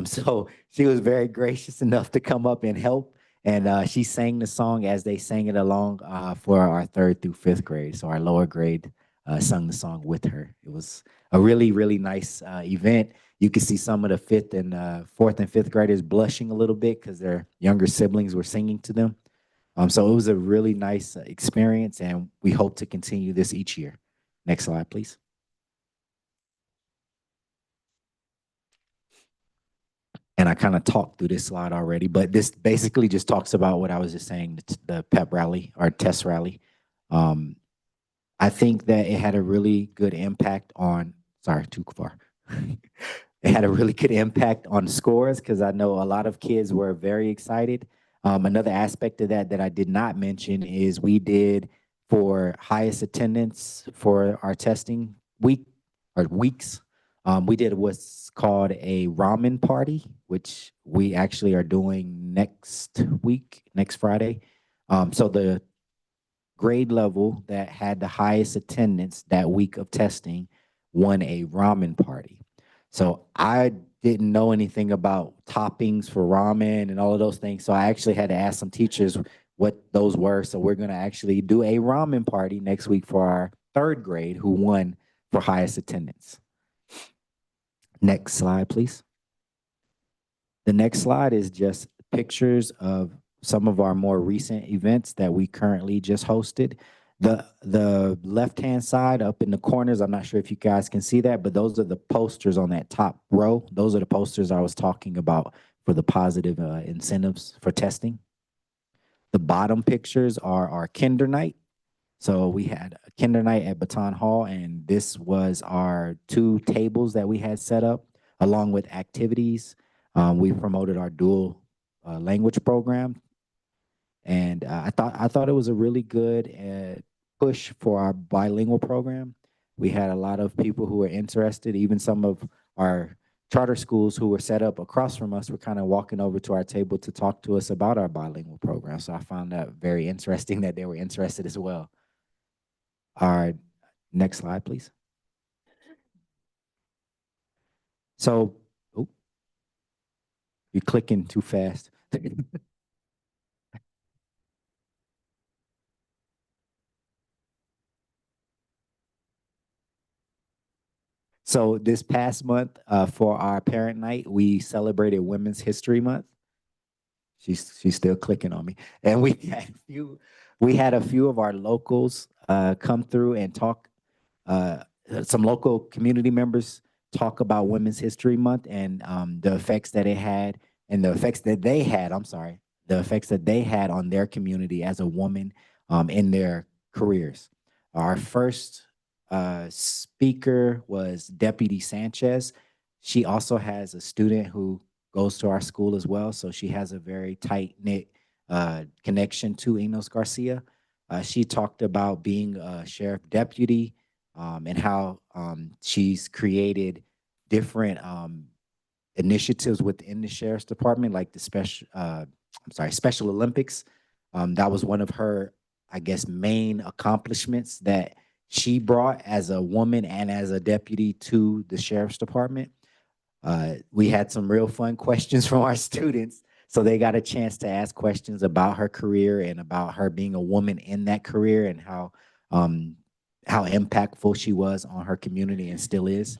So she was very gracious enough to come up and help. And she sang the song as they sang it along for our third through fifth grade. So our lower grade sung the song with her. It was a really, really nice event. You could see some of the fifth and fourth and fifth graders blushing a little bit because their younger siblings were singing to them. So it was a really nice experience, and we hope to continue this each year. Next slide, please. And I kind of talked through this slide already, but this basically just talks about what I was just saying, the pep rally or test rally. I think that it had a really good impact on, sorry, too far. It had a really good impact on scores because I know a lot of kids were very excited. Another aspect of that I did not mention is we did, for highest attendance for our testing week or weeks, we did what's called a ramen party, which we actually are doing next week, next Friday. So the grade level that had the highest attendance that week of testing won a ramen party. So I didn't know anything about toppings for ramen and all of those things. So I actually had to ask some teachers what those were. So we're gonna actually do a ramen party next week for our third grade who won for highest attendance. Next slide, please. The next slide is just pictures of some of our more recent events that we currently just hosted. The left-hand side up in the corners, I'm not sure if you guys can see that, but those are the posters on that top row. Those are the posters I was talking about for the positive incentives for testing. The bottom pictures are our kinder night. So we had a kinder night at Baton Hall, and this was our 2 tables that we had set up along with activities. We promoted our dual language program. And I thought it was a really good push for our bilingual program. We had a lot of people who were interested, even some of our charter schools who were set up across from us were kind of walking over to our table to talk to us about our bilingual program. So I found that very interesting that they were interested as well. Our Next slide, please. So, oh, you're clicking too fast. So this past month, for our parent night, we celebrated Women's History Month. She's still clicking on me, and we had a few of our locals come through and talk. Some local community members talk about Women's History Month and the effects that it had, and the effects that they had. I'm sorry, the effects that they had on their community as a woman in their careers. Our first speaker was Deputy Sanchez. She also has a student who goes to our school as well, so she has a very tight-knit connection to Enos Garcia. She talked about being a sheriff deputy and how she's created different initiatives within the sheriff's department, like the Special Olympics. That was one of her, I guess, main accomplishments that she brought as a woman and as a deputy to the sheriff's department. We had some real fun questions from our students, so they got a chance to ask questions about her career and about her being a woman in that career and how impactful she was on her community and still is.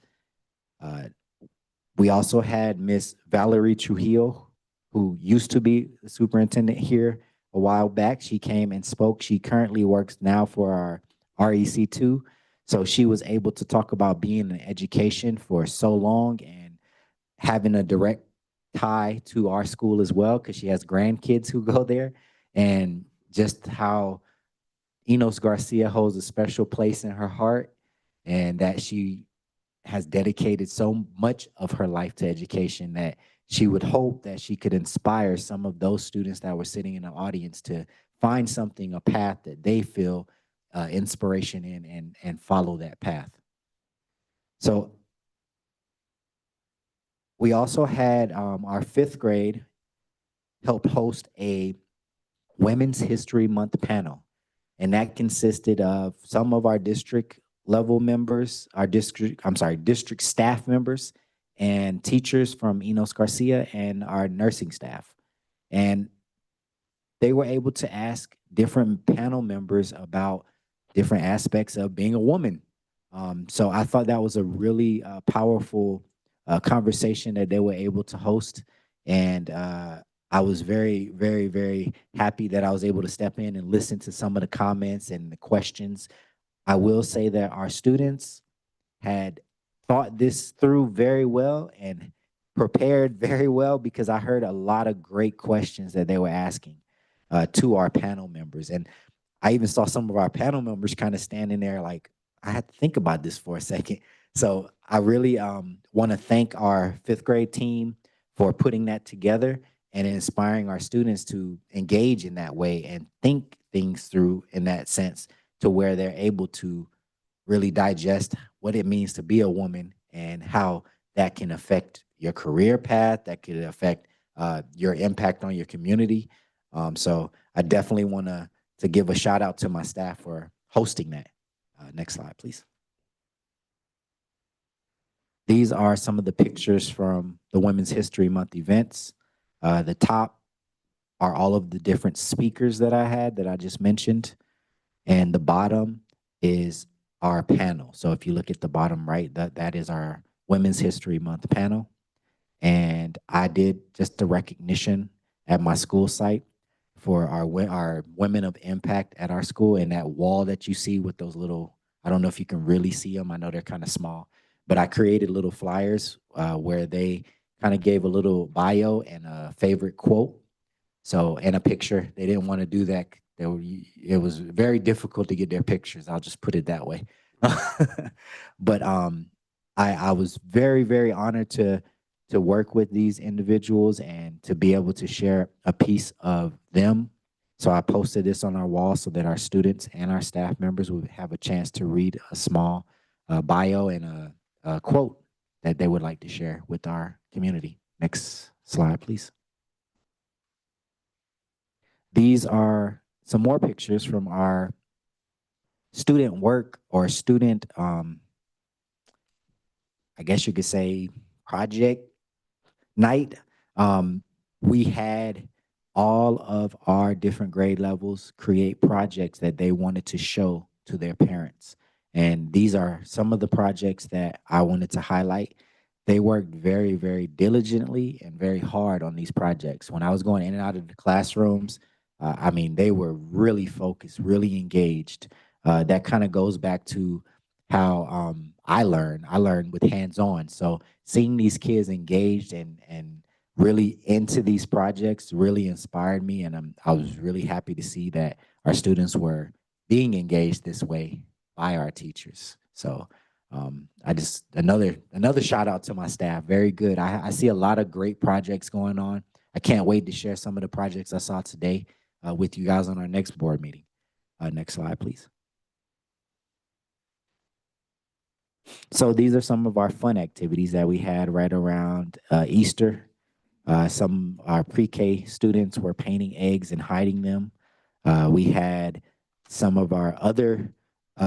We also had Miss Valerie Trujillo, who used to be the superintendent here a while back. She came and spoke. She currently works now for our REC2. So she was able to talk about being in education for so long and having a direct tie to our school as well, because she has grandkids who go there, and just how Enos Garcia holds a special place in her heart, and that she has dedicated so much of her life to education that she would hope that she could inspire some of those students that were sitting in the audience to find something, a path that they feel inspiration in, and follow that path. So we also had our 5th grade help host a Women's History Month panel. And that consisted of some of our district level members, district staff members and teachers from Enos Garcia and our nursing staff. And they were able to ask different panel members about different aspects of being a woman. So I thought that was a really powerful conversation that they were able to host. And I was very, very, very happy that I was able to step in and listen to some of the comments and the questions. I will say that our students had thought this through very well and prepared very well, because I heard a lot of great questions that they were asking to our panel members. And I even saw some of our panel members kind of standing there like, I had to think about this for a second. So I really want to thank our 5th grade team for putting that together and inspiring our students to engage in that way and think things through in that sense, to where they're able to really digest what it means to be a woman and how that can affect your career path, that could affect your impact on your community. So I definitely want to give a shout out to my staff for hosting that. Next slide, please. These are some of the pictures from the Women's History Month events. The top are all of the different speakers that I had that I just mentioned. And the bottom is our panel. So if you look at the bottom right, that is our Women's History Month panel. And I did just a recognition at my school site for our women of impact at our school. And that wall that you see with those little, I don't know if you can really see them. I know they're kind of small, but I created little flyers where they kind of gave a little bio and a favorite quote. So, and a picture. They didn't want to do that. It was very difficult to get their pictures. I'll just put it that way. But I was very, very honored to work with these individuals and to be able to share a piece of them. So I posted this on our wall so that our students and our staff members would have a chance to read a small bio and a quote that they would like to share with our community. Next slide, please. These are some more pictures from our student work or student, I guess you could say, project night. We had all of our different grade levels create projects that they wanted to show to their parents. And these are some of the projects that I wanted to highlight. They worked very, very diligently and very hard on these projects. When I was going in and out of the classrooms, I mean, they were really focused, really engaged. That kind of goes back to how I learned. I learned with hands-on. So seeing these kids engaged and really into these projects really inspired me. And I was really happy to see that our students were being engaged this way by our teachers. So I just, another shout out to my staff. Very good. I see a lot of great projects going on. I can't wait to share some of the projects I saw today with you guys on our next board meeting. Next slide, please. So these are some of our fun activities that we had right around Easter. Some our pre-K students were painting eggs and hiding them. We had some of our other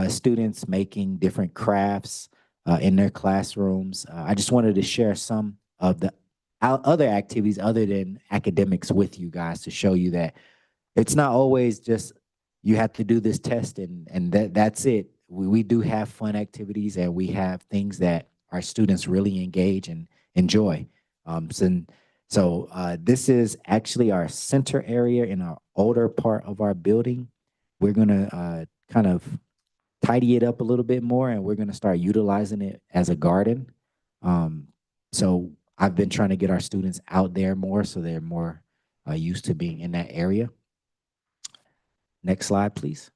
students making different crafts in their classrooms. I just wanted to share some of the other activities other than academics with you guys to show you that it's not always just you have to do this test and that's it. We do have fun activities and we have things that our students really engage and enjoy. So this is actually our center area in our older part of our building. We're gonna kind of tidy it up a little bit more and we're gonna start utilizing it as a garden. So I've been trying to get our students out there more so they're more used to being in that area. Next slide, please.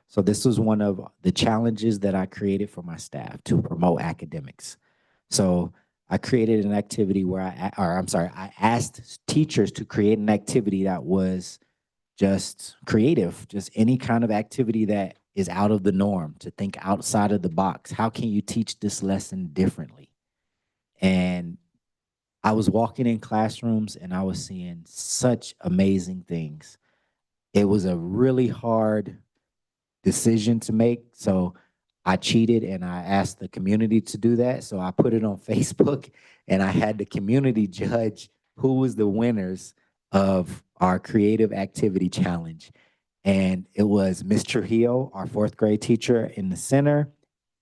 So this was one of the challenges that I created for my staff to promote academics. So I created an activity where I asked teachers to create an activity that was just creative, just any kind of activity that is out of the norm, to think outside of the box. How can you teach this lesson differently? And I was walking in classrooms and I was seeing such amazing things. It was a really hard decision to make. So I cheated and I asked the community to do that. So I put it on Facebook and I had the community judge who was the winners of our creative activity challenge. And it was Ms. Trujillo, our 4th grade teacher in the center,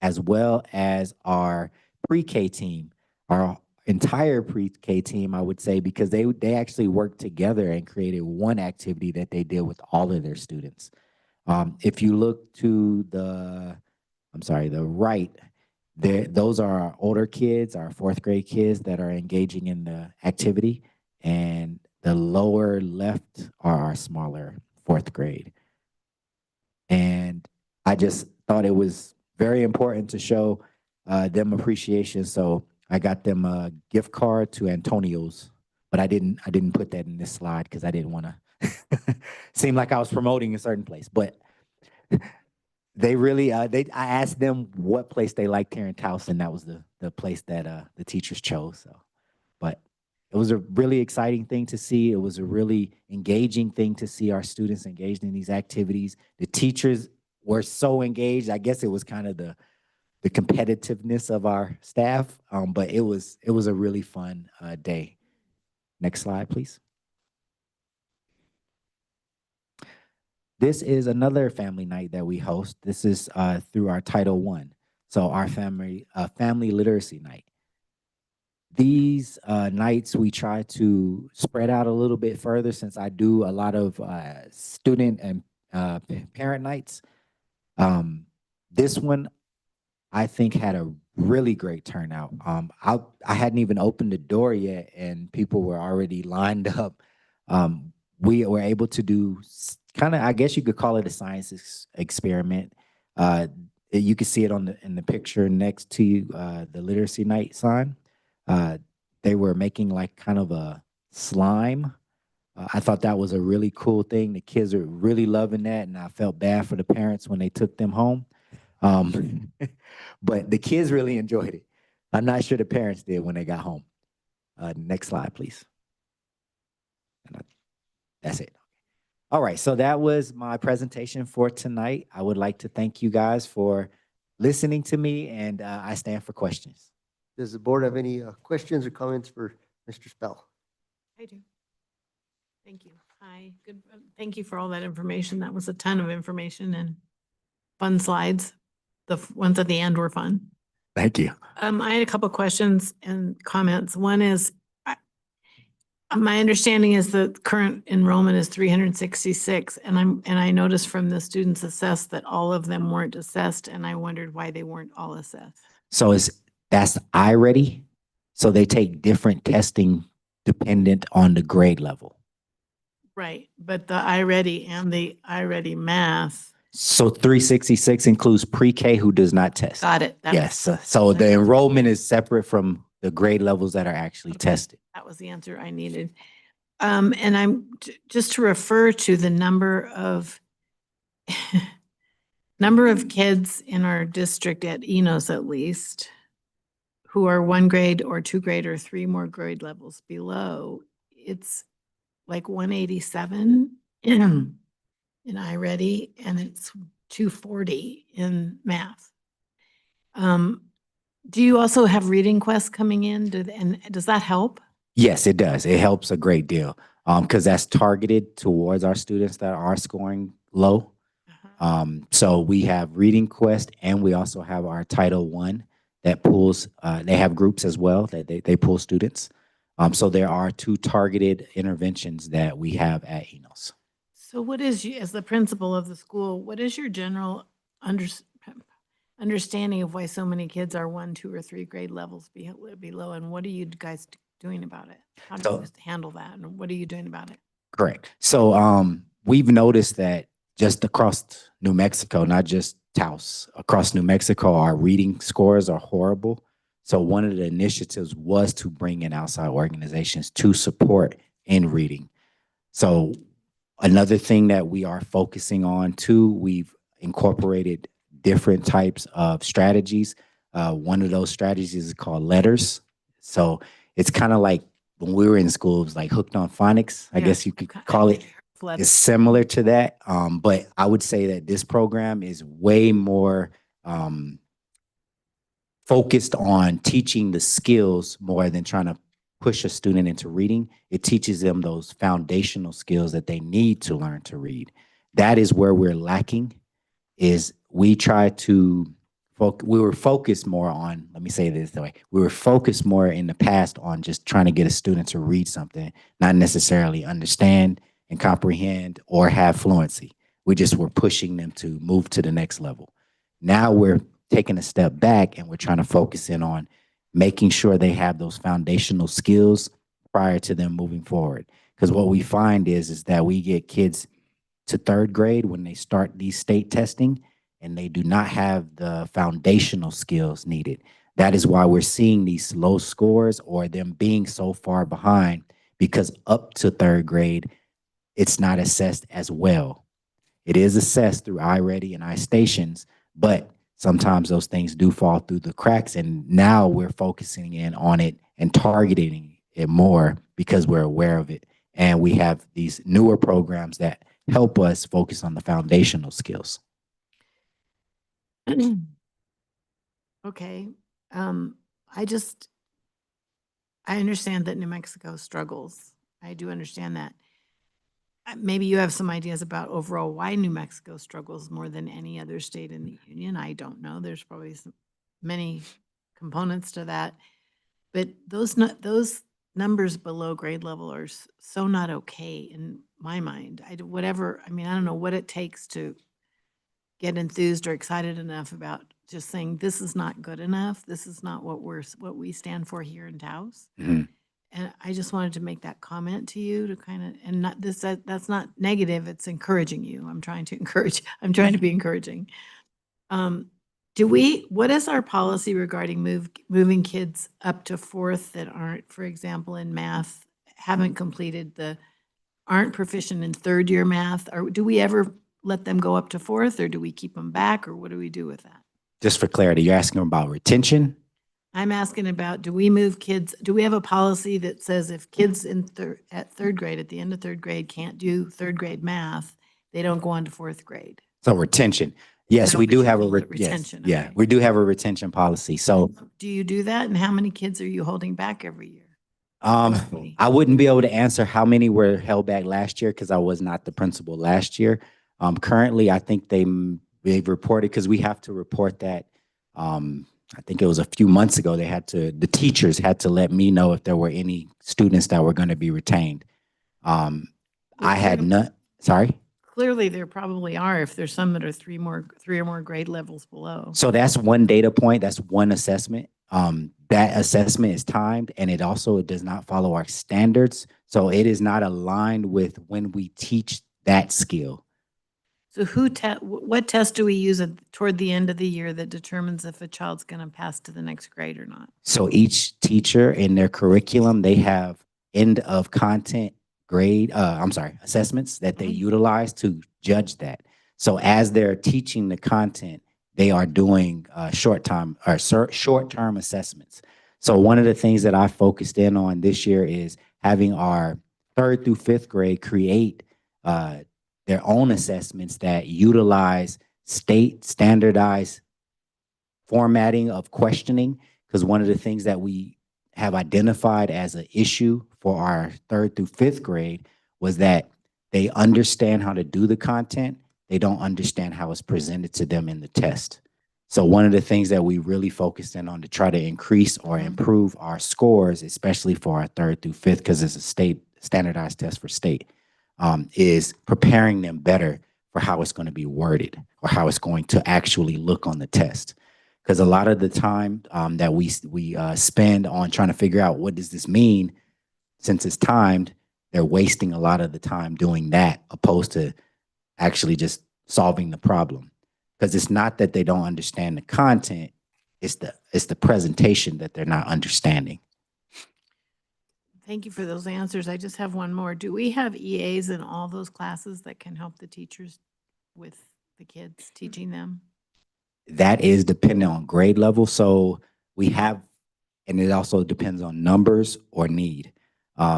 as well as our pre-K team, our entire pre-K team, I would say, because they actually worked together and created one activity that they did with all of their students. If you look to the right, those are our older kids, our 4th grade kids that are engaging in the activity, and the lower left are our smaller 4th grade. And I just thought it was very important to show them appreciation. So I got them a gift card to Antonio's, but I didn't put that in this slide because I didn't want to seem like I was promoting a certain place. But they really, I asked them what place they liked here in Taos, and that was the place that the teachers chose. So, but it was a really exciting thing to see. It was a really engaging thing to see our students engaged in these activities. The teachers were so engaged. I guess it was kind of the competitiveness of our staff, but it was a really fun day. Next slide, please. This is another family night that we host. This is through our Title I, so our family literacy night. These nights we try to spread out a little bit further since I do a lot of student and parent nights. This one I think had a really great turnout. I hadn't even opened the door yet and people were already lined up. We were able to do kind of, I guess you could call it a science experiment. You can see it in the picture next to the literacy night sign. They were making like kind of a slime. I thought that was a really cool thing. The kids are really loving that, and I felt bad for the parents when they took them home. But the kids really enjoyed it. I'm not sure the parents did when they got home. Next slide, please. That's it. All right, so that was my presentation for tonight. I would like to thank you guys for listening to me, and I stand for questions. Does the board have any questions or comments for Mr. Spell? I do. Thank you. Hi, good. Thank you for all that information. That was a ton of information and fun slides. The ones at the end were fun. Thank you. I had a couple questions and comments. One is, my understanding is the current enrollment is 366, and I noticed from the students assessed that all of them weren't assessed, and I wondered why they weren't all assessed. So that's iReady. So they take different testing dependent on the grade level. Right, but the iReady and the iReady Math. So 366 includes pre-K who does not test. Got it. That- Yes, so the enrollment is separate from the grade levels that are actually tested. That was the answer I needed. And I'm just to refer to the number of kids in our district at Enos, at least, who are 1 grade or 2 grade or 3 more grade levels below. It's like 187 in iReady, and it's 240 in math. Do you also have reading quests coming in? And does that help? Yes, it does. It helps a great deal because that's targeted towards our students that are scoring low. So we have Reading Quest, and we also have our Title I that pulls, they have groups as well that they pull students. So there are 2 targeted interventions that we have at Enos. So what is, as the principal of the school, what is your general understanding of why so many kids are 1, 2, or 3 grade levels below, and what are you guys doing about it? How do you handle that, and what are you doing about it? Correct. So we've noticed that just across New Mexico, not just Taos, across New Mexico, our reading scores are horrible. So one of the initiatives was to bring in outside organizations to support in reading. So another thing that we are focusing on too, we've incorporated different types of strategies. One of those strategies is called letters. So it's kind of like when we were in school, it was like hooked on phonics, I guess you could call it. It's similar to that. But I would say that this program is way more focused on teaching the skills more than trying to push a student into reading. It teaches them those foundational skills that they need to learn to read. That is where we're lacking, is we try to we were focused more on, let me say it this way, we were focused more in the past on just trying to get a student to read something, not necessarily understand and comprehend or have fluency. We just were pushing them to move to the next level. Now we're taking a step back and we're trying to focus in on making sure they have those foundational skills prior to them moving forward. Because what we find is that we get kids to 3rd grade when they start these state testing and they do not have the foundational skills needed. That is why we're seeing these low scores or them being so far behind, because up to 3rd grade, it's not assessed as well. It is assessed through iReady and iStations, but sometimes those things do fall through the cracks, and now we're focusing in on it and targeting it more because we're aware of it. And we have these newer programs that help us focus on the foundational skills. Okay. I understand that New Mexico struggles. I do understand that. Maybe you have some ideas about overall why New Mexico struggles more than any other state in the union. I don't know. There's probably many components to that. But those numbers below grade level are so not okay in my mind. I don't know what it takes to get enthused or excited enough about just saying, this is not good enough. This is not what we stand for here in Taos. Mm-hmm. And I just wanted to make that comment to you to kind of, and not this, that's not negative. It's encouraging you. I'm trying to be encouraging. What is our policy regarding moving kids up to 4th that aren't, for example, in math, aren't proficient in 3rd year math? Or do we ever let them go up to 4th, or do we keep them back, or what do we do with that? Just for clarity, you're asking about retention? I'm asking about, do we move kids, do we have a policy that says if kids at third grade, at the end of third grade, can't do third grade math, they don't go on to fourth grade? So retention. Yes, Oh, we but do you have a, call it yes, retention, yeah, okay. we do have a retention policy. So, Do you do that? And how many kids are you holding back every year? I wouldn't be able to answer how many were held back last year because I was not the principal last year. Currently, I think they've reported, because we have to report that. I think it was a few months ago, the teachers had to let me know if there were any students that were going to be retained. I had none, sorry? Clearly, there probably are if there's some that are three or more grade levels below. So that's one data point. That's one assessment. That assessment is timed, and it also does not follow our standards. So it is not aligned with when we teach that skill. So what test do we use toward the end of the year that determines if a child's going to pass to the next grade or not? So each teacher in their curriculum, they have end of content assessments that they utilize to judge that. So as they're teaching the content, they are doing short-term assessments. So one of the things that I focused in on this year is having our 3rd through 5th grade create their own assessments that utilize state standardized formatting of questioning, because one of the things that we have identified as an issue for our 3rd through 5th grade was that they understand how to do the content. They don't understand how it's presented to them in the test. So one of the things that we really focused in on to try to increase or improve our scores, especially for our 3rd through 5th, because it's a state standardized test for state, is preparing them better for how it's going to be worded or how it's going to actually look on the test. Because a lot of the time that we spend on trying to figure out what does this mean, since it's timed, they're wasting a lot of the time doing that opposed to actually just solving the problem. Because it's not that they don't understand the content, it's the presentation that they're not understanding. Thank you for those answers. I just have one more. Do we have EAs in all those classes that can help the teachers with the kids, teaching them? That is dependent on grade level. So we have, and it also depends on numbers or need.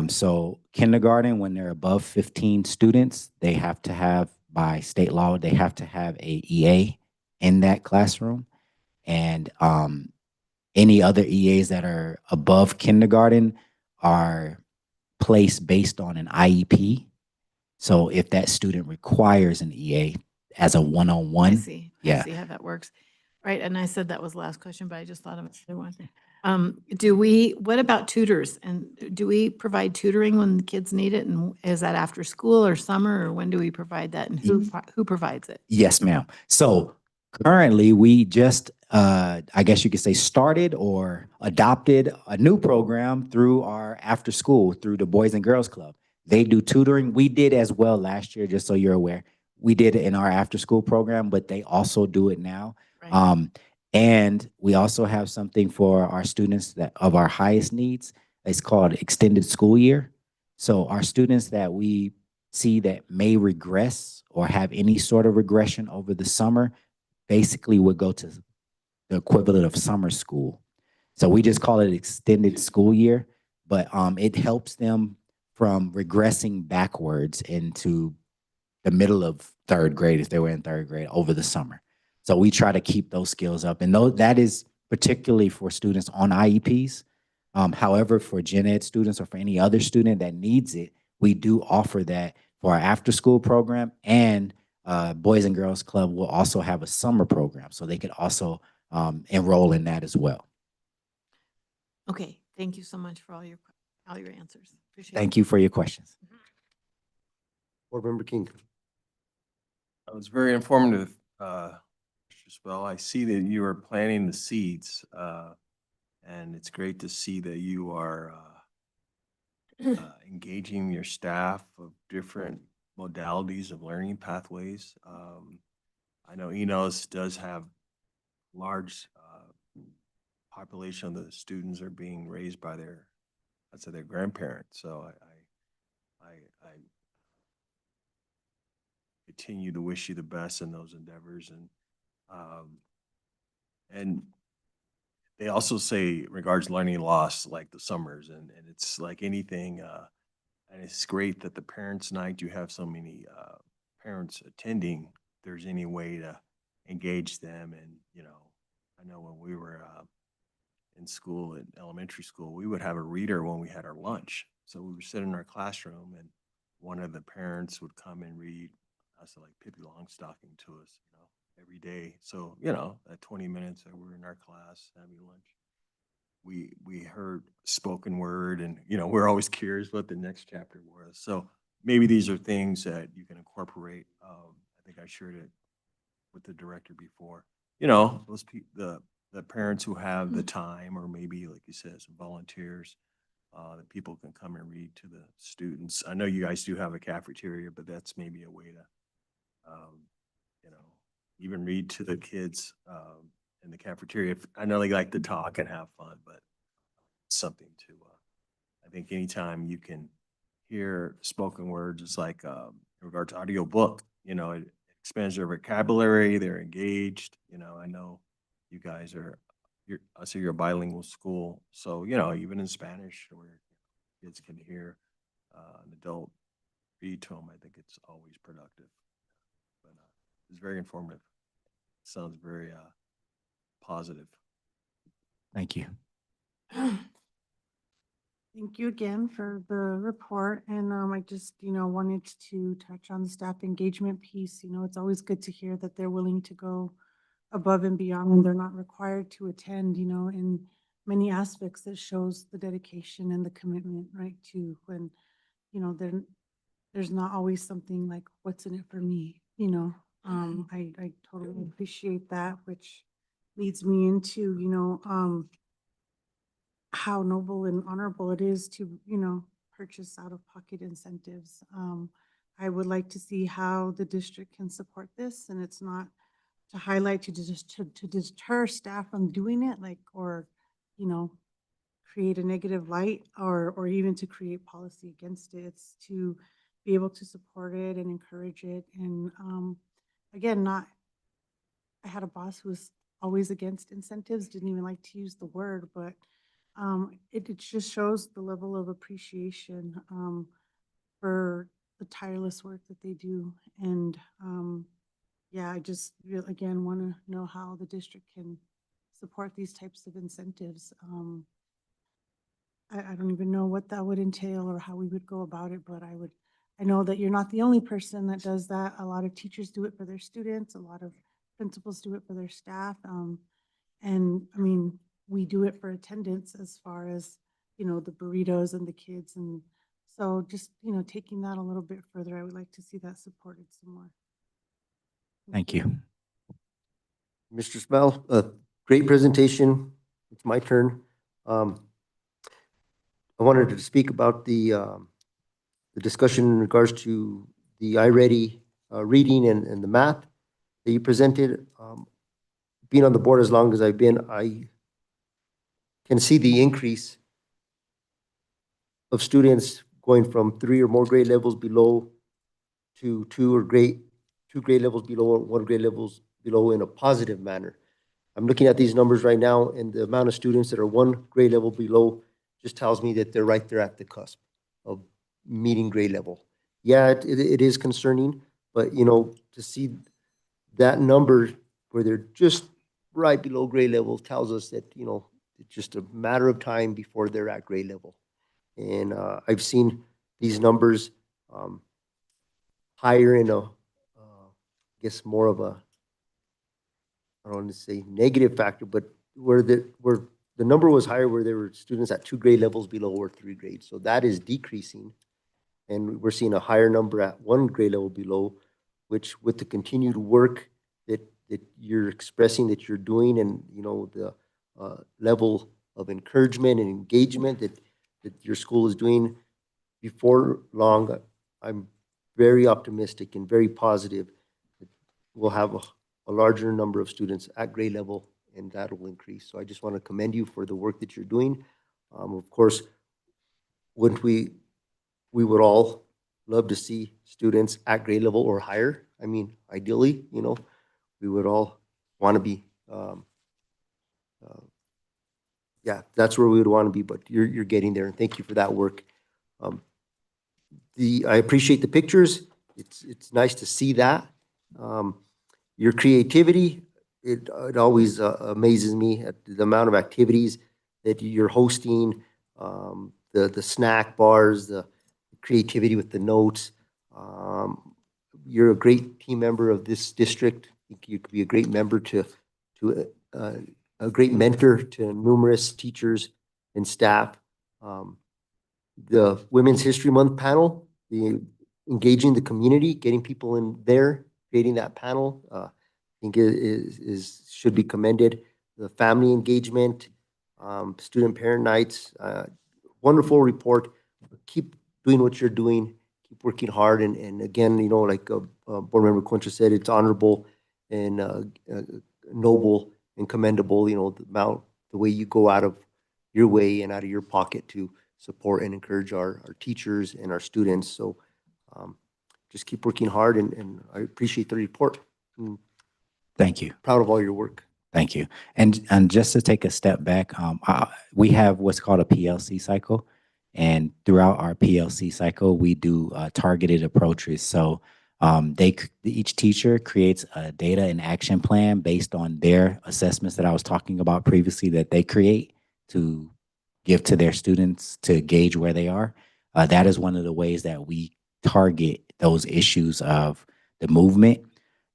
So kindergarten, when they're above 15 students, they have to have, by state law, they have to have a EA in that classroom. And any other EAs that are above kindergarten are placed based on an IEP. So if that student requires an EA as a one-on-one. I see how that works. Right, and I said that was the last question, but I just thought of another one. What about tutors? And do we provide tutoring when the kids need it? And is that after school or summer, or when do we provide that? And who provides it? Yes, ma'am. So currently, we just, I guess you could say, started or adopted a new program through our after school, through the Boys and Girls Club. They do tutoring. We did as well last year, just so you're aware. We did it in our after school program, but they also do it now. Right. And we also have something for our students that of our highest needs. It's called extended school year. So our students that we see that may regress or have any sort of regression over the summer basically would go to the equivalent of summer school. So we just call it extended school year, but it helps them from regressing backwards into the middle of 3rd grade if they were in 3rd grade over the summer. So we try to keep those skills up. And that is particularly for students on IEPs. However, for gen ed students or for any other student that needs it, we do offer that for our after school program, and Boys and Girls Club will also have a summer program. So they could also enroll in that as well. Okay, thank you so much for all your answers. Appreciate it. Thank you for your questions. Board Member King. That was very informative, Mr. Spell. I see that you are planting the seeds, and it's great to see that you are engaging your staff of different modalities of learning pathways. I know Enos does have large population of the students are being raised by their grandparents. So I continue to wish you the best in those endeavors, and they also say regards learning loss, like the summers, and it's like anything, and it's great that the parents' night, you have so many parents attending. If there's any way to engage them, and I know when we were in school, in elementary school, we would have a reader when we had our lunch. So we would sit in our classroom, and one of the parents would come and read, I said, like Pippi Longstocking to us, every day. So that 20 minutes that we're in our class having lunch, we heard spoken word, and we're always curious what the next chapter was. So maybe these are things that you can incorporate. I think I shared it with the director before. Those the parents who have the time, or maybe like you said, some volunteers, that people can come and read to the students. I know you guys do have a cafeteria, but that's maybe a way to even read to the kids in the cafeteria. I know they like to talk and have fun, but something to, I think anytime you can hear spoken words, it's like in regard to audio book, it expands their vocabulary, they're engaged. I know you guys I see you're a bilingual school, so, even in Spanish, where kids can hear an adult read to them, I think it's always productive. But it's very informative. Sounds very positive. Thank you. Thank you again for the report. And I just, wanted to touch on the staff engagement piece. It's always good to hear that they're willing to go above and beyond when they're not required to attend, in many aspects that shows the dedication and the commitment, right? To when, there's not always something like, what's in it for me, I totally appreciate that, which leads me into, how noble and honorable it is to, purchase out-of-pocket incentives. I would like to see how the district can support this, and it's not to highlight, to deter staff from doing it, or, create a negative light, or even to create policy against it. It's to be able to support it and encourage it. And again, I had a boss who was always against incentives, didn't even like to use the word, but it just shows the level of appreciation for the tireless work that they do. And yeah, I just again want to know how the district can support these types of incentives. I don't even know what that would entail or how we would go about it, but I know that you're not the only person that does that. A lot of teachers do it for their students. A lot of principals do it for their staff. And I mean, we do it for attendance as far as, the burritos and the kids. And so just, taking that a little bit further, I would like to see that supported some more. Thank you. Mr. Smell, great presentation. It's my turn. I wanted to speak about the discussion in regards to the iReady reading and the math that you presented. Being on the board as long as I've been, I can see the increase of students going from 3 or more grade levels below to 2 grade levels below, or 1 grade levels below, in a positive manner. I'm looking at these numbers right now, and the amount of students that are 1 grade level below just tells me that they're right there at the cusp of meeting grade level. Yeah, it is concerning, but to see that number where they're just right below grade level tells us that, it's just a matter of time before they're at grade level. And I've seen these numbers higher in I guess more of a, I don't want to say negative factor, but where the number was higher where there were students at 2 grade levels below or 3 grades. So that is decreasing. And we're seeing a higher number at 1 grade level below, which with the continued work that you're expressing that you're doing, and the level of encouragement and engagement that your school is doing, before long, I'm very optimistic and very positive that we'll have a larger number of students at grade level, and that will increase. So I just want to commend you for the work that you're doing. Of course, wouldn't we would all love to see students at grade level or higher. I mean, ideally, we would all want to be yeah, that's where we would want to be, but you're getting there, and thank you for that work. I appreciate the pictures. It's nice to see that. Your creativity, it always amazes me at the amount of activities that you're hosting, the snack bars, the creativity with the notes. You're a great team member of this district. I think you could be a great member to a great mentor to numerous teachers and staff. The Women's History Month panel, engaging the community, getting people in there, creating that panel, I think should be commended. The family engagement, student parent nights, wonderful report. Keep doing what you're doing. Keep working hard. And again, like Board Member Concha said, it's honorable and noble and commendable, the way you go out of your way and out of your pocket to support and encourage our teachers and our students. So just keep working hard, and I appreciate the report. Thank you. Proud of all your work. Thank you. And just to take a step back, we have what's called a PLC cycle. And throughout our PLC cycle, we do targeted approaches. So each teacher creates a data and action plan based on their assessments that I was talking about previously that they create to give to their students to gauge where they are. That is one of the ways that we target those issues of the movement.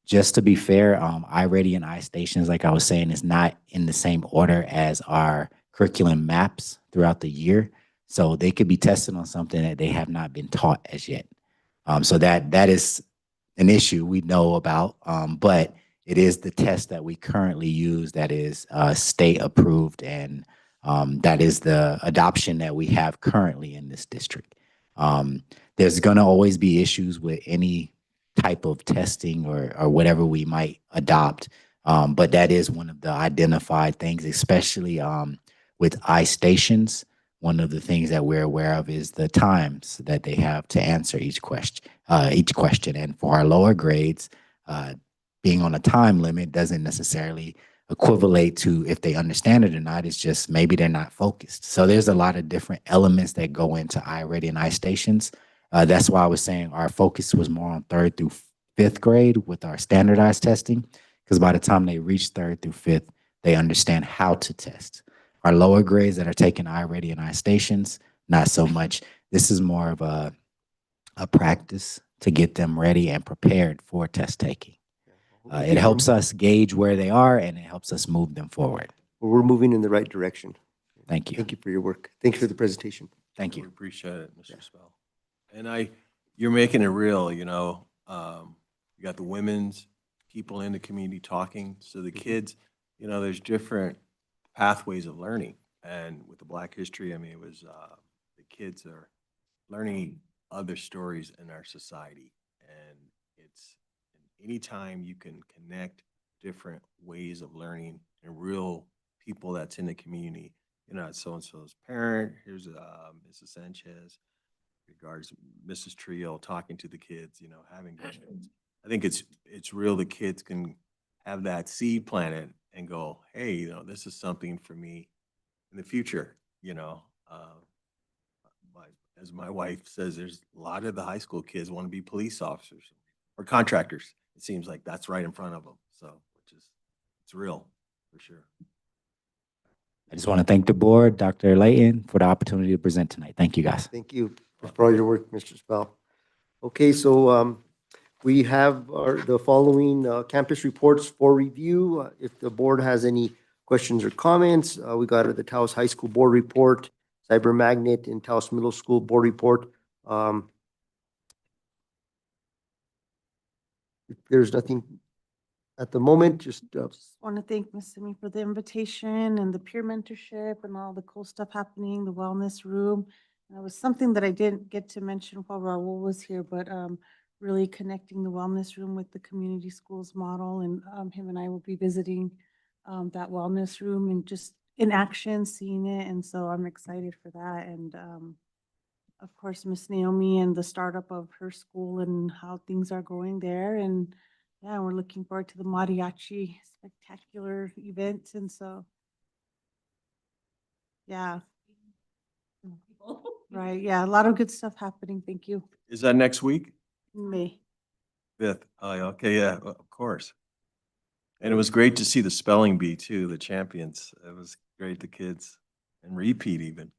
Just to be fair, iReady and iStations, like I was saying, is not in the same order as our curriculum maps throughout the year. So they could be tested on something that they have not been taught as yet. So that is an issue we know about, but it is the test that we currently use that is state approved, and that is the adoption that we have currently in this district. There's gonna always be issues with any type of testing or whatever we might adopt, but that is one of the identified things, especially with iStations. One of the things that we're aware of is the times that they have to answer each question. And for our lower grades, being on a time limit doesn't necessarily equivalent to if they understand it or not. It's just maybe they're not focused. So there's a lot of different elements that go into iReady and iStations. That's why I was saying our focus was more on 3rd through 5th grade with our standardized testing, because by the time they reach 3rd through 5th, they understand how to test. Our lower grades that are taking iReady and iStations, not so much. This is more of a practice to get them ready and prepared for test taking. It helps us gauge where they are, and it helps us move them forward. Well, we're moving in the right direction. Thank you. Thank you for your work. Thank you for the presentation. Thank We you. appreciate it, Mr. Spell. And you're making it real, you got the women's people in the community talking. So the kids, there's different pathways of learning. And with the Black History, it was, the kids are learning other stories in our society. And anytime you can connect different ways of learning and real people that's in the community, so-and-so's parent, here's Mrs. Sanchez, regards Mrs. Trio talking to the kids, having questions. I think it's real. The kids can have that seed planted and go, hey, this is something for me in the future, as my wife says, there's a lot of the high school kids want to be police officers or contractors. It seems like that's right in front of them. So, it's real for sure. I just want to thank the board, Dr. Layton, for the opportunity to present tonight. Thank you, guys. Thank you for all your work, Mr. Spell. Okay, so we have the following campus reports for review. If the board has any questions or comments, we got the Taos High School Board Report, Cyber Magnet, and Taos Middle School Board Report. If there's nothing at the moment, just Want to thank Ms. Simi for the invitation and the peer mentorship and all the cool stuff happening, the wellness room. And it was something that I didn't get to mention while Raul was here, but really connecting the wellness room with the community schools model. And him and I will be visiting that wellness room and just in action, seeing it. And so I'm excited for that. And of course, Miss Naomi and the startup of her school and how things are going there. And yeah, we're looking forward to the mariachi spectacular event. And so Yeah. Right, yeah, a lot of good stuff happening. Thank you. Is that next week? May. 5th. Oh, yeah, okay, yeah, of course. And it was great to see the spelling bee too, the champions. It was great, the kids, and repeat even.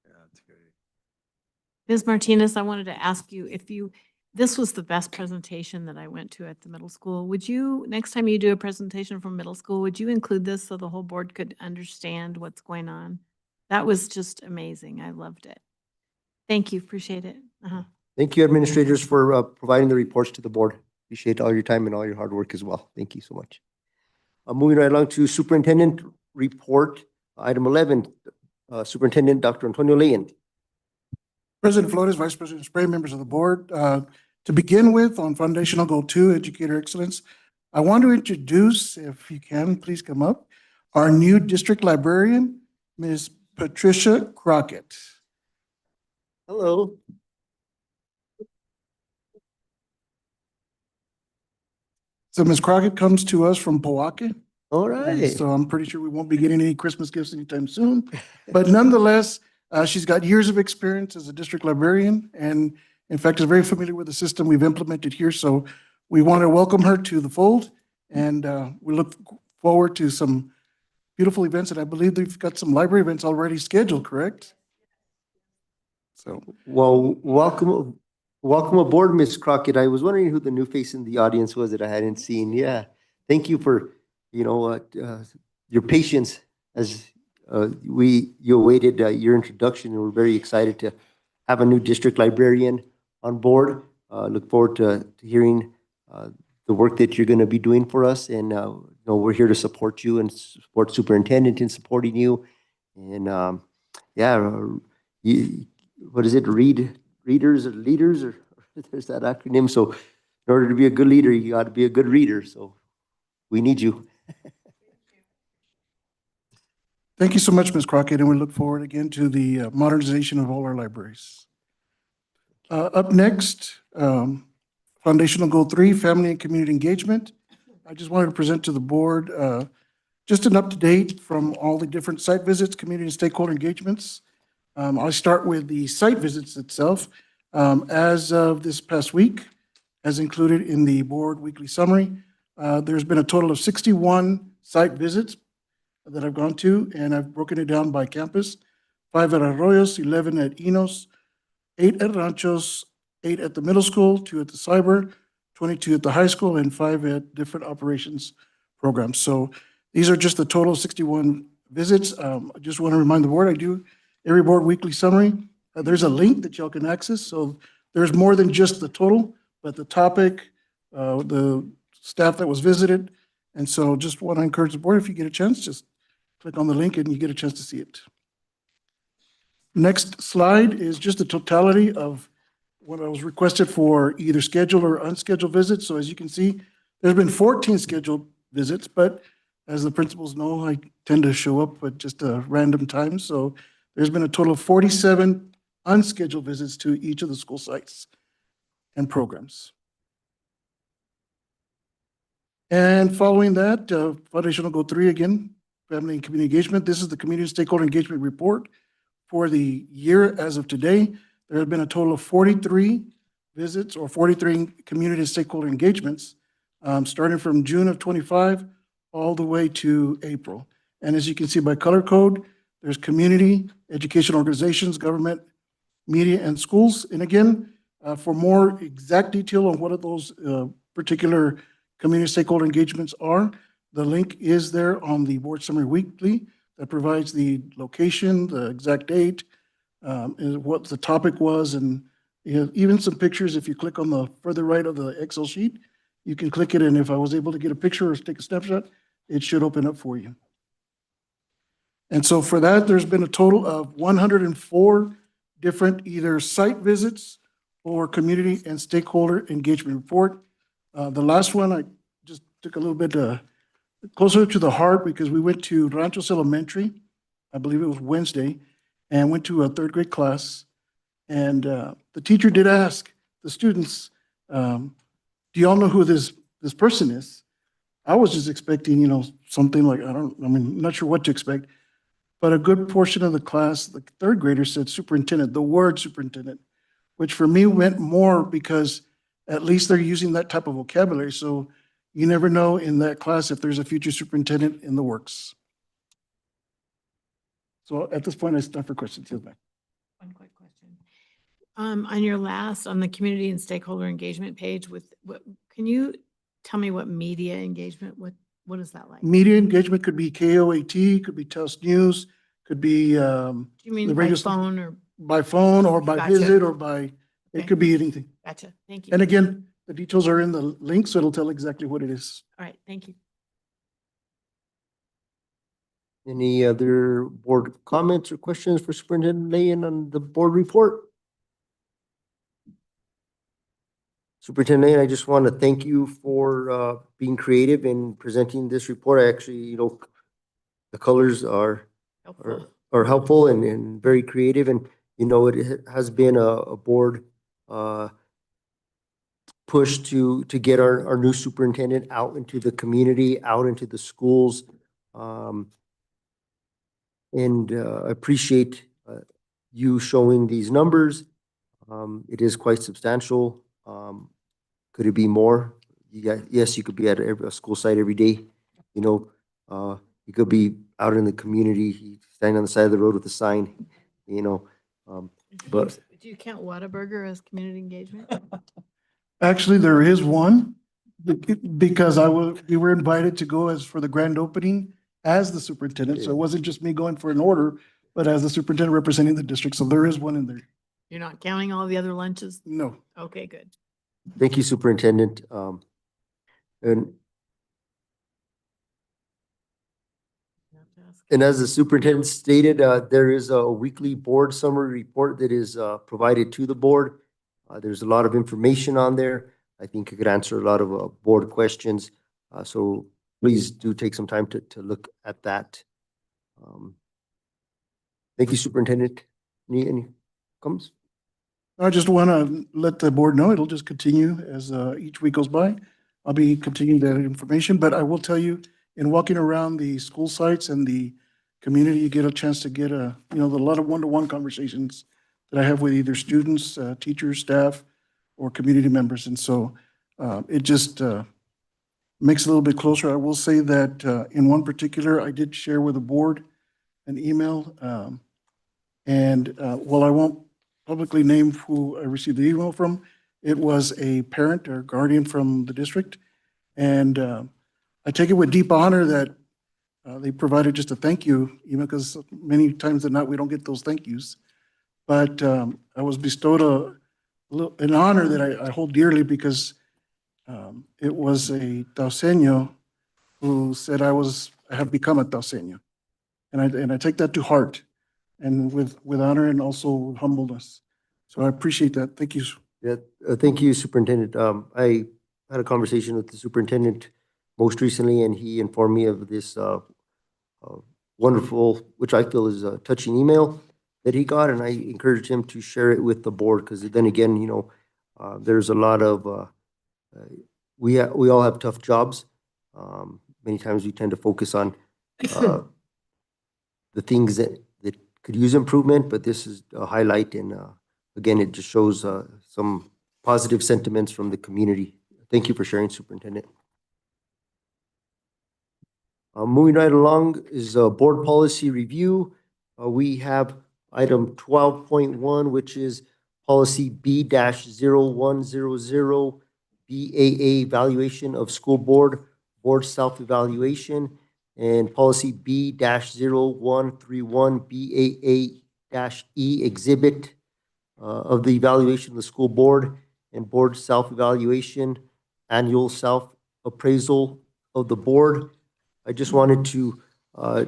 Yeah, it's great. Ms. Martinez, I wanted to ask you if this was the best presentation that I went to at the middle school. Would you, next time you do a presentation from middle school, would you include this so the whole board could understand what's going on? That was just amazing. I loved it. Thank you, appreciate it. Thank you, administrators, for providing the reports to the board. Appreciate all your time and all your hard work as well. Thank you so much. Moving right along to superintendent report, item 11, Superintendent Dr. Antonio Leyen. President Flores, Vice President Spray, members of the board. To begin with, on foundational goal 2, educator excellence, I want to introduce, if you can, please come up, our new district librarian, Ms. Patricia Crockett. Hello. So Ms. Crockett comes to us from Powake. All right. So I'm pretty sure we won't be getting any Christmas gifts anytime soon. But nonetheless, she's got years of experience as a district librarian and in fact is very familiar with the system we've implemented here. So we want to welcome her to the fold and we look forward to some beautiful events. And I believe they've got some library events already scheduled, correct? So, well, welcome aboard, Ms. Crockett. I was wondering who the new face in the audience was that I hadn't seen. Yeah. Thank you for, your patience as you awaited your introduction, and we're very excited to have a new district librarian on board. Look forward to hearing the work that you're going to be doing for us, and we're here to support you and support superintendent in supporting you. And what is it? Readers or leaders, or there's that acronym. So in order to be a good leader, you got to be a good reader. So we need you. thank you so much, Ms. Crockett, and we look forward again to the modernization of all our libraries. Up next, foundational goal 3, family and community engagement. I just wanted to present to the board just an up-to-date from all the different site visits, community and stakeholder engagements. I'll start with the site visits itself. As of this past week, as included in the board weekly summary, there's been a total of 61 site visits that I've gone to, and I've broken it down by campus: 5 at Arroyos, 11 at Enos, 8 at Ranchos, 8 at the middle school, 2 at the cyber, 22 at the high school, and 5 at different operations programs. So these are just the total 61 visits. I just want to remind the board, I do every board weekly summary. There's a link that y'all can access. So there's more than just the total, but the topic, the staff that was visited. And so just want to encourage the board, if you get a chance, just click on the link and you get a chance to see it. Next slide is just the totality of what I was requested for either scheduled or unscheduled visits. So as you can see, there's been 14 scheduled visits, but as the principals know, I tend to show up at just a random time. So there's been a total of 47 unscheduled visits to each of the school sites and programs. And following that, foundational goal 3 again, family and community engagement. This is the community stakeholder engagement report for the year as of today. There have been a total of 43 visits or 43 community stakeholder engagements, starting from June of 25 all the way to April. And as you can see by color code, there's community, education organizations, government, media, and schools. And again, for more exact detail on what those particular community stakeholder engagements are, the link is there on the board summary weekly that provides the location, the exact date, and what the topic was, and even some pictures. If you click on the further right of the Excel sheet, you can click it, and if I was able to get a picture or take a snapshot, it should open up for you. And so for that, there's been a total of 104 different either site visits or community and stakeholder engagement report. The last one, I just took a little bit closer to the heart because we went to Ranchos Elementary, I believe it was Wednesday, and went to a 3rd grade class. And the teacher did ask the students, do you all know who this person is? I was just expecting, something like, I'm not sure what to expect. but a good portion of the class, the third graders said superintendent, the word superintendent, which for me meant more because at least they're using that type of vocabulary. So you never know in that class if there's a future superintendent in the works. So at this point, I start for questions. Yes, ma'am. One quick question. On your last, on the community and stakeholder engagement page with, can you tell me what media engagement, what is that like? Media engagement could be KOAT, could be Tels News, could be Do you mean the by radio phone or? by phone or by Gotcha. visit or by, Okay. it could be anything. Gotcha. Thank you. And again, the details are in the link, so it'll tell exactly what it is. All right, thank you. Any other board comments or questions for Superintendent Leyen on the board report? Superintendent Leyen, I just want to thank you for being creative in presenting this report. I actually, the colors are helpful and very creative, and it has been a board push to get our new superintendent out into the community, out into the schools. And I appreciate you showing these numbers. It is quite substantial. Could it be more? Yes, you could be at a school site every day. You could be out in the community, standing on the side of the road with a sign, but Do you count Whataburger as community engagement? Actually, there is one because we were invited to go as for the grand opening as the superintendent. So it wasn't just me going for an order, but as the superintendent representing the district. So there is one in there. You're not counting all the other lunches? No. Okay, good. thank you, Superintendent. And as the superintendent stated, there is a weekly board summary report that is provided to the board. There's a lot of information on there. I think it could answer a lot of board questions. So please do take some time to look at that. Thank you, Superintendent. Any comments? I just want to let the board know it'll just continue as each week goes by. I'll be continuing that information, but I will tell you, in walking around the school sites and the community, you get a chance to get a lot of one-to-one conversations that I have with either students, teachers, staff, or community members. And so it just makes it a little bit closer. I will say that in one particular, I did share with the board an email. While I won't publicly name who I received the email from, it was a parent or guardian from the district. And I take it with deep honor that they provided just a thank you, even because many times than not, we don't get those thank yous. But I was bestowed an honor that I hold dearly because it was a Tauseño who said I have become a Tauseño. And I take that to heart and with honor and also humbleness. So I appreciate that. Thank you. Yeah, thank you, Superintendent. I had a conversation with the superintendent most recently, and he informed me of this wonderful, which I feel is a touching email that he got, and I encouraged him to share it with the board because then again, there's a lot of we all have tough jobs. Many times we tend to focus on the things that could use improvement, but this is a highlight, and again, it just shows some positive sentiments from the community. Thank you for sharing, Superintendent. Moving right along is a board policy review. We have item 12.1, which is policy B-0100, BAA evaluation of school board self-evaluation, and policy B-0131, BAA-E exhibit of the evaluation of the school board and board self-evaluation, annual self-appraisal of the board. I just wanted to, I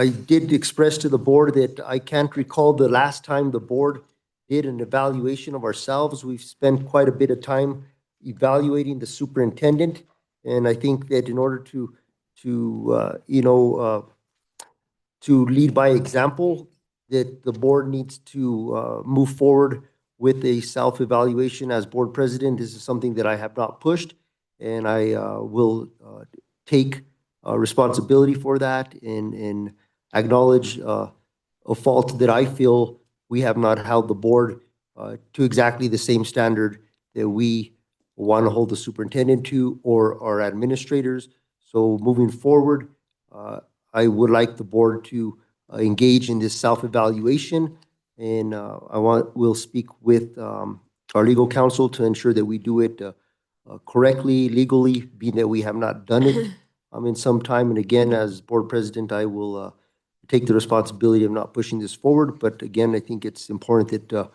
did express to the board that I can't recall the last time the board did an evaluation of ourselves. We've spent quite a bit of time evaluating the superintendent, and I think that in order to lead by example, that the board needs to move forward with a self-evaluation as board president. This is something that I have not pushed, and I will take responsibility for that and acknowledge a fault that I feel we have not held the board to exactly the same standard that we want to hold the superintendent to or our administrators. So moving forward, I would like the board to engage in this self-evaluation, and we'll speak with our legal counsel to ensure that we do it correctly, legally, being that we have not done it in some time. And again, as board president, I will take the responsibility of not pushing this forward. But again, I think it's important that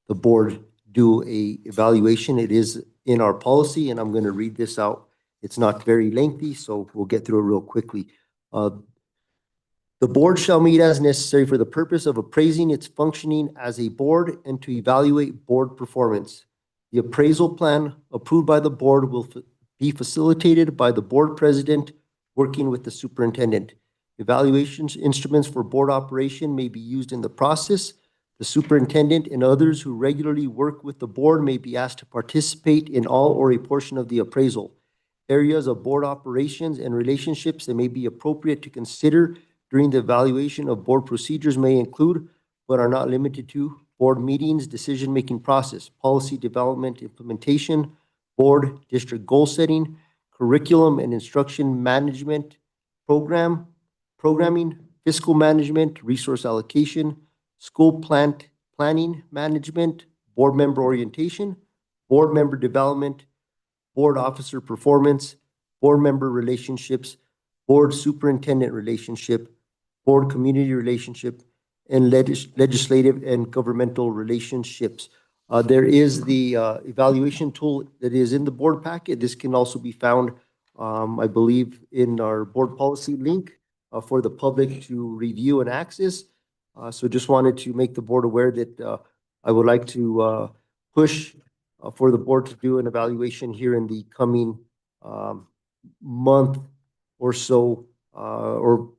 the board do a evaluation. It is in our policy, and I'm going to read this out. It's not very lengthy, so we'll get through it real quickly. The board shall meet as necessary for the purpose of appraising its functioning as a board and to evaluate board performance. The appraisal plan approved by the board will be facilitated by the board president working with the superintendent. Evaluations instruments for board operation may be used in the process. The superintendent and others who regularly work with the board may be asked to participate in all or a portion of the appraisal. Areas of board operations and relationships that may be appropriate to consider during the evaluation of board procedures may include, but are not limited to, board meetings, decision-making process, policy development, implementation, board district goal setting, curriculum and instruction management programming, fiscal management, resource allocation, school planning management, board member orientation, board member development, board officer performance, board member relationships, board superintendent relationship, board community relationship, and legislative and governmental relationships. There is the evaluation tool that is in the board packet. This can also be found, I believe, in our board policy link for the public to review and access. So just wanted to make the board aware that I would like to push for the board to do an evaluation here in the coming month or so, or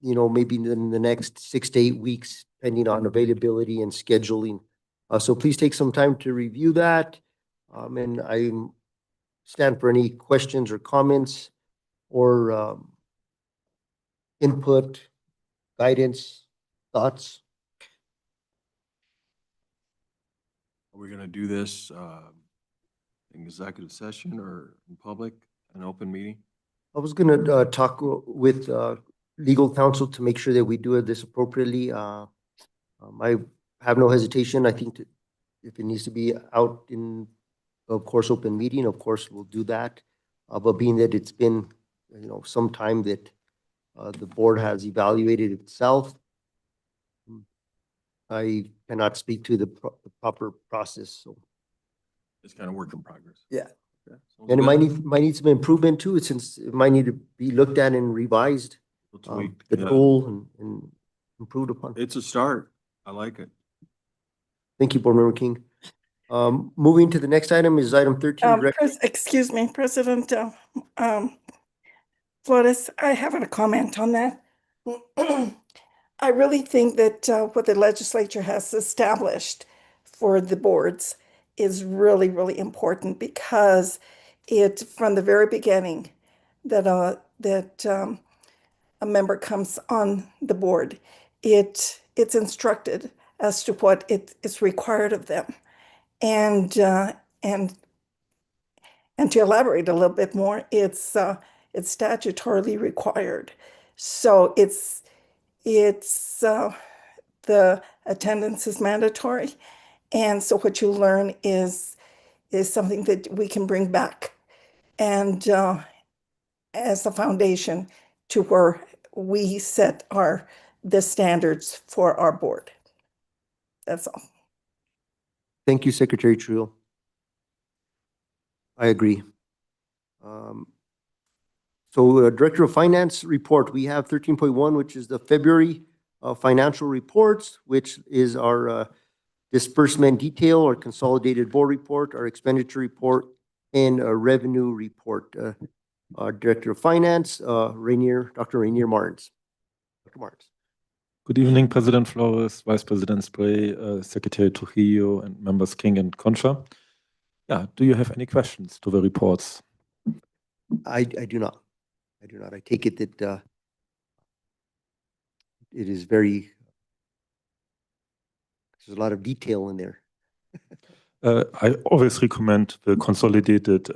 maybe in the next 6 to 8 weeks, depending on availability and scheduling. So please take some time to review that. And I stand for any questions or comments or input, guidance, thoughts. Are we going to do this in executive session or in public, an open meeting? I was going to talk with legal counsel to make sure that we do this appropriately. I have no hesitation. I think that if it needs to be out in, of course, open meeting, of course, we'll do that. But being that it's been, some time that the board has evaluated itself, I cannot speak to the proper process. So It's kind of work in progress. yeah. Okay. And it might need some improvement too, since it might need to be looked at and revised, the Yeah. tool and improved upon. It's a start. I like it. Thank you, Board Member King. Moving to the next item is item 13. Excuse me, President Flores, I have a comment on that. I really think that what the legislature has established for the boards is really, really important because it, from the very beginning, that a member comes on the board, it's instructed as to what is required of them, and to elaborate a little bit more, it's statutorily required. So it's the attendance is mandatory, and so what you learn is something that we can bring back and as a foundation to where we set the standards for our board. That's all. Thank you, Secretary Trujillo. I agree. So Director of Finance report, we have 13.1, which is the February financial reports, which is our disbursement detail, our consolidated board report, our expenditure report, and a revenue report. Our Director of Finance, Dr. Rainier Martins. Dr. Martins. Good evening, President Flores, Vice President Spray, Secretary Trujillo, and members King and Concha. Yeah, do you have any questions to the reports? I do not. I take it that it is very, there's a lot of detail in there. I always recommend the consolidated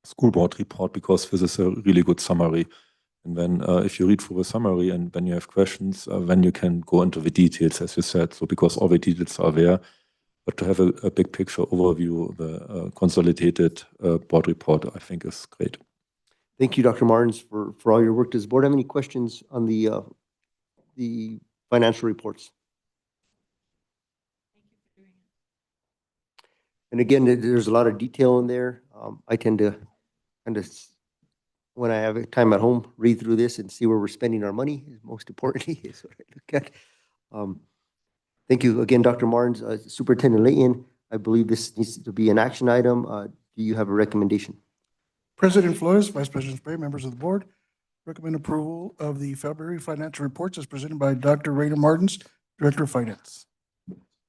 school board report because this is a really good summary. And then if you read through the summary and when you have questions, then you can go into the details, as you said. So because all the details are there, but to have a big picture overview, the consolidated board report, I think is great. Thank you, Dr. Martins, for all your work. Does the board have any questions on the financial reports? And again, there's a lot of detail in there. I tend to kind of, when I have time at home, read through this and see where we're spending our money. Most importantly, is what I look at. Thank you again, Dr. Martins. Superintendent Layton, I believe this needs to be an action item. Do you have a recommendation? President Flores, Vice President Spray, members of the board, recommend approval of the February financial reports as presented by Dr. Rainer Martins, Director of Finance.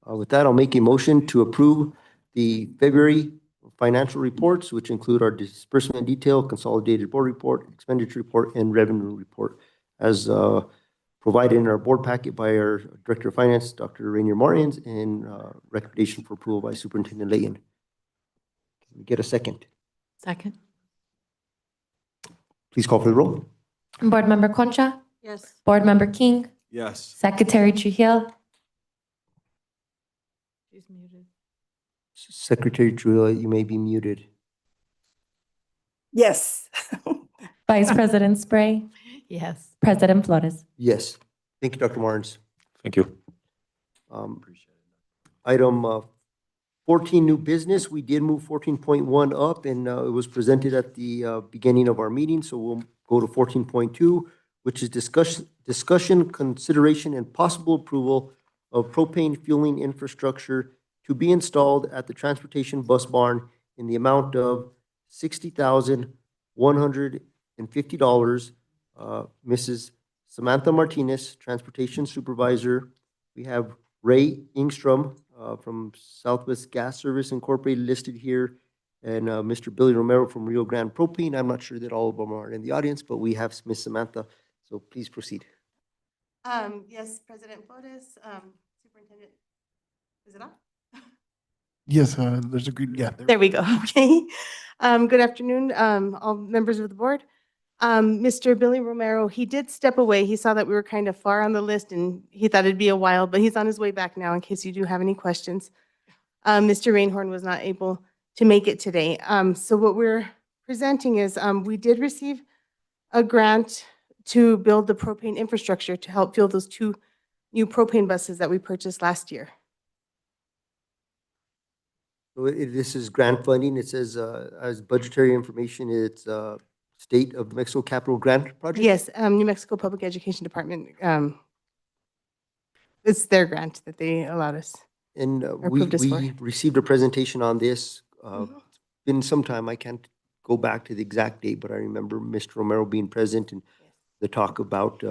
With that, I'll make a motion to approve the February financial reports, which include our disbursement detail, consolidated board report, expenditure report, and revenue report, as provided in our board packet by our Director of Finance, Dr. Rainer Martins, and recommendation for approval by Superintendent Layton. Can we get a second? Second. Please call for the roll. Board Member Concha, Yes. Board Member King, Yes. Secretary Trujillo, She's muted. Secretary Trujillo, you may be muted. Yes. Vice President Spray, Yes. President Flores. Yes. Thank you, Dr. Martins. Thank you. Item 14, new business. We did move 14.1 up, and it was presented at the beginning of our meeting, so we'll go to 14.2, which is discussion, consideration, and possible approval of propane fueling infrastructure to be installed at the transportation bus barn in the amount of $60,150. Mrs. Samantha Martinez, Transportation Supervisor. We have Ray Ingstrom from Southwest Gas Service Incorporated listed here, and Mr. Billy Romero from Rio Grande Propane. I'm not sure that all of them are in the audience, but we have Ms. Samantha, so please proceed. Yes, President Flores, Superintendent, is it on? Yes, there's a green, yeah. There we go, okay. Good afternoon, all members of the board. Mr. Billy Romero, he did step away. He saw that we were kind of far on the list and he thought it'd be a while, but he's on his way back now in case you do have any questions. Mr. Rainhorn was not able to make it today. So what we're presenting is we did receive a grant to build the propane infrastructure to help fuel those 2 new propane buses that we purchased last year. So this is grant funding. It says as budgetary information, it's State of New Mexico Capital Grant Project? Yes, New Mexico Public Education Department. It's their grant that they allowed us. And approved us for. we received a presentation on this. It's been some time. I can't go back to the exact date, but I remember Mr. Romero being present and the talk about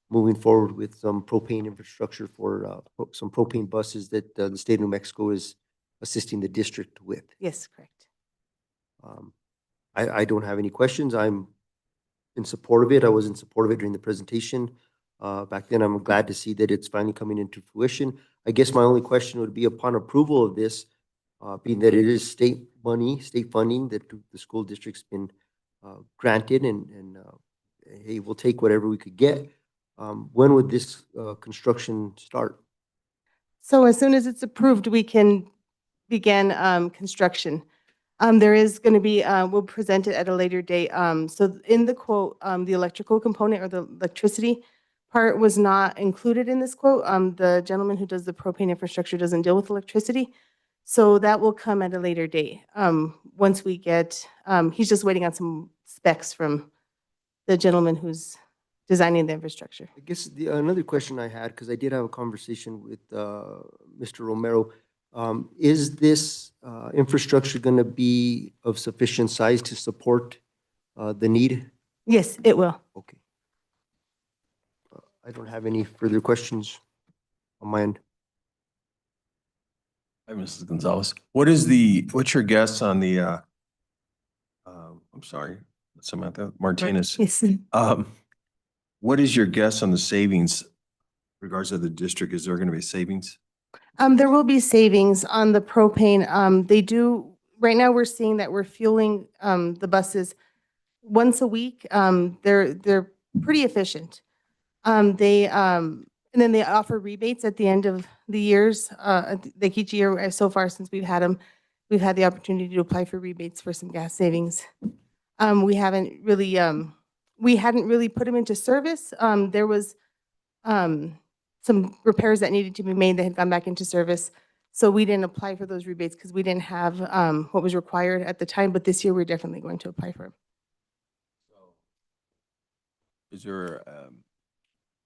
moving forward with some propane infrastructure for some propane buses that the state of New Mexico is assisting the district with. Yes, correct. I don't have any questions. I'm in support of it. I was in support of it during the presentation. Back then, I'm glad to see that it's finally coming into fruition. I guess my only question would be upon approval of this, being that it is state money, state funding that the school district's been granted and hey, we'll take whatever we could get. When would this construction start? So as soon as it's approved, we can begin construction. There is going to be, we'll present it at a later date. So in the quote, the electrical component or the electricity part was not included in this quote. The gentleman who does the propane infrastructure doesn't deal with electricity. So that will come at a later date. Once we get, he's just waiting on some specs from the gentleman who's designing the infrastructure. I guess another question I had, because I did have a conversation with Mr. Romero, is this infrastructure going to be of sufficient size to support the need? Yes, it will. Okay. I don't have any further questions on my end. Hi, Mrs. Gonzalez. What's your guess on the, I'm sorry, Samantha Martinez. Yes. What is your guess on the savings regards to the district, is there going to be savings? There will be savings on the propane. They do, right now, we're seeing that we're fueling, the buses once a week. They're pretty efficient. And then they offer rebates at the end of the years. Like each year, so far since we've had them, we've had the opportunity to apply for rebates for some gas savings. We hadn't really put them into service. There was, some repairs that needed to be made that had gone back into service. So we didn't apply for those rebates because we didn't have what was required at the time, but this year we're definitely going to apply for them. Is there,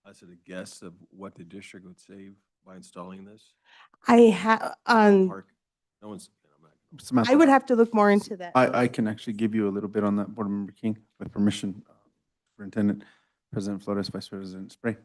I said, a guess of what the district would save by installing this? Park, No one's, I would have to look more into that. I can actually give you a little bit on that, Board Member King, with permission, Superintendent, President Flores, Vice President Spray.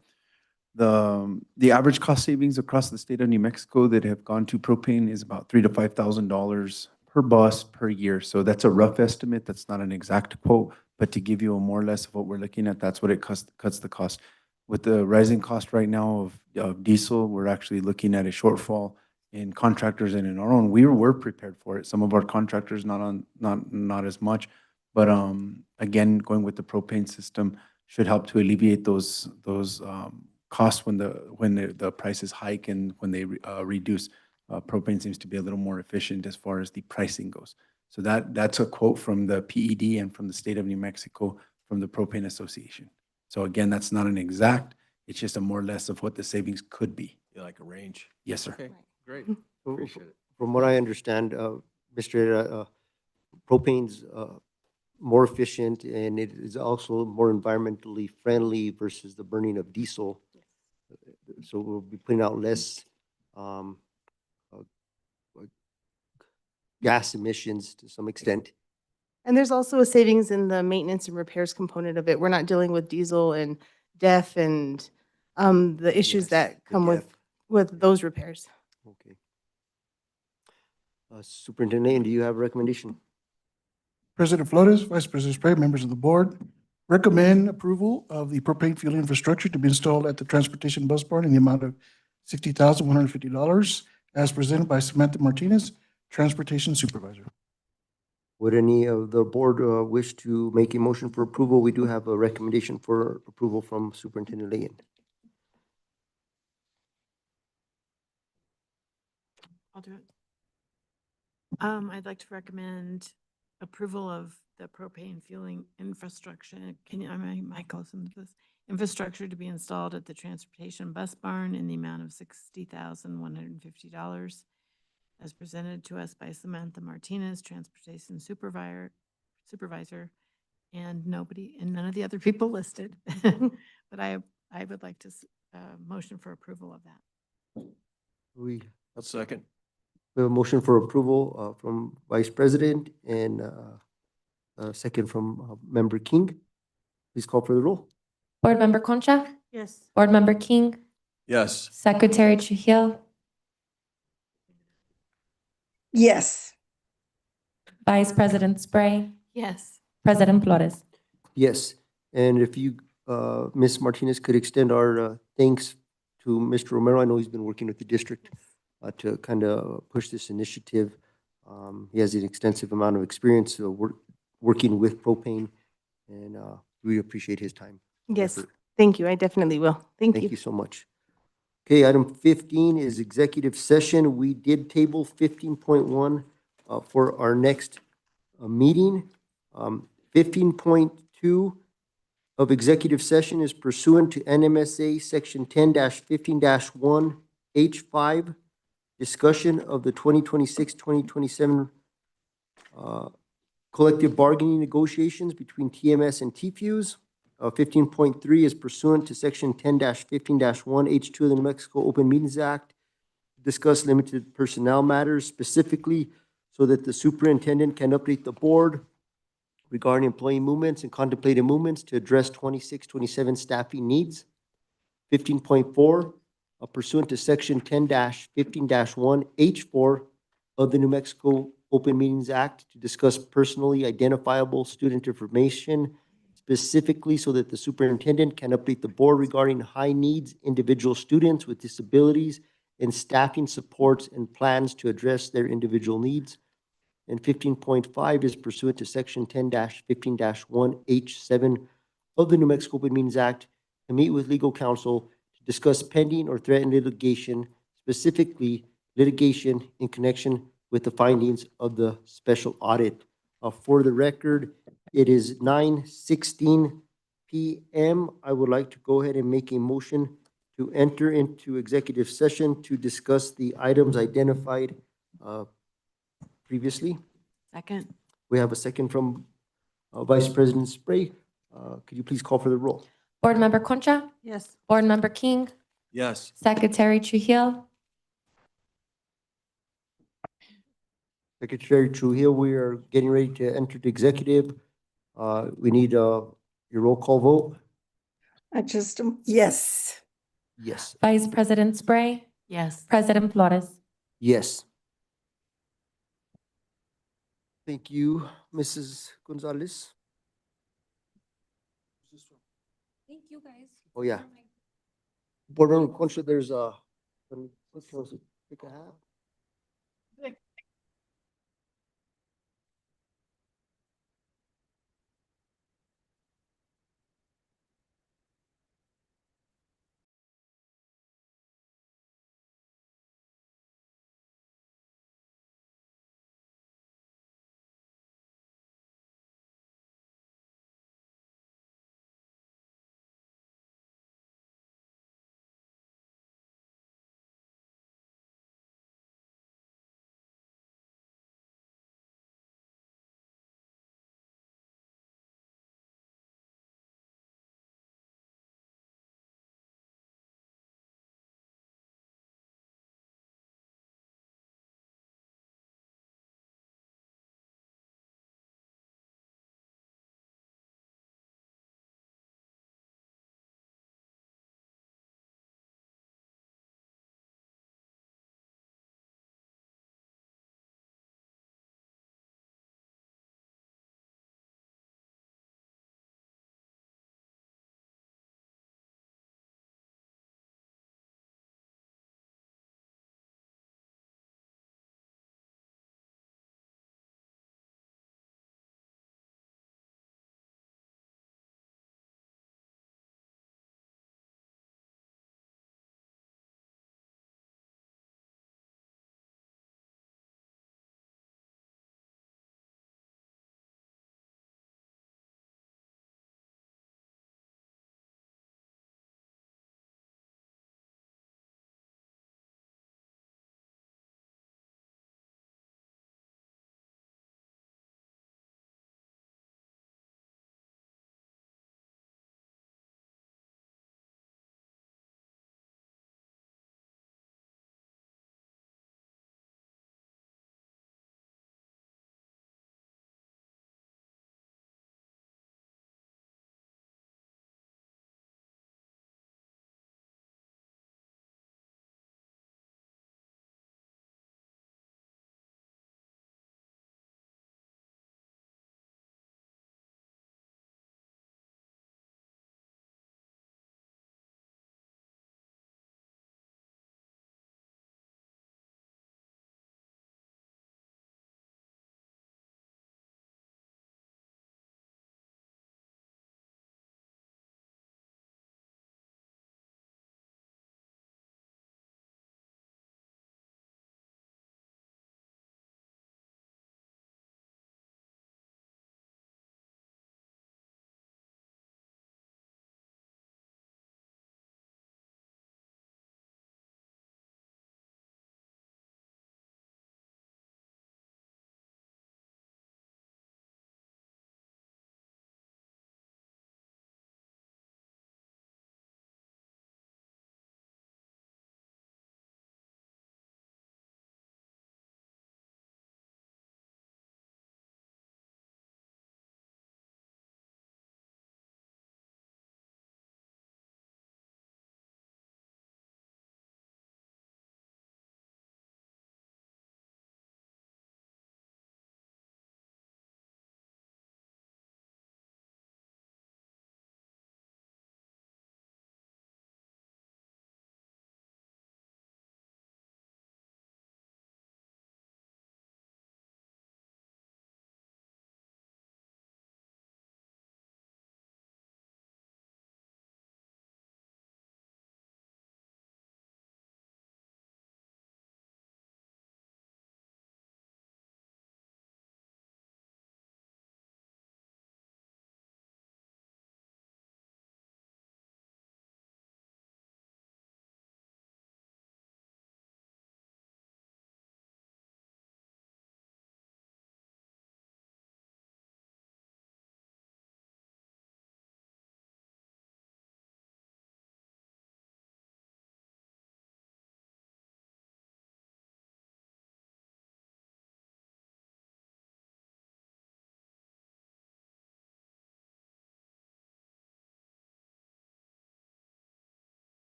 The average cost savings across the state of New Mexico that have gone to propane is about $3,000 to $5,000 per bus per year. So that's a rough estimate. That's not an exact quote, but to give you a more or less of what we're looking at, that's what it cuts the cost. With the rising cost right now of diesel, we're actually looking at a shortfall in contractors and in our own. We were prepared for it. Some of our contractors not as much, but again, going with the propane system should help to alleviate those costs when the prices hike and when they reduce. Propane seems to be a little more efficient as far as the pricing goes. So that's a quote from the PED and from the state of New Mexico from the Propane Association. So again, that's not an exact, it's just a more or less of what the savings could be. yeah, like a range? Yes, sir. Okay, great. Appreciate it. From what I understand, Mr. Propane's more efficient and it is also more environmentally friendly versus the burning of diesel. So we'll be putting out less gas emissions to some extent. And there's also a savings in the maintenance and repairs component of it. We're not dealing with diesel and DEF and the issues Yes, that the come DEF. with those repairs. Okay. Superintendent, do you have a recommendation? President Flores, Vice President Spray, members of the board, recommend approval of the propane fueling infrastructure to be installed at the transportation bus barn in the amount of $60,150 as presented by Samantha Martinez, Transportation Supervisor. Would any of the board wish to make a motion for approval? We do have a recommendation for approval from Superintendent Leyen. I'll do it. I'd like to recommend approval of the propane fueling infrastructure. I might call some of this infrastructure to be installed at the transportation bus barn in the amount of $60,150 as presented to us by Samantha Martinez, Transportation Supervisor, and none of the other people listed. But I would like to motion for approval of that. A second. We have a motion for approval from Vice President and a second from Member King. Please call for the roll. Board Member Concha? Yes. Board Member King? Yes. Secretary Trujillo? Yes. Vice President Spray? Yes. President Flores? Yes, and if you, Ms. Martinez, could extend our thanks to Mr. Romero. I know he's been working with the district to kind of push this initiative. He has an extensive amount of experience working with propane, and we appreciate his time. Yes, thank you. I definitely will. Thank you. Thank you so much. Okay, item 15 is executive session. We did table 15.1 for our next meeting. 15.2 of executive session is pursuant to NMSA Section 10-15-1 H5, discussion of the 2026-2027 collective bargaining negotiations between TMS and TFUS. 15.3 is pursuant to Section 10-15-1 H2 of the New Mexico Open Meetings Act, discuss limited personnel matters specifically so that the superintendent can update the board regarding employee movements and contemplated movements to address 26-27 staffing needs. 15.4, pursuant to Section 10-15-1 H4 of the New Mexico Open Meetings Act to discuss personally identifiable student information, specifically so that the superintendent can update the board regarding high needs individual students with disabilities and staffing supports and plans to address their individual needs. And 15.5 is pursuant to section 10-15-1H7 of the New Mexico Open Meetings Act to meet with legal counsel to discuss pending or threatened litigation, specifically litigation in connection with the findings of the special audit. For the record, it is 9:16 p.m. I would like to go ahead and make a motion to enter into executive session to discuss the items identified previously. Second. We have a second from Vice President Spray. Could you please call for the roll? Board Member Concha, Yes. Board Member King, Yes. Secretary Trujillo, Secretary Trujillo, we are getting ready to enter the executive. We need your roll call vote. Yes. Yes. Vice President Spray, Yes. President Flores. Yes. Thank you, Mrs. Gonzalez. Thank you, guys. Oh, yeah. Board Member Concha, there's a, pick a hat.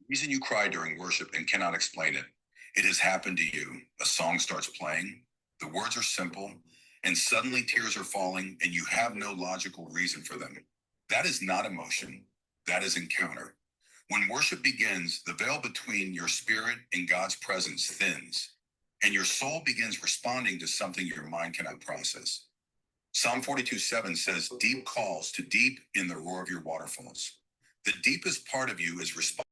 reason you cry during worship and cannot explain it. It has happened to you. A song starts playing, the words are simple, and suddenly tears are falling, and you have no logical reason for them. That is not emotion, that is encounter. When worship begins, the veil between your spirit and God's presence thins, and your soul begins responding to something your mind cannot process. Psalm 42:7 says, deep calls to deep in the roar of your waterfalls. The deepest part of you is responding.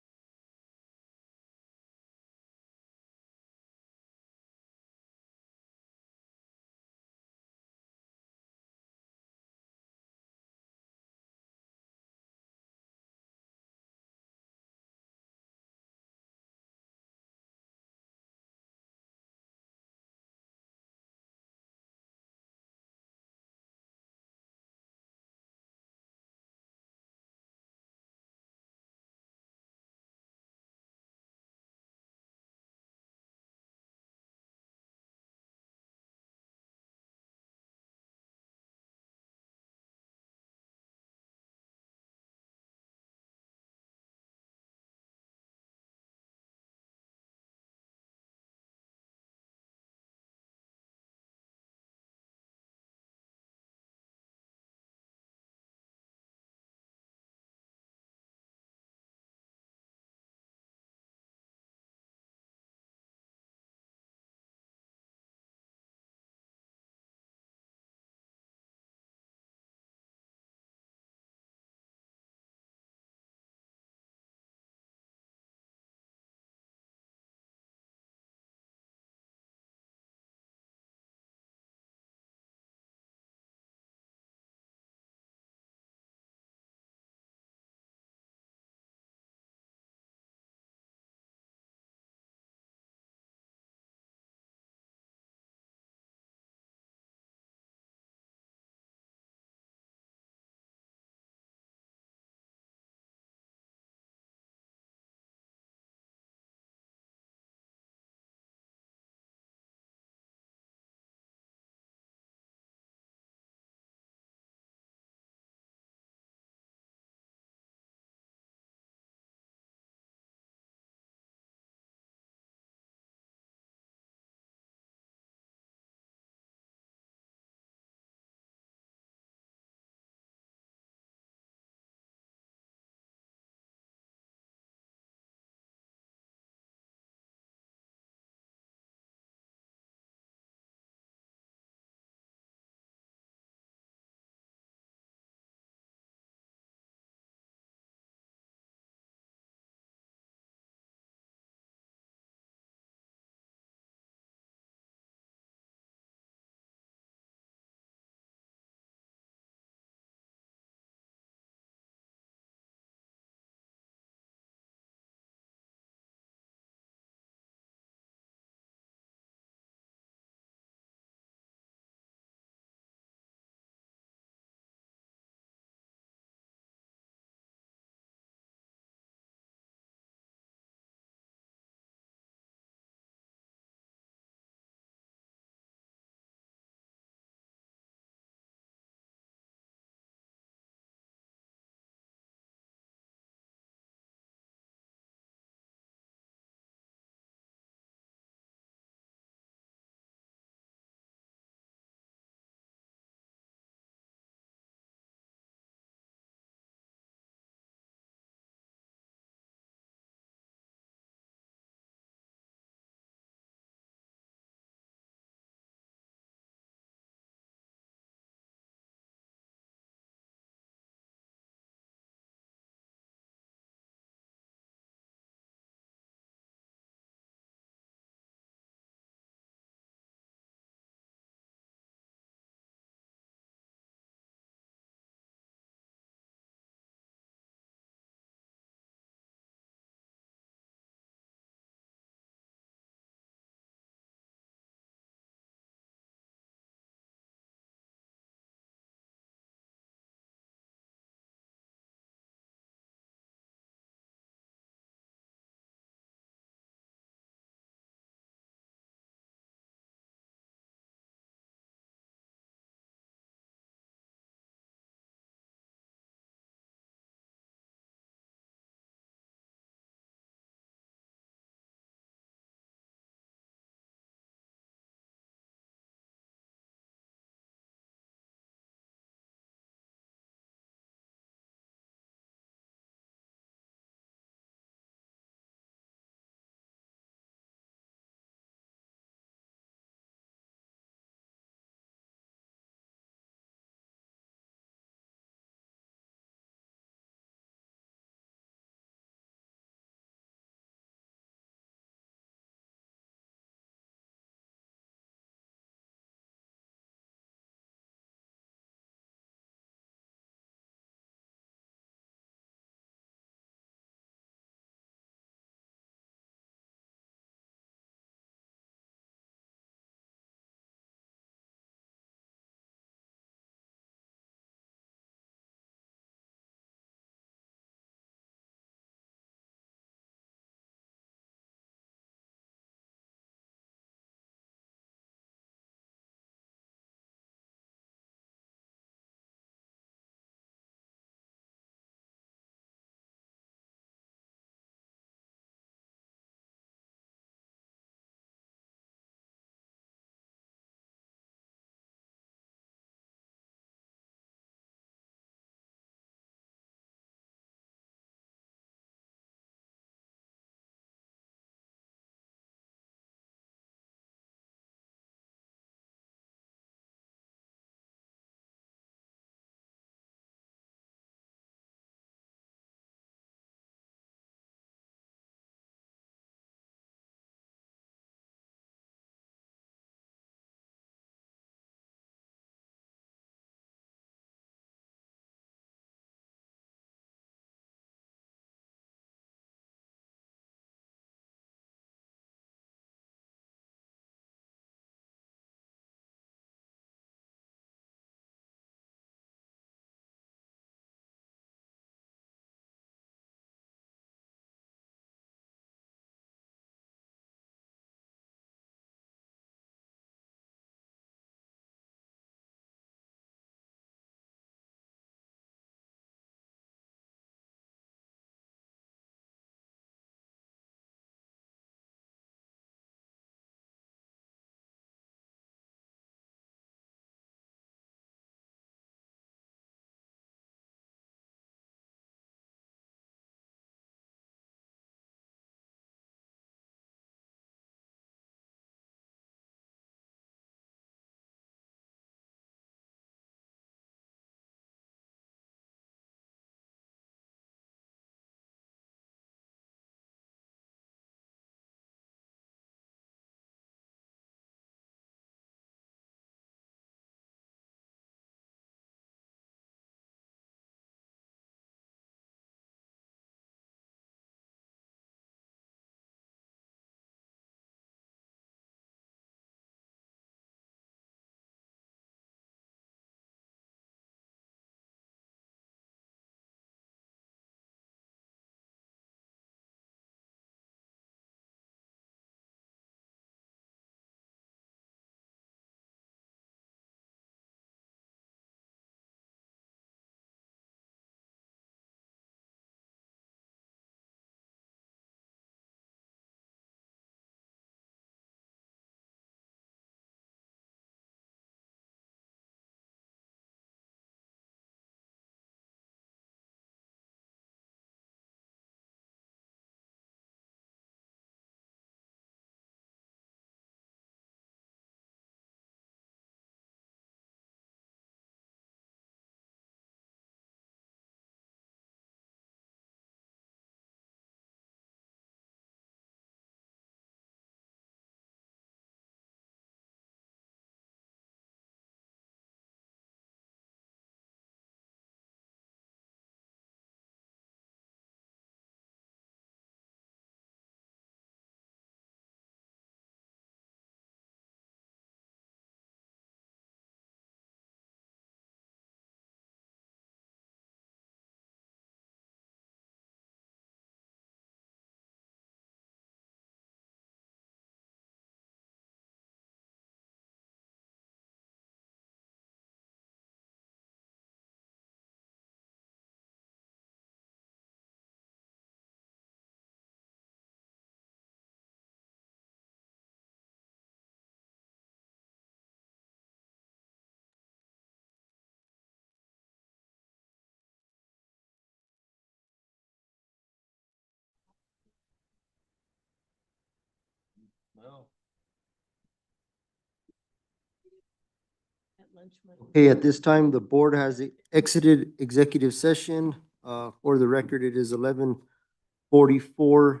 Okay, at this time, the board has exited executive session. For the record, it is 11:44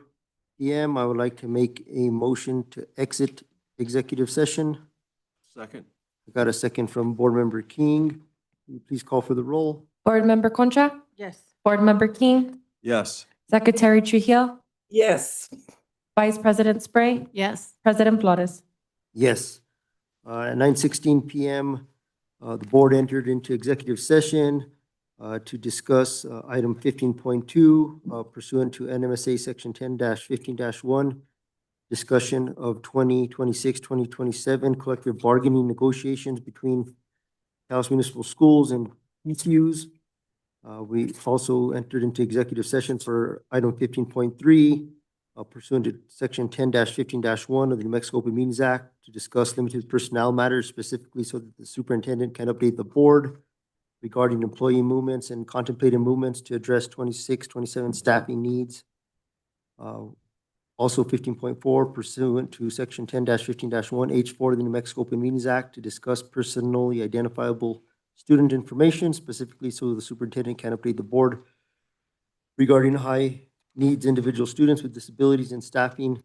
PM. I would like to make a motion to exit executive session. Second. I got a second from Board Member King. Will you please call for the roll? Board Member Concha? Yes. Board Member King? Yes. Secretary Trujillo? Yes. Vice President Spray? Yes. President Flores? Yes. At 9:16 PM, the board entered into executive session to discuss item 15.2 pursuant to NMSA Section 10-15-1, discussion of 2026-2027 collective bargaining negotiations between Taos Municipal Schools and PCUs. We also entered into executive session for item 15.3 pursuant to Section 10-15-1 of the New Mexico Open Meetings Act to discuss limited personnel matters specifically so that the superintendent can update the board regarding employee movements and contemplated movements to address 26-27 staffing needs. Also 15.4 pursuant to Section 10-15-1 H4 of the New Mexico Open Meetings Act to discuss personally identifiable student information specifically so the superintendent can update the board regarding high needs individual students with disabilities and staffing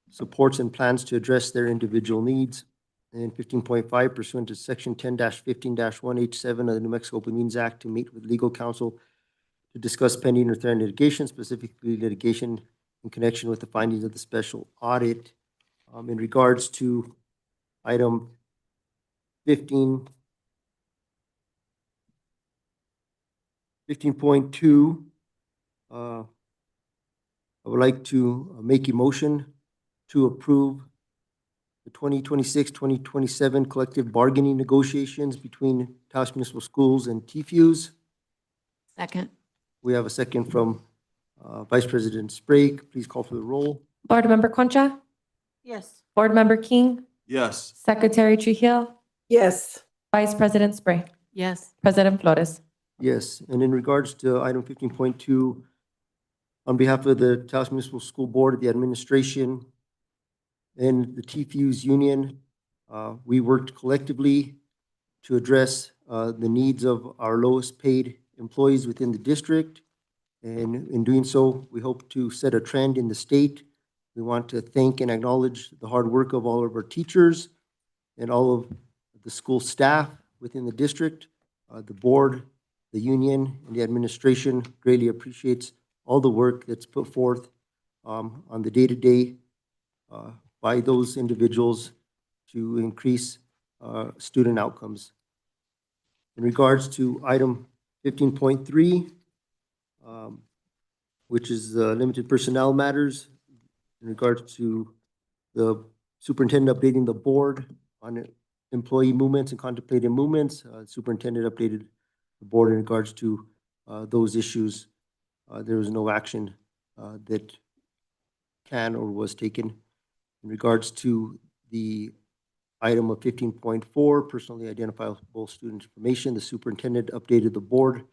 supports and plans to address their individual needs. And 15.5 pursuant to Section 10-15-1 H7 of the New Mexico Open Meetings Act to meet with legal counsel to discuss pending or threatened litigation, specifically litigation in connection with the findings of the special audit. In regards to item 15.2, I would like to make a motion to approve the 2026-2027 collective bargaining negotiations between Taos Municipal Schools and TFUs. Second. We have a second from Vice President Sprague. Please call for the roll. Board Member Concha? Yes. Board Member King? Yes. Secretary Trujillo? Yes. Vice President Spray? Yes. President Flores? Yes, and in regards to item 15.2, on behalf of the Taos Municipal School Board, the administration, and the TFUs union, we worked collectively to address the needs of our lowest paid employees within the district. And in doing so, we hope to set a trend in the state. We want to thank and acknowledge the hard work of all of our teachers and all of the school staff within the district. The board, the union, and the administration greatly appreciates all the work that's put forth on the day-to-day by those individuals to increase student outcomes. In regards to item 15.3, which is limited personnel matters, in regards to the superintendent updating the board on employee movements and contemplated movements, superintendent updated the board in regards to those issues. There was no action that can or was taken. In regards to the item of 15.4, personally identifiable student information, the superintendent updated the board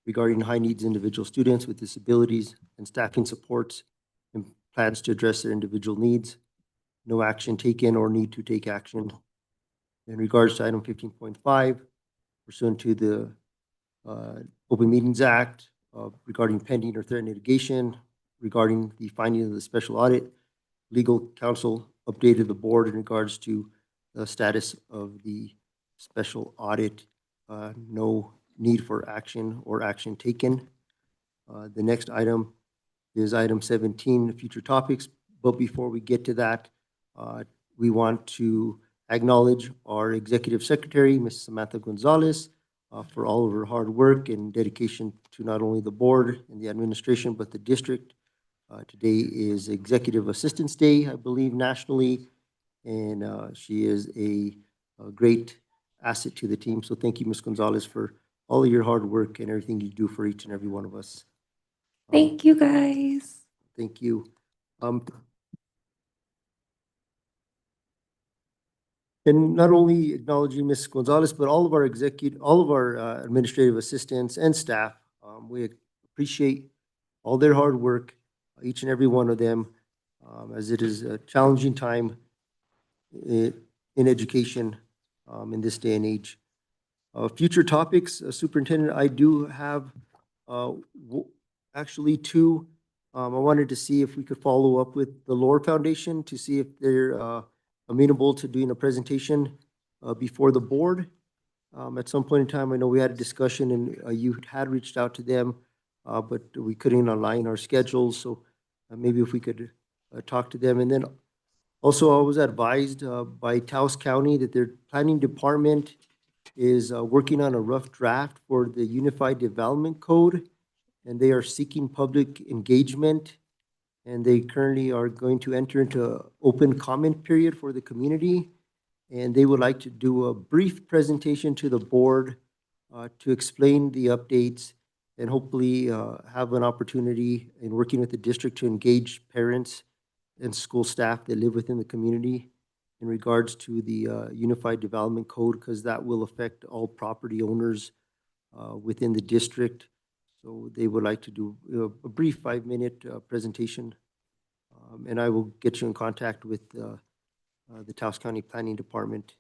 regarding high needs individual students with disabilities and staffing supports and plans to address their individual needs. No action taken or need to take action. In regards to item 15.5, pursuant to the Open Meetings Act regarding pending or threatened litigation, regarding the finding of the special audit, legal counsel updated the board in regards to the status of the special audit. No need for action or action taken. The next item is item 17, future topics. But before we get to that, we want to acknowledge our executive secretary, Ms. Samantha Gonzalez, for all of her hard work and dedication to not only the board and the administration, but the district. Today is Executive Assistance Day, I believe, nationally, and she is a great asset to the team. So thank you, Ms. Gonzalez, for all of your hard work and everything you do for each and every one of us. Thank you, guys. Thank you. And not only acknowledging Ms. Gonzalez, but all of our administrative assistants and staff. We appreciate all their hard work, each and every one of them, as it is a challenging time in education in this day and age. Future topics, Superintendent, I do have actually two. I wanted to see if we could follow up with the Lore Foundation to see if they're amenable to doing a presentation before the board. At some point in time, I know we had a discussion and you had reached out to them, but we couldn't align our schedules. So maybe if we could talk to them. And then also I was advised by Taos County that their planning department is working on a rough draft for the Unified Development Code, and they are seeking public engagement. And they currently are going to enter into an open comment period for the community. And they would like to do a brief presentation to the board to explain the updates and hopefully have an opportunity in working with the district to engage parents and school staff that live within the community in regards to the Unified Development Code, because that will affect all property owners within the district. So they would like to do a brief 5-minute presentation. And I will get you in contact with the Taos County Planning Department.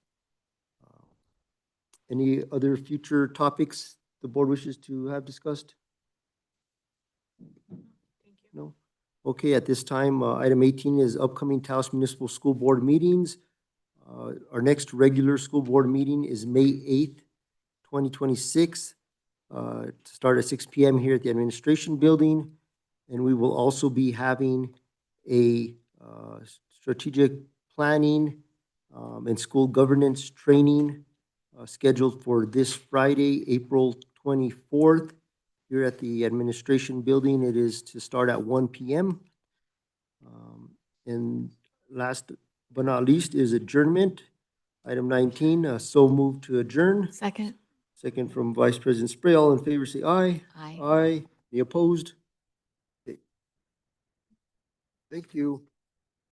Any other future topics the board wishes to have discussed? No? Okay, at this time, item 18 is upcoming Taos Municipal School Board meetings. Our next regular school board meeting is May 8th, 2026, to start at 6 p.m. here at the Administration Building. And we will also be having a strategic planning and school governance training scheduled for this Friday, April 24th, here at the Administration Building. It is to start at 1 p.m. And last but not least is adjournment. Item 19, so moved to adjourn. Second. Second from Vice President Spray. All in favor, say aye. Aye. Aye. Any opposed? Okay. Thank you.